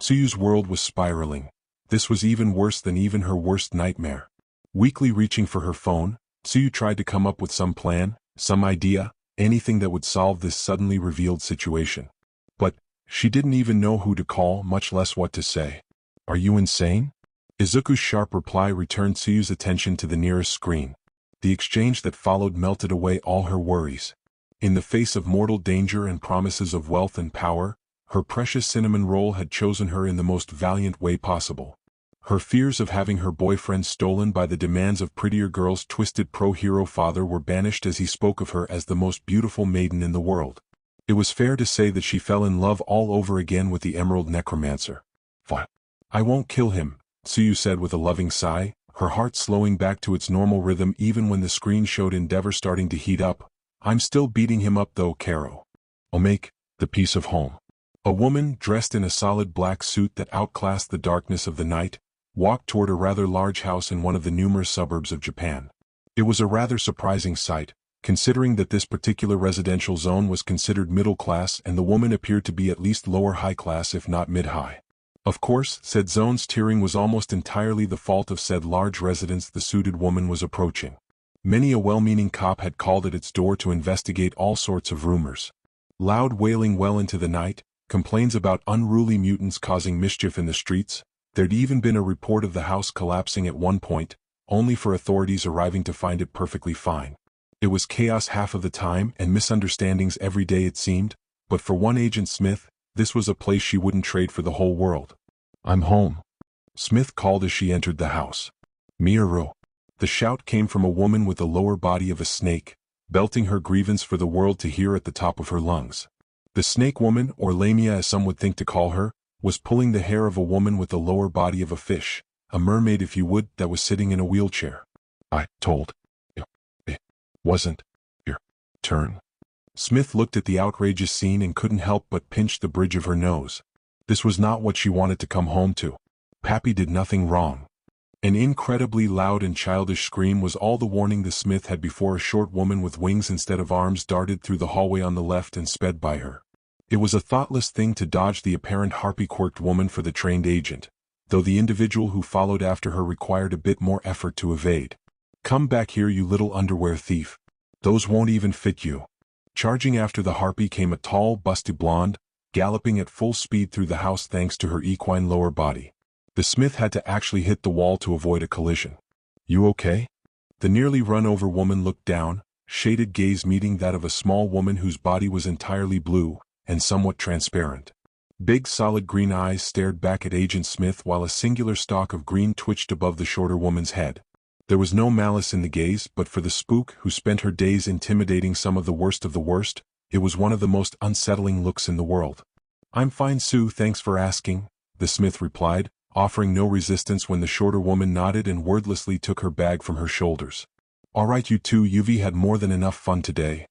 Tsuyu's world was spiraling. This was even worse than even her worst nightmare. Weakly reaching for her phone, Tsuyu tried to come up with some plan, some idea, anything that would solve this suddenly revealed situation. But she didn't even know who to call, much less what to say. Are you insane? Izuku's sharp reply returned Tsuyu's attention to the nearest screen. The exchange that followed melted away all her worries. In the face of mortal danger and promises of wealth and power, her precious cinnamon roll had chosen her in the most valiant way possible. Her fears of having her boyfriend stolen by the demands of prettier girls' twisted pro-hero father were banished as he spoke of her as the most beautiful maiden in the world. It was fair to say that she fell in love all over again with the Emerald Necromancer. I won't kill him, Tsuyu said with a loving sigh, her heart slowing back to its normal rhythm even when the screen showed Endeavor starting to heat up. "I'm still beating him up though, Caro. I'll make the piece of home." A woman, dressed in a solid black suit that outclassed the darkness of the night, walked toward a rather large house in one of the numerous suburbs of Japan. It was a rather surprising sight, considering that this particular residential zone was considered middle class and the woman appeared to be at least lower high class if not mid-high. Of course, said zone's tiering was almost entirely the fault of said large residence the suited woman was approaching. Many a well-meaning cop had called at its door to investigate all sorts of rumors. Loud wailing well into the night, complaints about unruly mutants causing mischief in the streets. There'd even been a report of the house collapsing at one point, only for authorities arriving to find it perfectly fine. It was chaos half of the time and misunderstandings every day it seemed, but for one Agent Smith, this was a place she wouldn't trade for the whole world. "I'm home," Smith called as she entered the house. "Miru." The shout came from a woman with the lower body of a snake, belting her grievance for the world to hear at the top of her lungs. The snake woman, or lamia as some would think to call her, was pulling the hair of a woman with the lower body of a fish, a mermaid if you would, that was sitting in a wheelchair. "I told you it wasn't your turn." Smith looked at the outrageous scene and couldn't help but pinch the bridge of her nose. This was not what she wanted to come home to. Pappy did nothing wrong. An incredibly loud and childish scream was all the warning the Smith had before a short woman with wings instead of arms darted through the hallway on the left and sped by her. It was a thoughtless thing to dodge the apparent harpy-quirked woman for the trained agent, though the individual who followed after her required a bit more effort to evade. "Come back here, you little underwear thief. Those won't even fit you." Charging after the harpy came a tall, busty blonde, galloping at full speed through the house thanks to her equine lower body. The Smith had to actually hit the wall to avoid a collision. "You okay?" The nearly run-over woman looked down, shaded gaze meeting that of a small woman whose body was entirely blue and somewhat transparent. Big solid green eyes stared back at Agent Smith while a singular stalk of green twitched above the shorter woman's head. There was no malice in the gaze, but for the spook who spent her days intimidating some of the worst, it was one of the most unsettling looks in the world. "I'm fine, Sue, thanks for asking," the Smith replied, offering no resistance when the shorter woman nodded and wordlessly took her bag from her shoulders. "All right, you two, you've had more than enough fun today."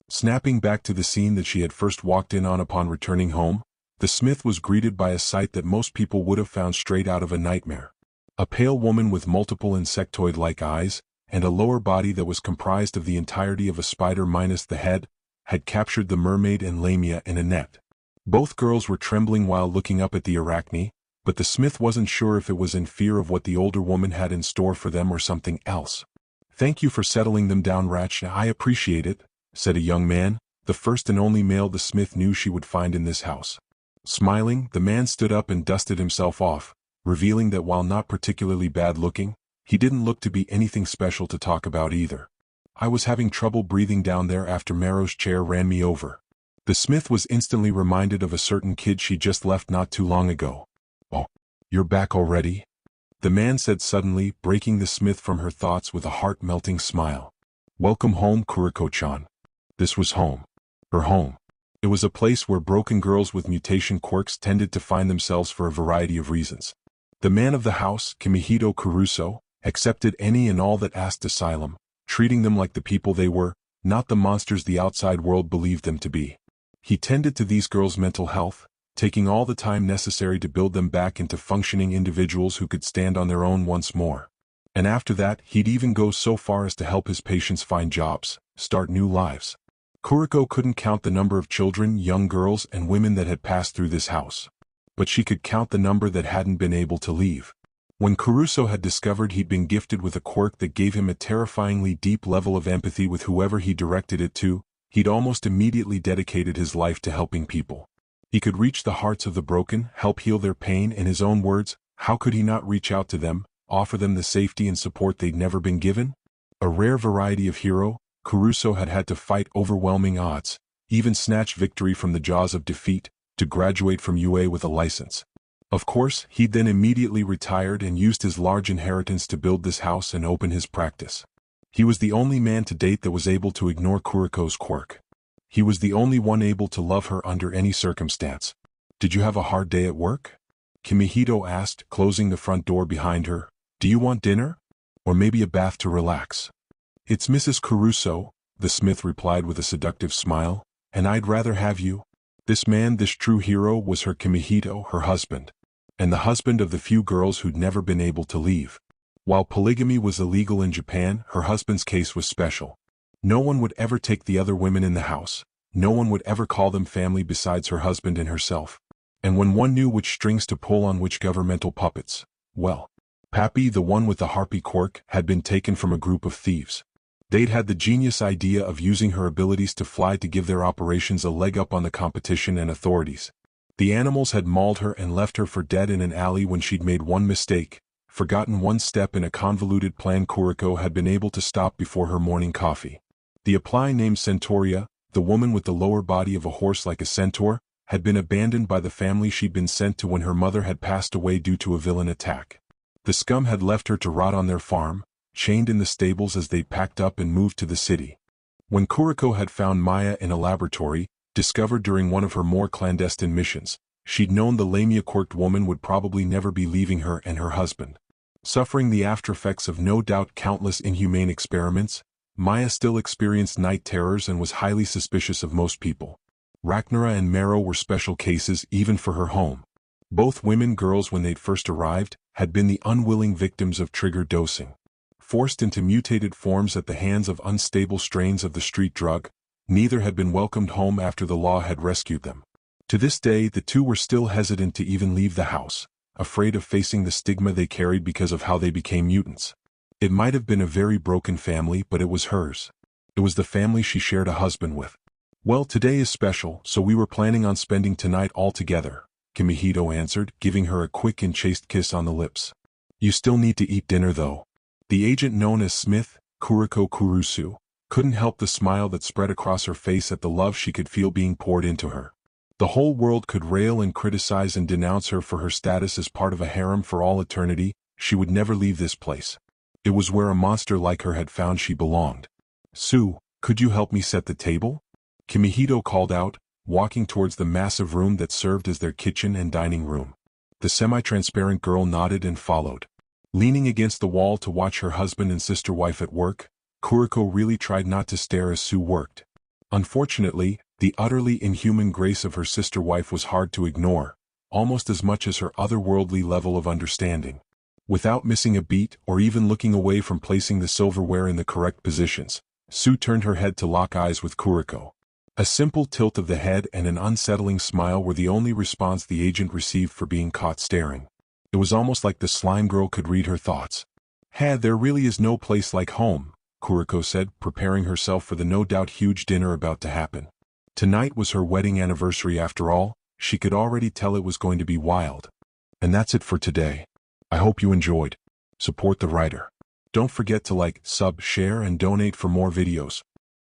Snapping back to the scene that she had first walked in on upon returning home, the Smith was greeted by a sight that most people would have found straight out of a nightmare. A pale woman with multiple insectoid-like eyes, and a lower body that was comprised of the entirety of a spider minus the head, had captured the mermaid and lamia in a net. Both girls were trembling while looking up at the arachne, but the Smith wasn't sure if it was in fear of what the older woman had in store for them or something else. "Thank you for settling them down, Ratch, I appreciate it," said a young man, the first and only male the Smith knew she would find in this house. Smiling, the man stood up and dusted himself off, revealing that while not particularly bad-looking, he didn't look to be anything special to talk about either. "I was having trouble breathing down there after Marrow's chair ran me over." The Smith was instantly reminded of a certain kid she just left not too long ago. "Oh, you're back already?" the man said suddenly, breaking the Smith from her thoughts with a heart-melting smile. "Welcome home, Kuriko-chan." This was home. Her home. It was a place where broken girls with mutation quirks tended to find themselves for a variety of reasons. The man of the house, Kimihito Kuruso, accepted any and all that asked asylum, treating them like the people they were, not the monsters the outside world believed them to be. He tended to these girls' mental health, taking all the time necessary to build them back into functioning individuals who could stand on their own once more. And after that, he'd even go so far as to help his patients find jobs, start new lives. Kuriko couldn't count the number of children, young girls, and women that had passed through this house. But she could count the number that hadn't been able to leave. When Kuruso had discovered he'd been gifted with a quirk that gave him a terrifyingly deep level of empathy with whoever he directed it to, he'd almost immediately dedicated his life to helping people. He could reach the hearts of the broken, help heal their pain. In his own words, how could he not reach out to them, offer them the safety and support they'd never been given? A rare variety of hero, Kuruso had had to fight overwhelming odds, even snatch victory from the jaws of defeat, to graduate from UA with a license. Of course, he'd then immediately retired and used his large inheritance to build this house and open his practice. He was the only man to date that was able to ignore Kuriko's quirk. He was the only one able to love her under any circumstance. "Did you have a hard day at work?" Kimihito asked, closing the front door behind her. "Do you want dinner?" Or maybe a bath to relax. It's Mrs. Caruso, the smith replied with a seductive smile, and I'd rather have you. This man, this true hero, was her Kimihito, her husband. And the husband of the few girls who'd never been able to leave. While polygamy was illegal in Japan, her husband's case was special. No one would ever take the other women in the house. No one would ever call them family besides her husband and herself. And when one knew which strings to pull on which governmental puppets, well, Pappy, the one with the harpy quirk, had been taken from a group of thieves. They'd had the genius idea of using her abilities to fly to give their operations a leg up on the competition and authorities. The animals had mauled her and left her for dead in an alley when she'd made one mistake, forgotten one step in a convoluted plan Kuriko had been able to stop before her morning coffee. The apply named Centauria, the woman with the lower body of a horse like a centaur, had been abandoned by the family she'd been sent to when her mother had passed away due to a villain attack. The scum had left her to rot on their farm, chained in the stables as they packed up and moved to the city. When Kuriko had found Maya in a laboratory, discovered during one of her more clandestine missions, she'd known the lamia-quirked woman would probably never be leaving her and her husband. Suffering the aftereffects of no doubt countless inhumane experiments, Maya still experienced night terrors and was highly suspicious of most people. Rachnara and Mero were special cases even for her home. Both women girls when they'd first arrived had been the unwilling victims of trigger dosing. Forced into mutated forms at the hands of unstable strains of the street drug, neither had been welcomed home after the law had rescued them. To this day the two were still hesitant to even leave the house, afraid of facing the stigma they carried because of how they became mutants. It might have been a very broken family, but it was hers. It was the family she shared a husband with. Well, today is special, so we were planning on spending tonight all together, Kimihito answered, giving her a quick and chaste kiss on the lips. You still need to eat dinner though. The agent known as Smith, Kuriko Kurusu, couldn't help the smile that spread across her face at the love she could feel being poured into her. The whole world could rail and criticize and denounce her for her status as part of a harem for all eternity, she would never leave this place. It was where a monster like her had found she belonged. Sue, could you help me set the table? Kimihito called out, walking towards the massive room that served as their kitchen and dining room. The semi-transparent girl nodded and followed. Leaning against the wall to watch her husband and sister-wife at work, Kuriko really tried not to stare as Sue worked. Unfortunately, the utterly inhuman grace of her sister-wife was hard to ignore, almost as much as her otherworldly level of understanding. Without missing a beat or even looking away from placing the silverware in the correct positions, Sue turned her head to lock eyes with Kuriko. A simple tilt of the head and an unsettling smile were the only response the agent received for being caught staring. It was almost like the slime girl could read her thoughts. There really is no place like home, Kuriko said, preparing herself for the no doubt huge dinner about to happen. Tonight was her wedding anniversary after all, she could already tell it was going to be wild. And that's it for today. I hope you enjoyed. Support the writer. Don't forget to like, sub, share and donate for more videos.